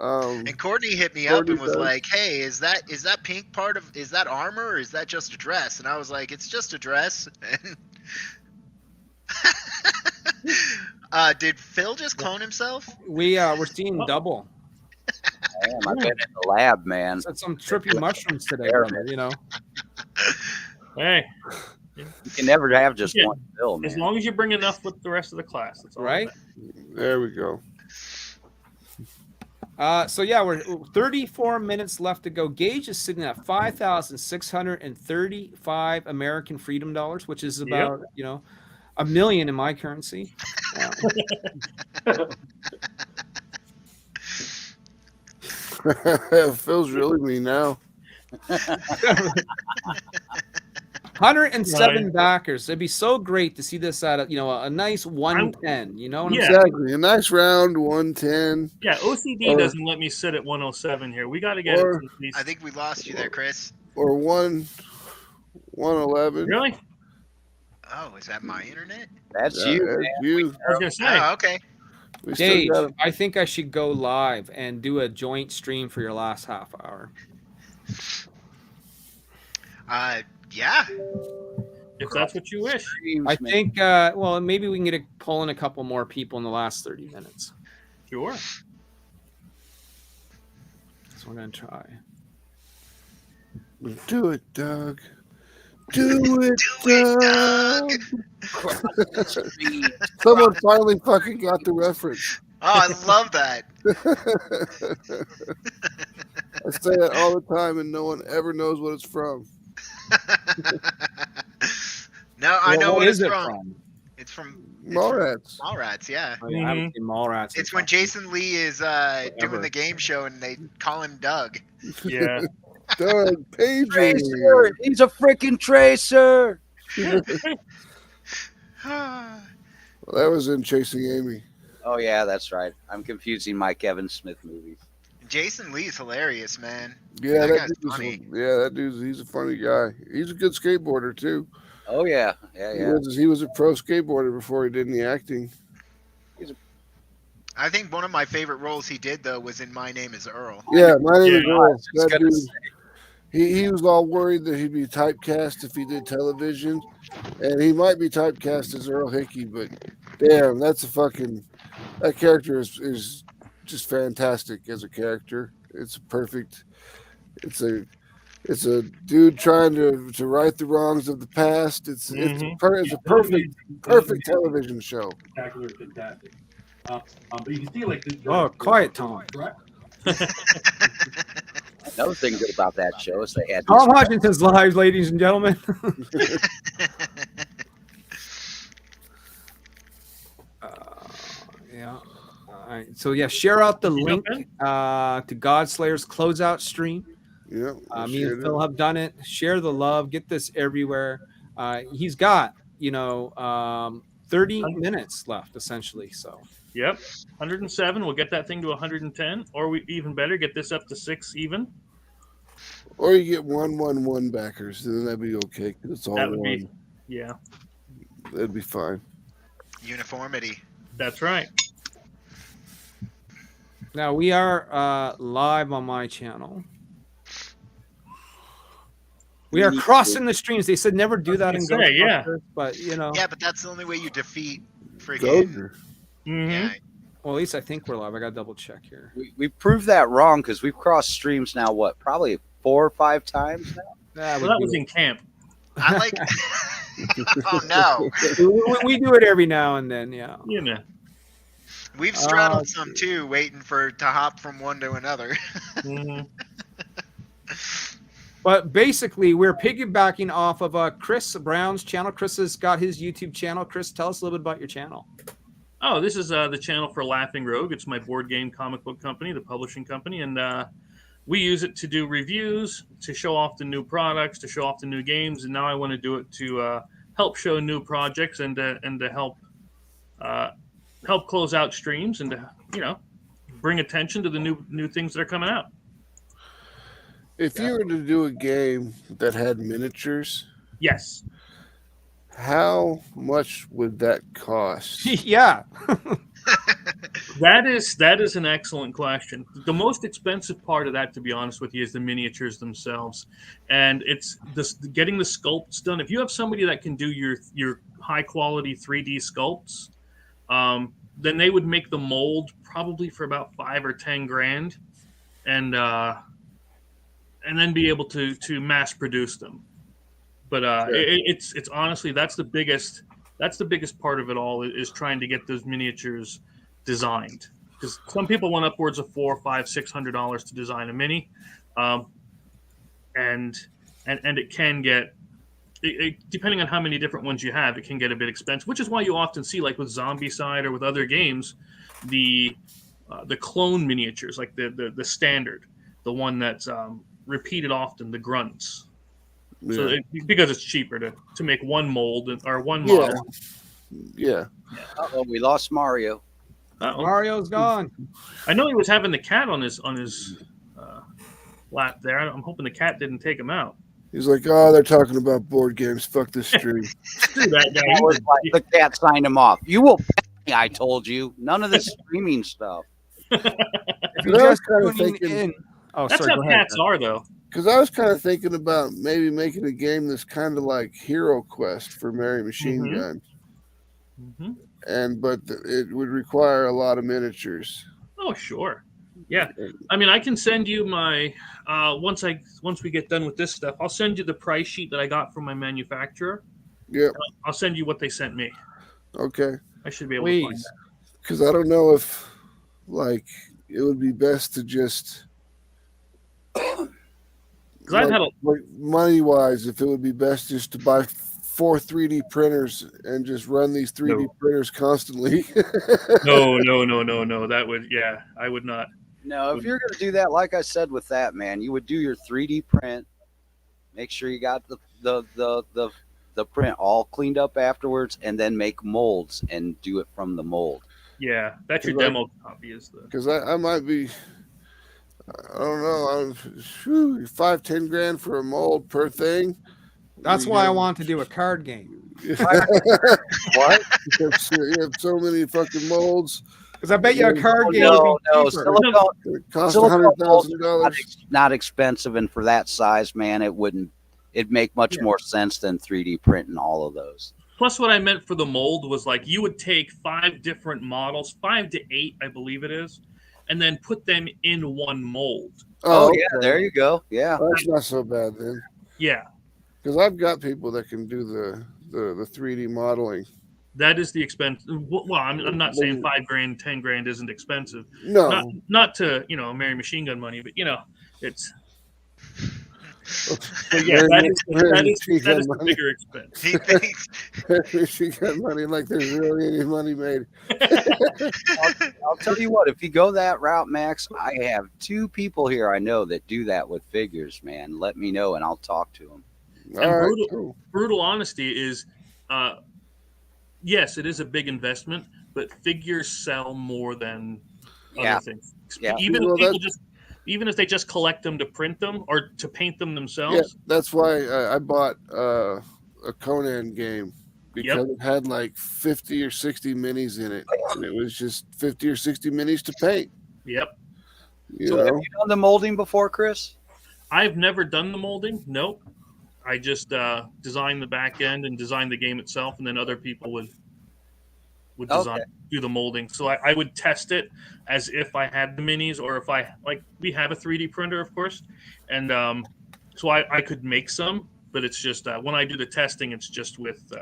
And Courtney hit me up Courtney and was does. like, "Hey, is that pink part of is that armor or is that just a dress?" And I was like, "It's just a dress." Did Phil just clone himself? We're seeing double. Damn, I've been in the lab, man. Had some trippy mushrooms today, you know. Hey, You can never have just Yeah. one Phil, as man. long as you bring enough with the rest of the class, that's all. that Right? matters. There we go. So yeah, we're 34 minutes left to go. Gage is sitting at 5,635 American freedom dollars, which is about $1 million in my currency. Phil's really me now. 107 Right. backers. It'd be so great to see this at a nice 110. You know what I'm Yeah. saying? Exactly. A nice round 110. Yeah, OCD Or- doesn't let me sit at 107 here. We got to get it Or- to at least. I think we lost you there, Chris. Or 111. Really? Oh, is that my internet? That's Yeah, you, that's man. you. I was gonna say. Oh, okay. We still Gage, got I think I should go live and do a joint stream for your last half hour. Yeah. If that's what you wish. Streams, I man. think, well, maybe we can pull in a couple more people in the last 30 minutes. Sure. So we're going to try. Do it, Doug. Do it, Doug. Someone finally fucking got the reference. Oh, I love that. I say that all the time, and no one ever knows what it's from. No, I know what it's is it from. It's from Mallrats. Mallrats, yeah. I mean, I haven't seen Mallrats. in It's when fucking- Jason Lee is Forever. doing the game show and they call him Doug. Yeah. Doug Paging. Tracer! He's a freaking tracer! Well, that was in Chasing Amy. Oh, yeah, that's right. I'm confusing my Kevin Smith movies. Jason Lee's hilarious, man. Yeah, That that guy's dude's funny. that dude's he's a funny guy. He's a good skateboarder too. Oh, yeah. Yeah, yeah. He was a pro skateboarder before he did any acting. I think one of my favorite roles he did though was in My Name Is Earl. Yeah, my name is Yeah, Earl. Just That gonna dude, say. he was all worried that he'd be typecast if he did television, and he might be typecast as Earl Hickey, but damn, that character is just fantastic as a character. It's a dude trying to right the wrongs of the past. It's a perfect television show. Spectacular, fantastic. But you can see like this. Oh, quiet, Tom. Another thing good about that show is they had Tom Hodgkin's live, ladies and gentlemen. Yeah. All right. So yeah, share out the link to Godslayers Closeout stream. Yeah, Me and Phil have done it. Share the love. Get this everywhere. He's got 30 minutes left essentially. So Yep. 107. We'll get that thing to 110, or we even better get this up to 6 even. Or you get 111 backers, then that'd be okay. 'Cause it's all That would one. be, yeah, That'd be fine. Uniformity. that's right. now we are live on my channel. We are crossing the streams. They said never do that in I was gonna say, yeah. Ghostbusters, but Yeah, but that's the only way you defeat friggin' Gozer. Mm-hmm. yeah. well, at least I think we're live. I got to double check here. We proved that wrong because we've crossed streams now, probably 4 or 5 times now? Yeah, Well, that was in camp. I like Oh no. we do it every now and then. Yeah. You know. We've straddled some too, waiting to hop from one to another. Mhm. But basically, we're piggybacking off of Chris Brown's channel. Chris has got his YouTube channel. Chris, tell us a little bit about your channel. Oh, this is the channel for Laughing Rogue. It's my board game comic book company, the publishing company, and we use it to do reviews, to show off the new products, to show off the new games, and now I want to do it to help show new projects and to help close out streams and to bring attention to the new things that are coming out. If you were to do a game that had miniatures, yes, how much would that cost? Yeah. That is an excellent question. The most expensive part of that, to be honest with you, is the miniatures themselves, and it's getting the sculpts done. If you have somebody that can do your high quality 3D sculpts, then they would make the mold probably for about $5 or $10,000, and then be able to mass produce them. But it's honestly that's the biggest part of it all is trying to get those miniatures designed, because some people want upwards of $400, $500, $600 to design a mini, and it can get depending on how many different ones you have, it can get a bit expensive. Which is why you often see, like with Zombicide or with other games, the clone miniatures, like the standard, the one that's repeated often, the grunts. Yeah. So because it's cheaper to make one mold or one model. Yeah. Uh-oh, we lost Mario. Uh-oh. Mario's gone. I know he was having the cat on his lap there. I'm hoping the cat didn't take him out. He's like, oh, they're talking about board games. Fuck this stream. That guy. The cat signed him off. You will pay me, I told you. None of this streaming stuff. If you're just tuning in. Oh, that's sorry, how cats are, though. Because I was kind of thinking about maybe making a game that's kind of like Hero Quest for Mary Machine Gun. But it would require a lot of miniatures. Oh, sure. Yeah. I mean, I can send you my once we get done with this stuff, I'll send you the price sheet that I got from my manufacturer. Yeah. I'll send you what they sent me. Okay. I should be able to find that. Because I don't know if it would be best to just I've had money wise, if it would be best just to buy 4 3D printers and just run these 3D printers constantly. No. That would, I would not. No, if you're going to do that, like I said with that, man, you would do your 3D print. Make sure you got the print all cleaned up afterwards, and then make molds and do it from the mold. Yeah, that's your demo copy. Because I might be, I don't know, $5-10 grand for a mold per thing. That's why I want to do a card game. What? You have so many fucking molds. Because I bet you a card game would be cheaper. It costs $100,000. Not expensive, and for that size, man, it'd make much more sense than 3D printing all of those. Plus, what I meant for the mold was like you would take 5 different models, 5 to 8, I believe it is, and then put them in one mold. Oh yeah, there you go. Yeah, that's not so bad then. Yeah, because I've got people that can do the 3D modeling. That is the expense. Well, I'm not saying $5 grand, $10 grand isn't expensive. No, not to Mary Machine Gun money, but it's. But yeah, that is the bigger expense. He thinks she got money like there's really any money made. I'll tell you what, if you go that route, Max, I have 2 people here I know that do that with figures, man. Let me know and I'll talk to them. And brutal honesty is, yes, it is a big investment, but figures sell more than other things. Yeah. Even if they just collect them to print them or to paint them themselves. Yeah, that's why I bought a Conan game, because it had like 50 or 60 minis in it, and it was just 50 or 60 minis to paint. Yep. So have you done the molding before, Chris? I've never done the molding. Nope. I just designed the back end and designed the game itself, and then other people would do the molding. So I would test it as if I had the minis, or if we have a 3D printer, of course, and so I could make some, but it's just when I do the testing, it's just with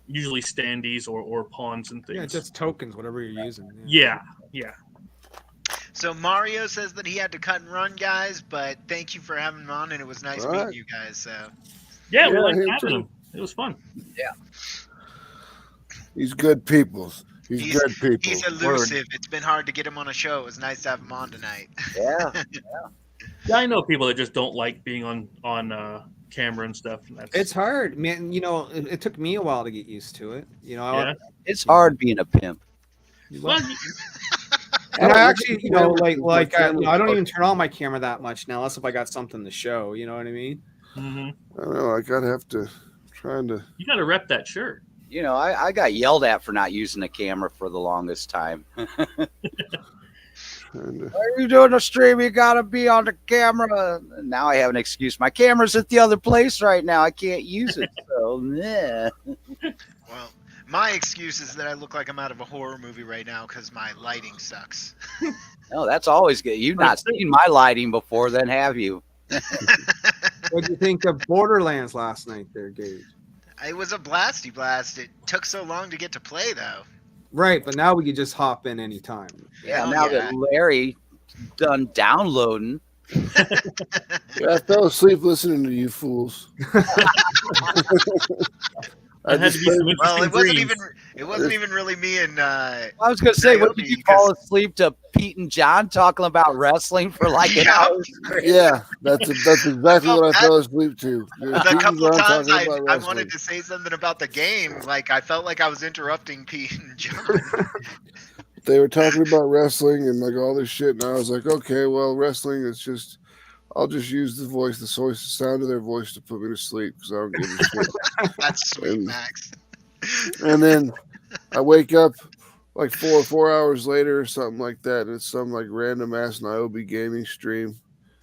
usually standees or pawns and things. Yeah, just tokens, whatever you're using. Yeah. So Mario says that he had to cut and run, guys, but thank you for having him on, and it was nice meeting you guys. So yeah, we like having him. It was fun. Yeah. He's good people. He's good people. He's elusive. It's been hard to get him on a show. It was nice to have him on tonight. Yeah. Yeah, I know people that just don't like being on camera and stuff. And that's, It's hard, man. You know, it took me a while to get used to it. You know, yeah. It's hard being a pimp. Well, and I actually, you know, like I don't even turn on my camera that much now, unless if I got something to show. You know what I mean? mm-hmm. I don't know. I gotta have to trying to. You got to rep that shirt. You know, I got yelled at for not using the camera for the longest time. Why are you doing a stream? You gotta be on the camera. Now I have an excuse. My camera's at the other place right now. I can't use it. So yeah. Well, my excuse is that I look like I'm out of a horror movie right now because my lighting sucks. No, that's always good. You've not seen my lighting before, then have you? What do you think of Borderlands last night, there, Gage? It was a blasty blast. It took so long to get to play though. Right, but now we can just hop in anytime. Yeah, now that Larry done downloading. Yeah, I fell asleep listening to you fools. That had to be some interesting dreams. It wasn't even really me and I was gonna say, what did you fall asleep to Pete and John talking about wrestling for like an hour? Yeah, that's exactly what I fell asleep to. The couple of times I wanted to say something about the game, like I felt like I was interrupting Pete and John. They were talking about wrestling and like all this shit, and I was like, okay, well, wrestling is just. I'll just use the voice, the sound of their voice to put me to sleep because I don't give a shit. That's sweet, Max. And then I wake up like 4 hours later or something like that, and it's some like random ass Niobe gaming stream.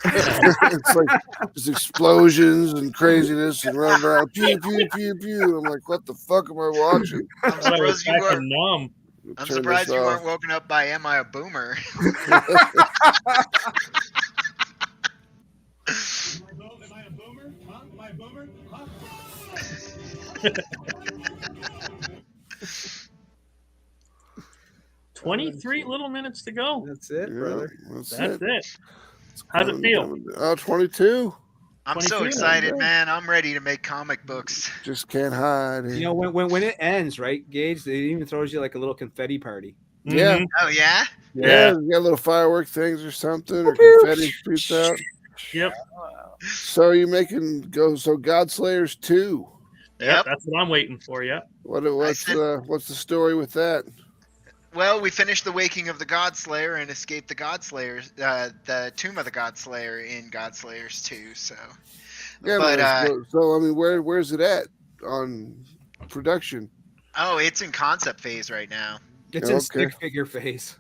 It's like just explosions and craziness and running around, pew pew pew pew. I'm like, what the fuck am I watching? I'm surprised you weren't woken up by "Am I a Boomer?" Am I a boomer? Huh? Am I a boomer? Huh? 23 little minutes to go. That's it, brother. That's it. How's it feel? 22. I'm so excited, man. I'm ready to make comic books. Just can't hide. You know, when it ends, right, Gage? It even throws you like a little confetti party. Yeah. Mm-hmm. Oh yeah. Yeah. You got little firework things or something, or confetti shoots out. Yep. So you making Godslayers 2? Yep, that's what I'm waiting for. Yep. What's the story with that? Well, we finished the waking of the Godslayer and escaped the Godslayers, the tomb of the Godslayer in Godslayers 2. So, yeah, but so I mean, where's it at on production? Oh, it's in concept phase right now. It's in stick figure phase.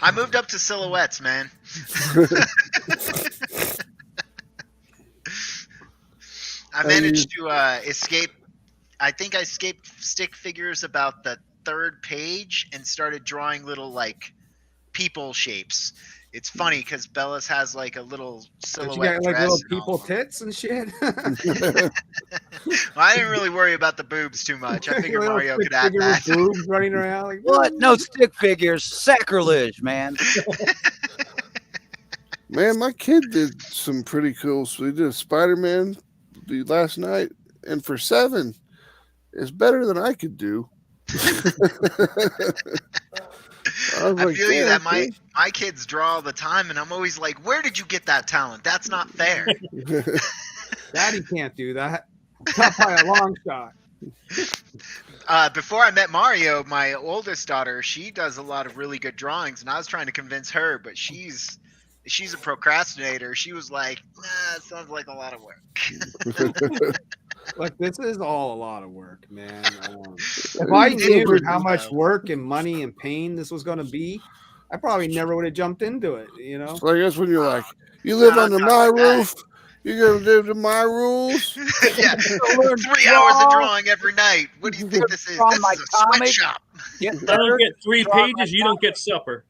I moved up to silhouettes, man. I managed to escape. I think I escaped stick figures about the 3rd page and started drawing little like people shapes. It's funny because Bellis has like a little silhouette. You got like dress little people tits and shit. Well, I didn't really worry about the boobs too much. I figured Mario could add that. Boobs running around like what? No stick figures, sacrilege, man. Man, my kid did some pretty cool. So he did a Spider-Man last night, and for $7, it's better than I could do. I feel you that my kids draw all the time, and I'm always like, where did you get that talent? That's not fair. Daddy can't do that. Not by a long shot. Before I met Mario, my oldest daughter, she does a lot of really good drawings, and I was trying to convince her, but she's a procrastinator. She was like, nah, it sounds like a lot of work. Look, this is all a lot of work, man. If I knew how much work and money and pain this was going to be, I probably never would have jumped into it, you know? So I guess when you're like, you live under my roof, you're going to live to my rules? Yeah, 3 hours of drawing every night. What do you think this is? This is a sweatshop. I don't get 3 pages, you don't get supper.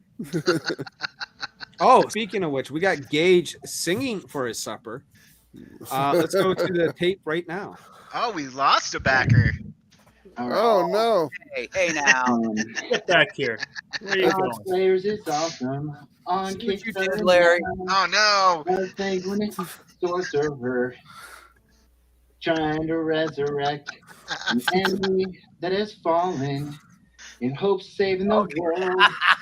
Oh, speaking of which, we got Gage singing for his supper. Let's go to the tape right now. Oh, we lost a backer. Oh, no. Hey now. Get back here. Where are you going? Godslayers is awesome. On Kickstarter, Larry. Oh, no. I think when it's sorcerer trying to resurrect an enemy that has fallen in hopes of saving the world.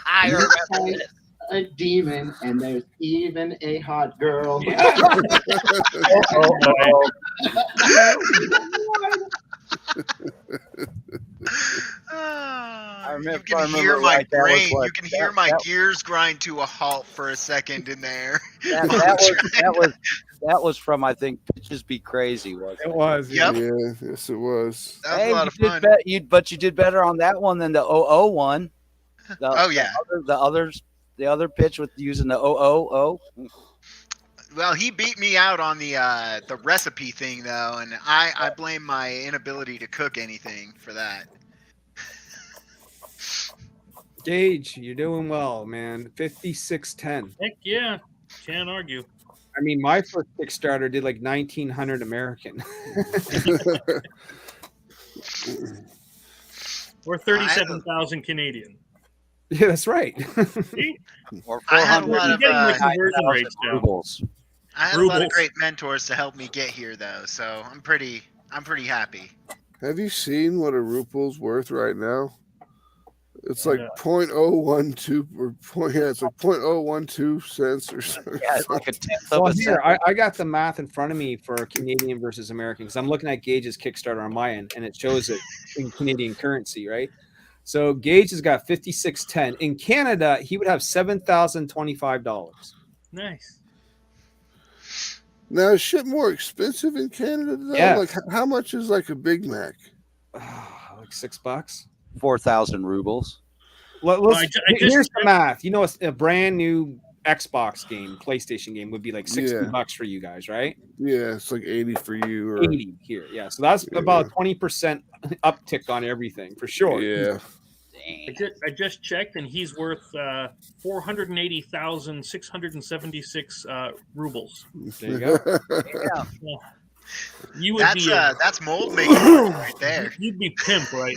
I remember this. a demon, and there's even a hot girl. You can hear my brain. You can hear my gears grind to a halt for a second in there. That was from, I think, Pitches Be Crazy. It was. Yep. Yeah, yes, it was. That was a lot of fun. But you did better on that one than the 00 one. Oh yeah. The other pitch with using the 000. Well, he beat me out on the recipe thing though, and I blame my inability to cook anything for that. Gage, you're doing well, man. 5610. Heck yeah. Can't argue. I mean, my first Kickstarter did like 1,900 American. Or 37,000 Canadian. Yeah, that's right. Or I had a lot of conversion rates now. rubles. I had a lot of great mentors to help me get here though, so I'm pretty happy. Have you seen what a ruple's worth right now? It's like 0.012 or it's like 0.012 cents or something. Yeah, it's like a tenth Well, of a here, cent. I got the math in front of me for Canadian versus American because I'm looking at Gage's Kickstarter on my end, and it shows it in Canadian currency, right? So Gage has got 5610. In Canada, he would have $7,025. Nice. Now, is shit more expensive in Canada though? Yeah. Like, how much is like a Big Mac? Like $6. 4,000 rubles. Here's the math. You know, a brand new Xbox game, PlayStation game would be like $60 for you guys, right? Yeah, it's like 80 for you. Or 80 here. Yeah. So that's about 20% uptick on everything for sure. Yeah. I just checked, and he's worth 480,676 rubles. There you go. Yeah. You would that's mold making right there. You'd be pimp, right?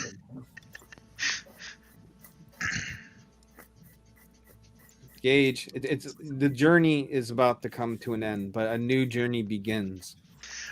Gage, it's the journey is about to come to an end, but a new journey begins.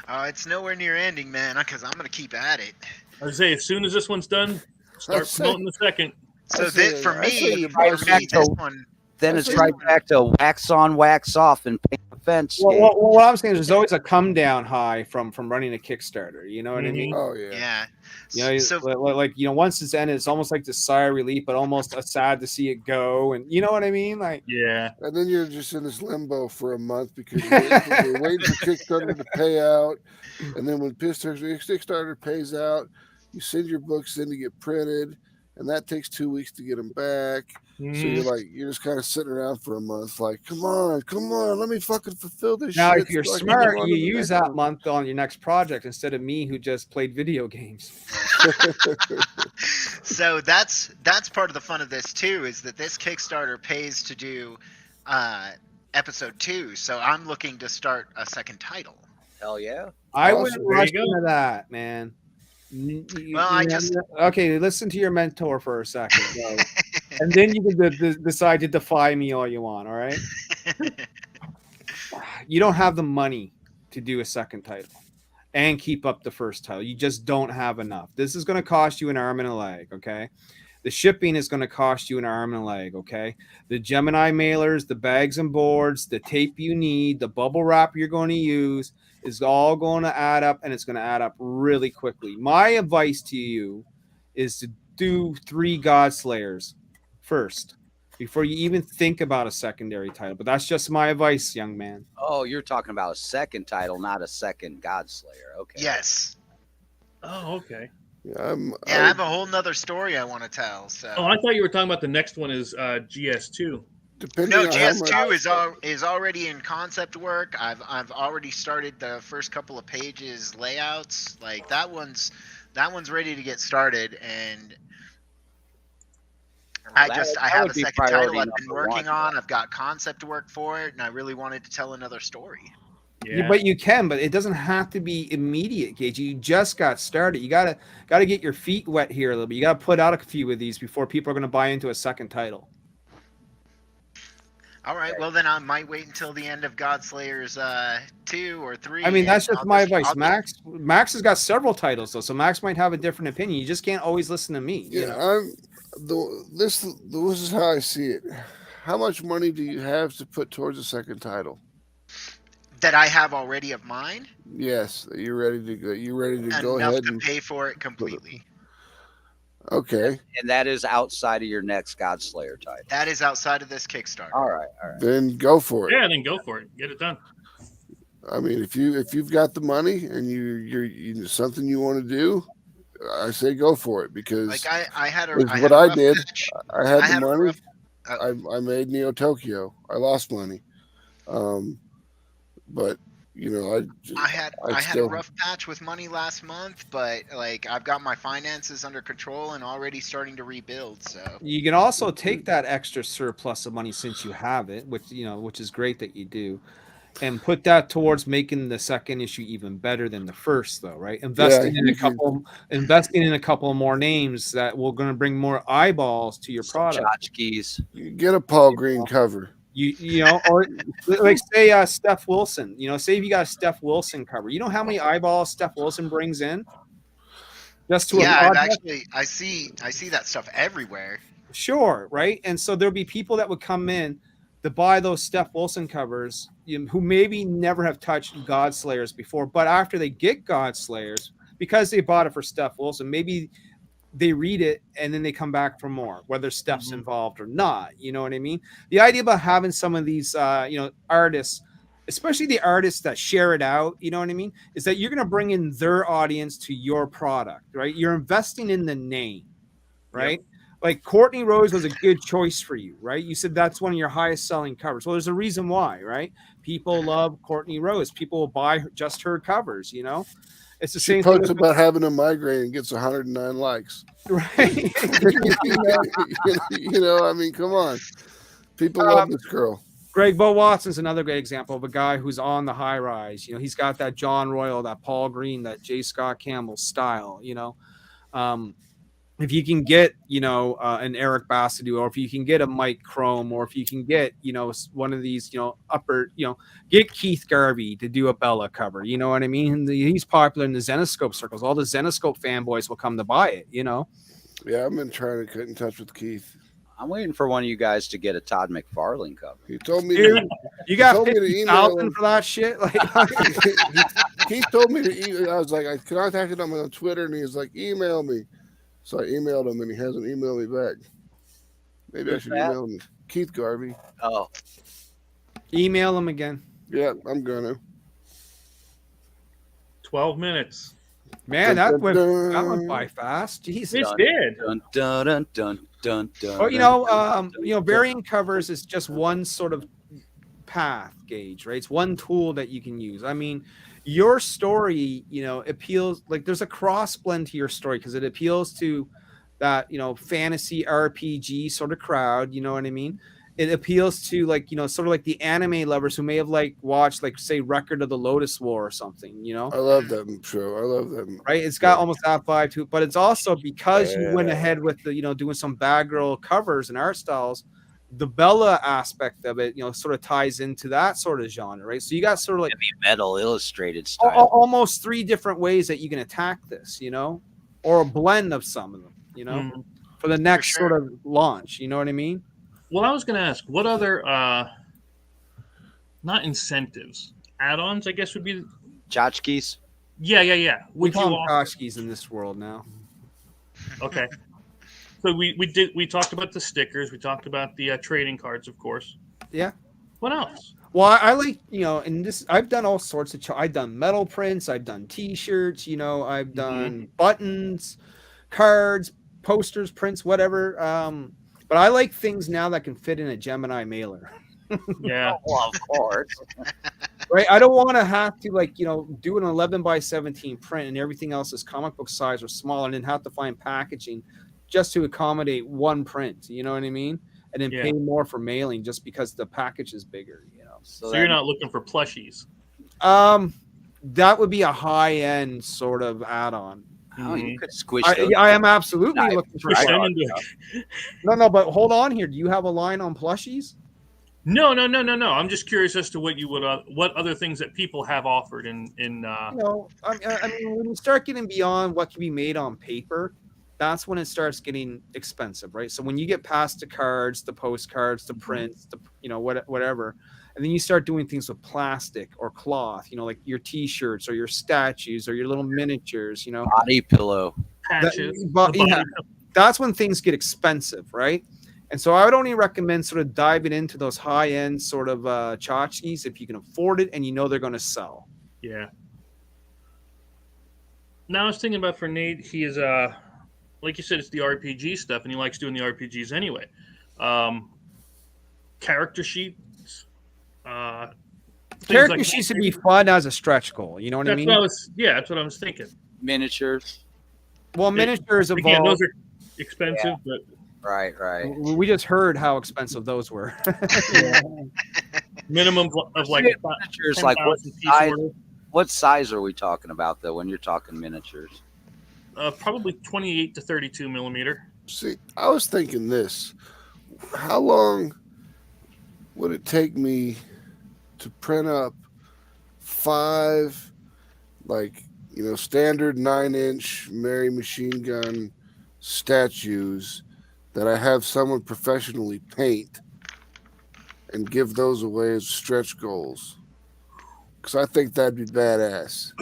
It's nowhere near ending, man, because I'm gonna keep at it. I would say as soon as this one's done, start promoting the second. So for me, this one. Then it's right back to wax on, wax off, and paint the fence. Well, what I'm saying is there's always a come down high from running a Kickstarter. You know what I mean? Oh yeah. Yeah. You know, So like once it's ended, it's almost like the sigh of relief, but almost sad to see it go. And you know what I mean? Like, yeah. And then you're just in this limbo for a month because you're waiting for Kickstarter to pay out, and then when Kickstarter pays out, you send your books in to get printed, and that takes 2 weeks to get them back. So you're just kind of sitting around for a month, like, come on, let me fucking fulfill this now, shit. if you're so smart, you use that month on your next project instead of me who just played video games. So that's part of the fun of this too, is that this Kickstarter pays to do episode 2. So I'm looking to start a second title. Hell yeah. I wouldn't rush into that, man. Okay, listen to your mentor for a second, and then you can decide to defy me all you want. All right. You don't have the money to do a second title and keep up the first title. You just don't have enough. This is going to cost you an arm and a leg. Okay. The shipping is going to cost you an arm and a leg. Okay. The Gemini mailers, the bags and boards, the tape you need, the bubble wrap you're going to use is all going to add up, and it's going to add up really quickly. My advice to you is to do 3 Godslayers first before you even think about a secondary title. But that's just my advice, young man. Oh, you're talking about a second title, not a second Godslayer. Okay. Yes. Oh, okay. I have a whole nother story I want to tell. So. Oh, I thought you were talking about the next one is GS2. No, GS2 is already in concept work. I've already started the first couple of pages layouts. Like that one's ready to get started, and I have a second title I've been working on. I've got concept work for it, and I really wanted to tell another story. Yeah. But you can, but it doesn't have to be immediate, Gage. You just got started. You gotta get your feet wet here a little bit. You gotta put out a few of these before people are gonna buy into a second title. All right, well then I might wait until the end of Godslayers 2 or 3. I mean, that's just my advice. Max has got several titles though, so Max might have a different opinion. You just can't always listen to me. Yeah, this is how I see it. how much money do you have to put towards a second title? That I have already of mine. Yes, you're ready to go. You're ready to go Enough ahead to and pay for it completely. Okay. And that is outside of your next Godslayer title. That is outside of this Kickstarter. All right. Then go for it. Yeah, then go for it. Get it done. I mean, if you've got the money and you something you want to do, I say go for it, because Like I had a it's I what had a I rough did. patch. I had I the had a money. rough- I made Neo Tokyo. I lost money, but I had a still- rough patch with money last month, but like I've got my finances under control and already starting to rebuild. So You can also take that extra surplus of money, since you have it, which is great that you do, and put that towards making the second issue even better than the first, though, right? Investing in a couple more names that will going to bring more eyeballs to your product. Tchotchkes. You get a Paul Green cover. Or like say Steph Wilson. Say if you got a Steph Wilson cover. You know how many eyeballs Steph Wilson brings in? Just to a project? I see that stuff everywhere. Sure, right? And so there'll be people that would come in to buy those Steph Wilson covers, who maybe never have touched Godslayers before, but after they get Godslayers, because they bought it for Steph Wilson, maybe they read it and then they come back for more, whether Steph's involved or not. You know what I mean? The idea about having some of these, artists, especially the artists that share it out, you know what I mean, is that you're going to bring in their audience to your product, right? You're investing in the name, right? Yep. Like Courtney Rose was a good choice for you, right? You said that's one of your highest selling covers. Well, there's a reason why, right? People love Courtney Rose. People will buy just her covers, It's the same. She posts about having a migraine and gets 109 likes. Right. I mean, come on. People love this girl. Greg Bo Watson's another great example of a guy who's on the high rise. He's got that John Royal, that Paul Green, that J. Scott Campbell style, If you can get, an Eric Bassadu, or if you can get a Mike Chrome, or if you can get, one of these, get Keith Garvey to do a Bella cover, you know what I mean? He's popular in the Zenoscope circles. All the Zenoscope fanboys will come to buy it, Yeah, I've been trying to get in touch with Keith. I'm waiting for one of you guys to get a Todd McFarlane cover. He told me you got 50,000 for that shit. Like Keith told me to email. I was like, I contacted him on Twitter, and he was like, email me. So I emailed him, and he hasn't emailed me back. Maybe I should email him. Keith Garvey. Oh. Email him again. Yeah, I'm gonna. 12 minutes. Man, that went by fast. Jesus. It did. Dun, dun, dun, dun, dun, dun, Or, variant covers is just one sort of path, Gage, right? It's one tool that you can use. I mean, your story, appeals, like there's a cross blend to your story because it appeals to that, fantasy RPG sort of crowd, you know what I mean? It appeals to sort of like the anime lovers who may have watched say Record of the Lotus War or something, I love that show. I love that. Right. It's got almost that vibe to it, but it's also because you went ahead with the, doing some bad girl covers and art styles, the Bella aspect of it, sort of ties into that sort of genre, right? So you got sort of like heavy metal illustrated style, almost 3 different ways that you can attack this, or a blend of some of them, for the next sort of launch. You know what I mean? Well, I was going to ask, what other, not incentives, add-ons, I guess would be tchotchkes. Yeah. We call them tchotchkes in this world now. Okay. So we talked about the stickers. We talked about the trading cards, of course. Yeah. What else? Well, I like, and this, I've done all sorts of, I've done metal prints, I've done T-shirts, I've done buttons, cards, posters, prints, whatever. But I like things now that can fit in a Gemini mailer. Yeah. Well, of course. Right. I don't want to have to do an 11x17 print and everything else is comic book size or smaller, and then have to find packaging just to accommodate one print. You know what I mean? And then pay more for mailing just because the package is bigger. So you're not looking for plushies. That would be a high end sort of add-on. Oh, you could squish. I am absolutely looking for. No, but hold on here. Do you have a line on plushies? No. I'm just curious as to what you would, what other things that people have offered in. I mean, when you start getting beyond what can be made on paper, that's when it starts getting expensive, right? So when you get past the cards, the postcards, the prints, the whatever, and then you start doing things with plastic or cloth, like your T-shirts or your statues or your little miniatures, body pillow patches. That's when things get expensive, right? And so I would only recommend sort of diving into those high-end sort of tchotchkes if you can afford it and they're going to sell. Yeah. Now I was thinking about for Nate, he is like you said, it's the RPG stuff, and he likes doing the RPGs anyway. Character sheets. Character sheets would be fun as a stretch goal. You know what I mean? That's what I was thinking. Miniatures. Well, miniatures evolve. Again, those are expensive, but right. We just heard how expensive those were. Minimum of like miniatures. Like what size are we talking about though? When you're talking miniatures, probably 28 to 32 millimeter. See, I was thinking this: how long would it take me to print up 5, standard 9-inch Mary machine gun statues that I have someone professionally paint and give those away as stretch goals? Because I think that'd be badass.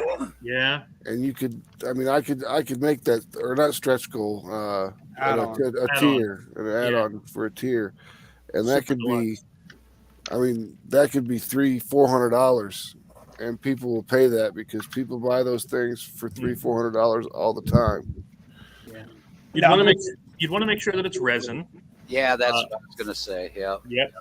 Yeah. And you could, I could make that, or not stretch goal, a tier, an add-on for a tier. And that could be, that could be $300-$400. And people will pay that because people buy those things for $300-$400 all the time. Yeah. You'd want to make sure that it's resin. Yeah, that's what I was gonna say. Yeah. Yep.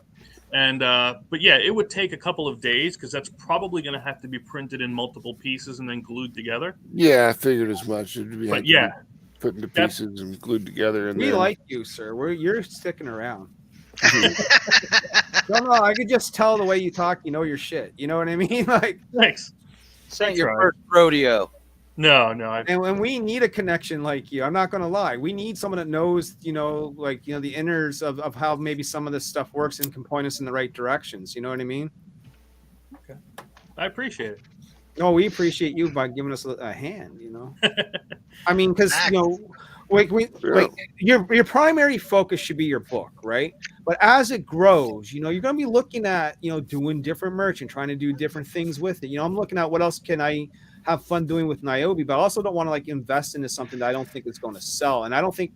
And but yeah, it would take a couple of days because that's probably going to have to be printed in multiple pieces and then glued together. Yeah, I figured as much. It'd be put into pieces and glued together. And we like you, sir. You're sticking around. No, I could just tell the way you talk. You know your shit. You know what I mean? Like, thanks. This ain't your first rodeo. No. And we need a connection like you. I'm not going to lie. We need someone that knows, the inners of how maybe some of this stuff works and can point us in the right directions. You know what I mean? Okay. I appreciate it. No, we appreciate you by giving us a hand, I mean, because, your primary focus should be your book, right? But as it grows, you're going to be looking at, doing different merch and trying to do different things with it. I'm looking at what else can I have fun doing with Niobe, but I also don't want to invest into something that I don't think is going to sell. And I don't think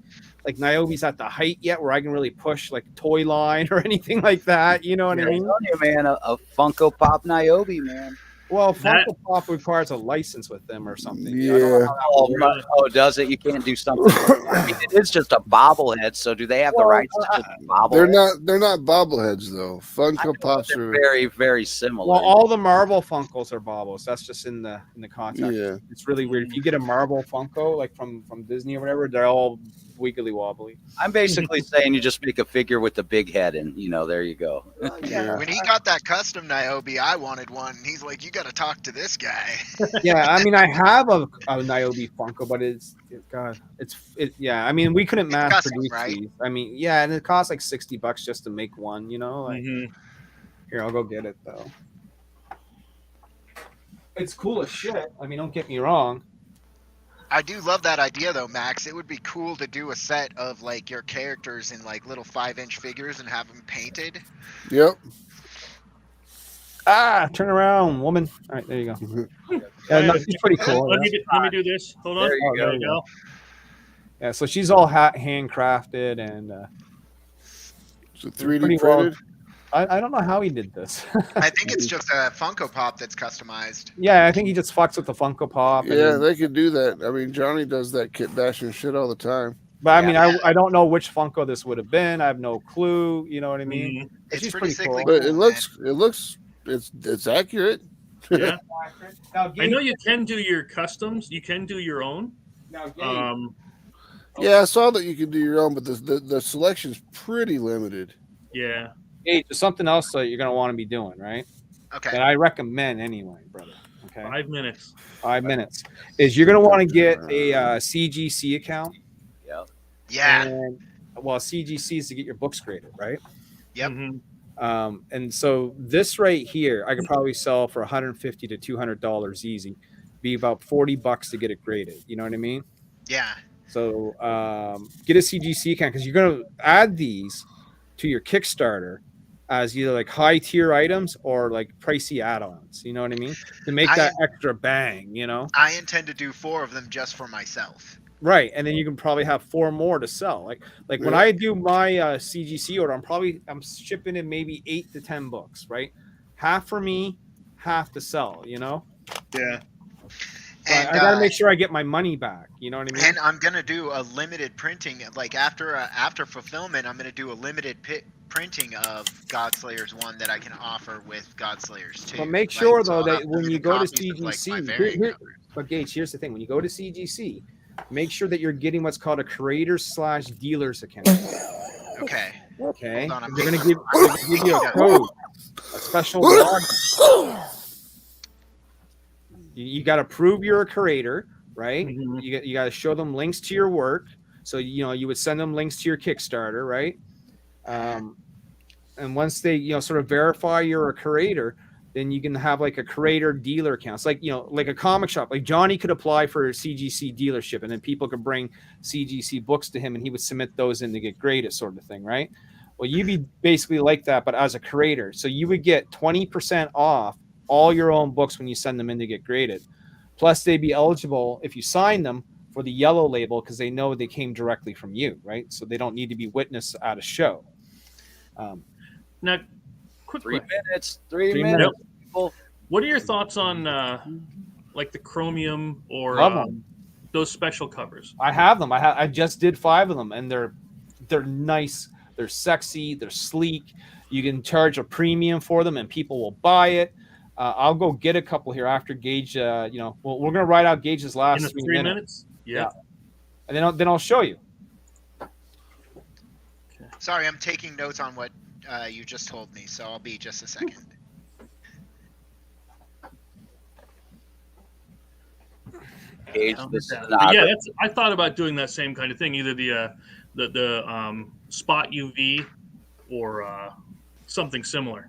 Niobe's at the height yet where I can really push toy line or anything like that. You know what I mean? Man, a Funko Pop Niobe, man. Well, Funko Pop requires a license with them or something. Yeah. Oh, does it? You can't do something. It is just a bobblehead. So do they have the rights to just bobblehead? They're not bobbleheads though. Funko Pops are very, very similar. Well, all the Marvel Funkos are bobbles. That's just in the context. Yeah. It's really weird. If you get a Marvel Funko from Disney or whatever, they're all wiggly wobbly. I'm basically saying you just make a figure with the big head, and there you go. Yeah. When he got that custom Niobe, I wanted one. He's like, "You got to talk to this guy." Yeah, I have a Niobe Funko, but we couldn't mass custom, produce right? these. And it costs $60 just to make one. Here, I'll go get it though. It's cool as shit. Don't get me wrong. I do love that idea though, Max. It would be cool to do a set of your characters in little 5-inch figures and have them painted. Yep. Turn around, woman. All right, there you go. Yeah, no, she's pretty cool. Let me do this. Hold on. There you go. Yeah, so she's all handcrafted and so 3D printed. I don't know how he did this. I think it's just a Funko Pop that's customized. Yeah, I think he just fucks with the Funko Pop. Yeah, they could do that. Johnny does that kit bashing shit all the time. But I don't know which Funko this would have been. I have no clue. You know what I mean? Mm-hmm. It's pretty cool. But it looks it's accurate. Yeah. Now, Gabe, I know you can do your customs. You can do your own. Now, Gabe, yeah, I saw that you can do your own, but the selection's pretty limited. Yeah. Hey, there's something else that you're going to want to be doing, right? Okay. That I recommend anyway, brother. Okay. 5 minutes. 5 minutes. Is you're going to want to get a CGC account. Yep. Yeah. And, CGC is to get your books graded, right? Yep. Mm-hmm. And so this right here, I could probably sell for $150 to $200 easy. Be about $40 to get it graded. You know what I mean? Yeah. So get a CGC account because you're going to add these to your Kickstarter as either like high tier items or like pricey add-ons. You know what I mean? To make that extra bang, you know? I intend to do 4 of them just for myself. Right, and then you can probably have 4 more to sell. Like when I do my CGC order, I'm shipping in maybe 8 to 10 books, right? Half for me, half to sell. You know? Yeah. So I got to make sure I get my money back. You know what I mean? And I'm gonna do a limited printing. Like after fulfillment, I'm gonna do a limited printing of Godslayers 1 that I can offer with Godslayers 2. But make sure though that when you go to CGC, but Gage, here's the thing: when you go to CGC, make sure that you're getting what's called a creators/dealers account. Okay. Okay. Hold on, They're gonna give you a code, a special login. You got to prove you're a creator, right? Mm-hmm. You got to show them links to your work. So you would send them links to your Kickstarter, right? And once they sort of verify you're a creator, then you can have like a creator dealer account. It's like like a comic shop. Like Johnny could apply for a CGC dealership, and then people could bring CGC books to him, and he would submit those in to get graded, sort of thing, right? Well, you'd be basically like that, but as a creator. So you would get 20% off all your own books when you send them in to get graded. Plus, they'd be eligible if you sign them for the yellow label because they know they came directly from you, right? So they don't need to be witnessed at a show. Now, quick 3 question. minutes. 3 minutes. What are your thoughts on like the chromium or those special covers? I have them. I just did 5 of them, and they're nice. They're sexy. They're sleek. You can charge a premium for them, and people will buy it. I'll go get a couple here after Gage. We're going to write out Gage's last In the 3 minutes. Yeah. And then I'll show you. Sorry, I'm taking notes on what you just told me, so I'll be just a second. Gage, I thought about doing that same kind of thing, either the spot UV or something similar.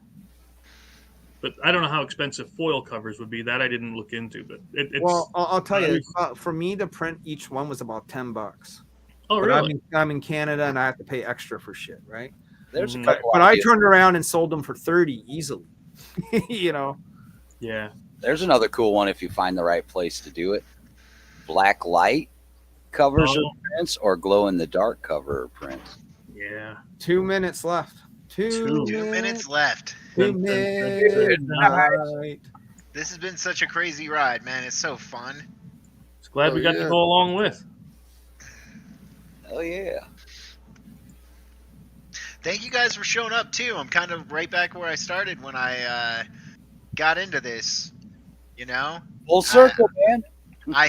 But I don't know how expensive foil covers would be. That I didn't look into. But well, I'll tell you, for me to print each one was about $10. Oh, really? I'm in Canada and I have to pay extra for shit, right? There's but I turned around and sold them for $30 easily. Yeah. There's another cool one if you find the right place to do it. Black light covers or prints, or glow in the dark cover or prints. Yeah. 2 minutes left. 2 minutes left. 2 minutes. This has been such a crazy ride, man. It's so fun. Just glad we got to go along with. Oh yeah. Thank you guys for showing up too. I'm kind of right back where I started when I got into this. Full circle, man. I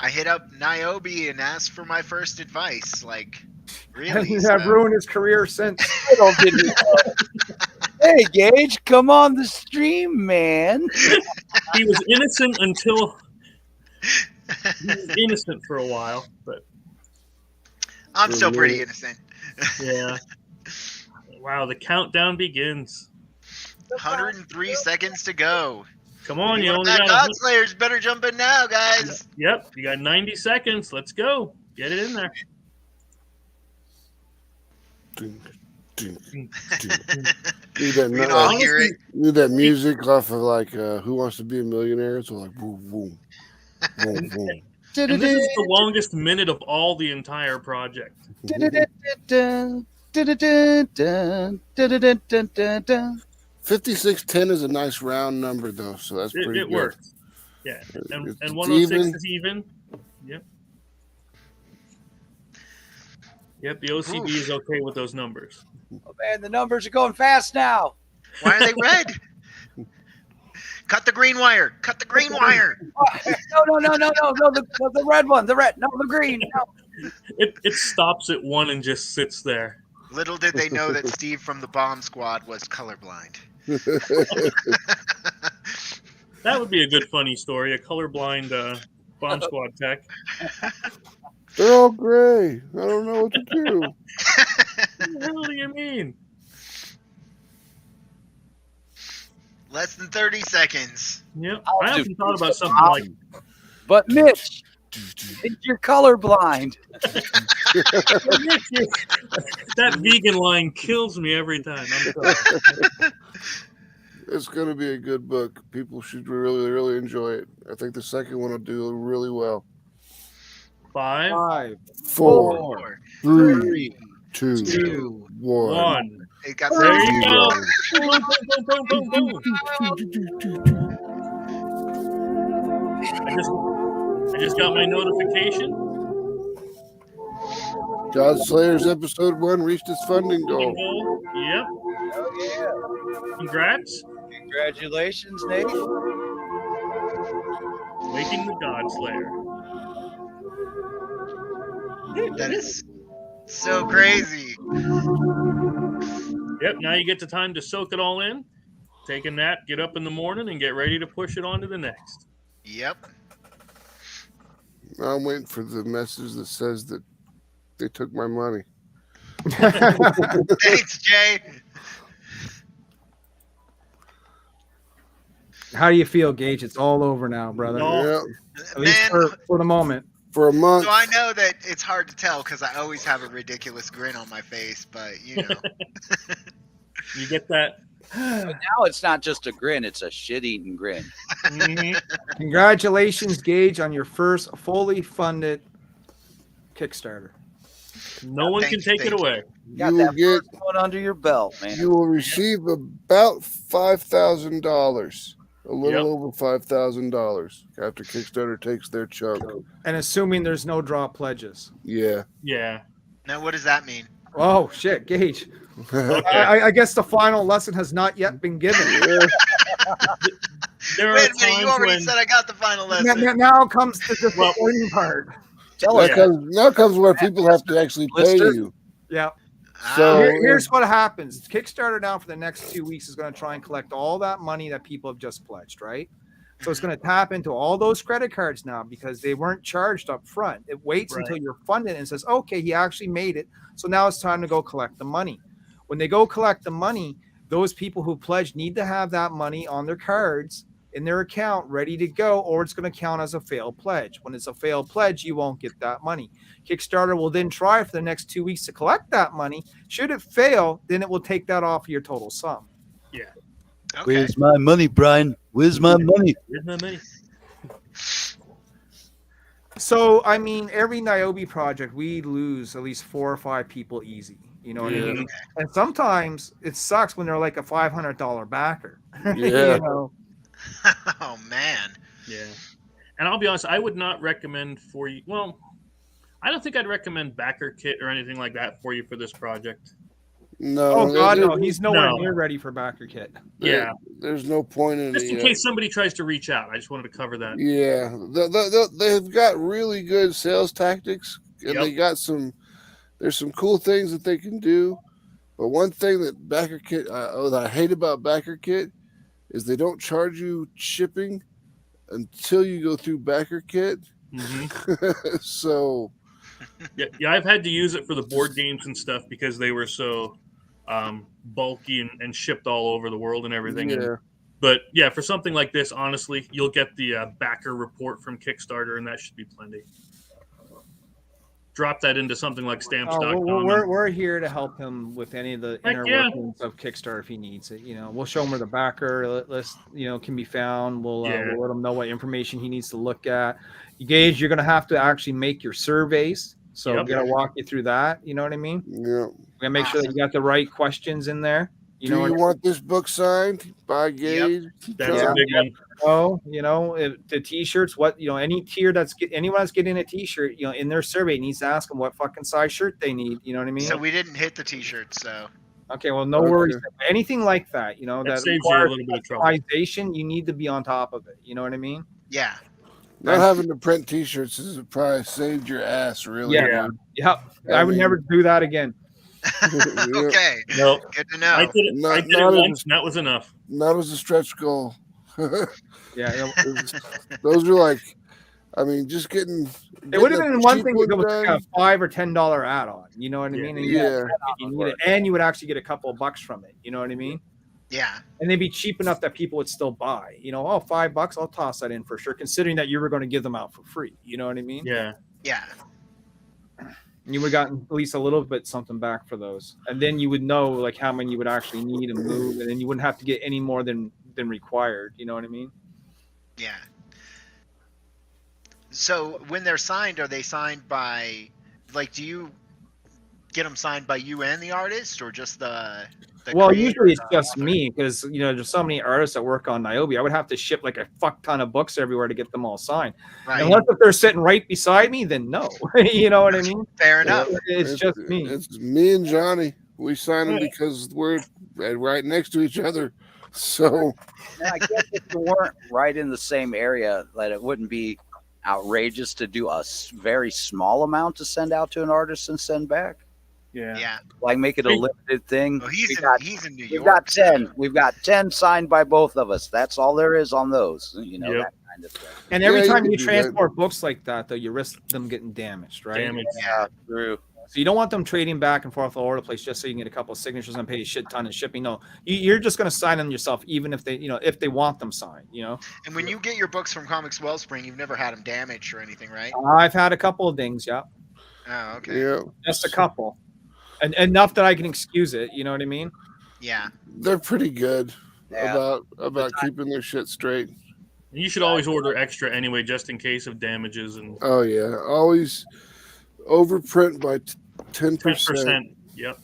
hit up Niobe and asked for my first advice. Like, really? Have ruined his career since. Hey, Gage, come on the stream, man. He was innocent until he was innocent for a while, but I'm still pretty innocent. Yeah. Wow, the countdown begins. 103 seconds to go. Come on, you only got got Godslayers. Better jump in now, guys. Yep, you got 90 seconds. Let's go. Get it in there. Need that music off of like Who Wants to Be a Millionaire? So like boom, boom, boom, boom. And this is the longest minute of all the entire project. 5610 is a nice round number though, so that's pretty good. It works. Yeah, and 106 is even. Yep. Yep, the OCD is okay with those numbers. Oh man, the numbers are going fast now. Why are they red? Cut the green wire. Cut the green wire. No, the red one. The red. No, the green. No. It stops at 1 and just sits there. Little did they know that Steve from the Bomb Squad was colorblind. That would be a good funny story. A colorblind Bomb Squad tech. They're all gray. I don't know what to do. What the hell do you mean? Less than 30 seconds. Yep. I often thought about something like. But Mitch, You're colorblind. That vegan line kills me every time. I'm sorry. It's going to be a good book. People should really, really enjoy it. I think the second one will do really well. 5, 4, 3, 2, 1. 1. It got There you go. Zero. Boom, boom, boom, boom, boom. I just got my notification. Godslayers episode 1 reached its funding goal. Yep. Oh, yeah. Congrats. Congratulations, Nate. Making the Godslayer. That is so crazy. Yep, now you get the time to soak it all in, take a nap, get up in the morning, and get ready to push it on to the next. Yep. I'm waiting for the message that says that they took my money. Thanks, Jay. How do you feel, Gage? It's all over now, brother. Yeah, At least for the moment. for a month. So I know that it's hard to tell because I always have a ridiculous grin on my face, but you know. You get that? But now it's not just a grin; it's a shit-eating grin. Congratulations, Gage, on your first fully funded Kickstarter. No one can take it away. Got You will that get. first one under your belt, man. You will receive about $5,000, a little Yep. over $5,000 after Kickstarter takes their chunk. And assuming there's no draw pledges. Yeah. Yeah. Now, what does that mean? Oh, shit, Gage. Okay. I guess the final lesson has not yet been given. There are Wait a minute, times you already when said I got the final lesson. Now comes the disappointing part. Tell us. Now comes where people have to actually pay Blister? you. Yeah. So Here's what happens. Kickstarter now for the next 2 weeks is going to try and collect all that money that people have just pledged, right? So it's going to tap into all those credit cards now because they weren't charged up front. It waits Right. until you're funded and says, okay, he actually made it. So now it's time to go collect the money. When they go collect the money, those people who pledged need to have that money on their cards in their account ready to go, or it's going to count as a failed pledge. When it's a failed pledge, you won't get that money. Kickstarter will then try for the next 2 weeks to collect that money. Should it fail, then it will take that off of your total sum. Yeah. Okay. Where's my money, Brian? Where's my money? Here's my money. So, I mean, every Niobe project, we lose at least 4 or 5 people easy. You know what I mean? And sometimes it sucks when they're like a $500 backer. Yeah. You know? Oh man. Yeah. And I'll be honest, I would not recommend for you. Well, I don't think I'd recommend backer kit or anything like that for you for this project. no. Oh, God, there- no. He's nowhere No. near ready for backer kit. Yeah. There's no point in Just it in yet. case somebody tries to reach out. I just wanted to cover that. Yeah, they've got really good sales tactics, and Yep. they got some. There's some cool things that they can do, but one thing that Backer Kit that I hate about Backer Kit is they don't charge you shipping until you go through Backer Kit. Mm-hmm. So Yeah, I've had to use it for the board games and stuff because they were so bulky and shipped all over the world and everything. yeah, But yeah, for something like this, honestly, you'll get the backer report from Kickstarter, and that should be plenty. Drop that into something like stamps.com. We're here to help him with any of the Heck inner yeah. workings of Kickstarter if he needs it. You know, we'll show him where the backer list, can be found. We'll let him know what information he needs to look at. Gage, you're going to have to actually make your surveys. So Yep. I'm going to walk you through that. You know what I mean? yeah. We're going to make sure that you got the right questions in there. Do you want this book signed by Gage? That's Yeah. a big one. The t-shirts, any tier anyone that's getting a t-shirt, in their survey needs to ask them what fucking size shirt they need. You know what I mean? So we didn't hit the t-shirts, so Okay, well, no Okay. worries. Anything like that, That that saves you a requires little bit of trouble. customization, you need to be on top of it. You know what I mean? yeah. Not having to print T-shirts has probably saved your ass, really. Yeah. Yep. I would never do that again. Okay. No, Good to I know. did it. Not- I did not it as- once, and that was enough. Not as a stretch goal. Yeah. Those are like, just getting. It would have been one thing if it was done. like a $5 or $10 add-on. You know what I Yeah. mean? And Yeah. you would actually get a couple of bucks from it. You know what I mean? Yeah. And they'd be cheap enough that people would still buy. You know, oh, $5, I'll toss that in for sure, considering that you were going to give them out for free. You know what I mean? Yeah. Yeah. You would have gotten at least a little bit something back for those, and then you would know like how many you would actually need and move, and then you wouldn't have to get any more than required. You know what I mean? Yeah. So when they're signed, are they signed by, like, do you get them signed by you and the artist, or just the Well, creator, usually it's the just author? me, because you know there's so many artists that work on Niobe. I would have to ship like a fuck ton of books everywhere to get them all signed. Right. Unless if they're sitting right beside me, then no. You know what I mean? Fair enough. It's just me. It's me and Johnny. We sign them because we're right next to each other. So And I guess if you weren't right in the same area, that it wouldn't be outrageous to do a very small amount to send out to an artist and send back. Yeah. Yeah. Like make it a limited thing. Well, he's in New York. We've got 10. We've got 10 signed by both of us. That's all there is on those. You know, Yep. that kind of thing. And every Yeah, you time can you do transport books like that, though, you risk them getting damaged, right? Damage. Yeah, true. So you don't want them trading back and forth all over the place just so you can get a couple of signatures and pay a shit ton of shipping. No, you're just going to sign them yourself, even if they, you know, if they want them signed. You know, And when you get your books from Comics Wellspring, you've never had them damaged or anything, right? I've had a couple of dings, yeah, Oh, okay. yeah, just a couple, and enough that I can excuse it. You know what I mean? Yeah. they're pretty good Yeah. about keeping their shit straight. You should always order extra anyway, just in case of damages and Oh yeah, always overprint by 10%. 10%. Yep.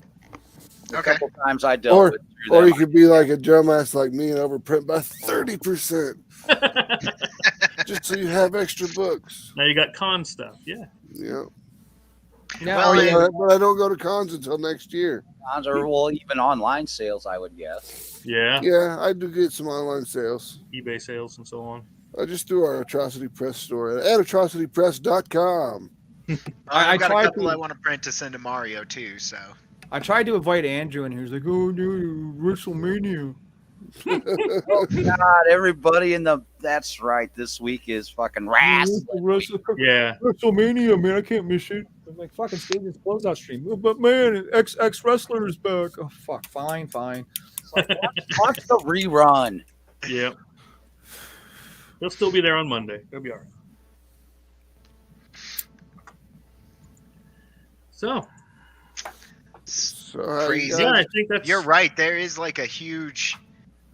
A Okay. couple times I dealt Or with through or them. you could be like a dumbass like me and overprint by 30%, just so you have extra books. Now you got con stuff. Yeah. Yeah. Yeah. Well, But I don't go to cons until next year. Or well, even online sales, I would guess. Yeah. Yeah, I do get some online sales. eBay sales and so on. I just do our Atrocity Press store at atrocitypress.com. I I've got a tried couple to- I want to print to send to Mario too. So I tried to avoid Andrew, and he was like, "Oh, dude, WrestleMania." Oh God, everybody in the that's right. This week is fucking Yeah. WrestleMania, man, I can't miss it. I'm like, fucking Stadium's closeout stream. Oh, but man, ex wrestler is back. Oh fuck, fine. watch the rerun. Yep. He'll still be there on Monday. He'll be all right. So, So how you Crazy. guys- yeah, I think that's. you're right. There is like a huge.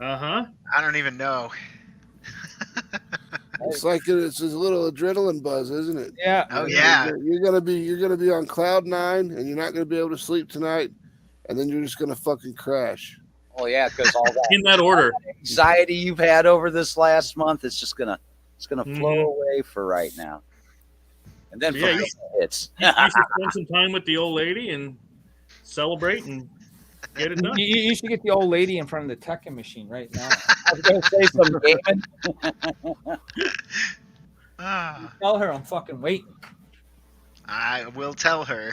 Uh-huh. I don't even know. It's like it's a little adrenaline buzz, isn't it? Yeah. Oh yeah. You're gonna be on cloud 9, and you're not gonna be able to sleep tonight, and then you're just gonna fucking crash. Oh yeah, because all that In that order. anxiety you've had over this last month, it's gonna flow Mhm. away for right now. And then Yeah, for you- it's You should spend some time with the old lady and celebrate and get it done. You should get the old lady in front of the Tekken machine right now. I was gonna say some gaming. Ah, Tell her I'm fucking waiting. I will tell her.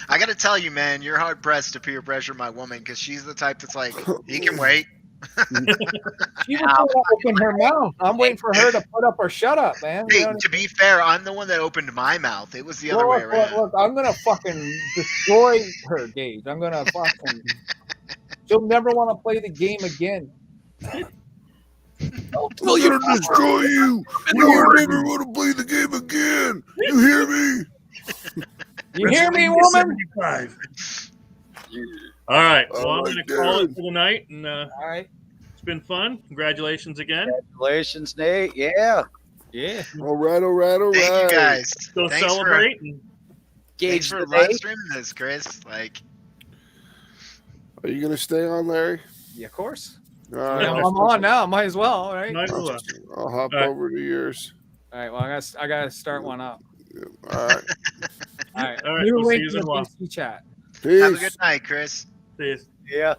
I got to tell you, man, you're hard pressed to peer pressure my woman because she's the type that's like, he can wait. She was gonna open her mouth. I'm waiting for her to put up or shut up, man. You Hey, know what to be fair, I'm the one that opened my mouth. It was the other way around. Look, I'm gonna fucking destroy her, Gage. I'm gonna fucking. She'll never want to play the game again. I'm gonna destroy you. You never want to play the game again. You hear me? You hear me, woman? 75. All right. Well, Oh, I'm my going to call it God. for the night, and All right. it's been fun. Congratulations again. Congratulations, Nate. Yeah. Yeah. All right. Thank you guys. Go Thanks celebrate. And Thanks Gauge for the live date. streaming this, Chris. Like, Are you gonna stay on, Larry? Yeah, of course. All right. Yeah, I'm on now. Might as well. All right. night All will left. I'll hop All right. over to yours. right. Well, I gotta start one up. All right. All right. All right, New we'll see link you in in a the while. PC chat. Peace. have a good night, Chris. See you. Yeah.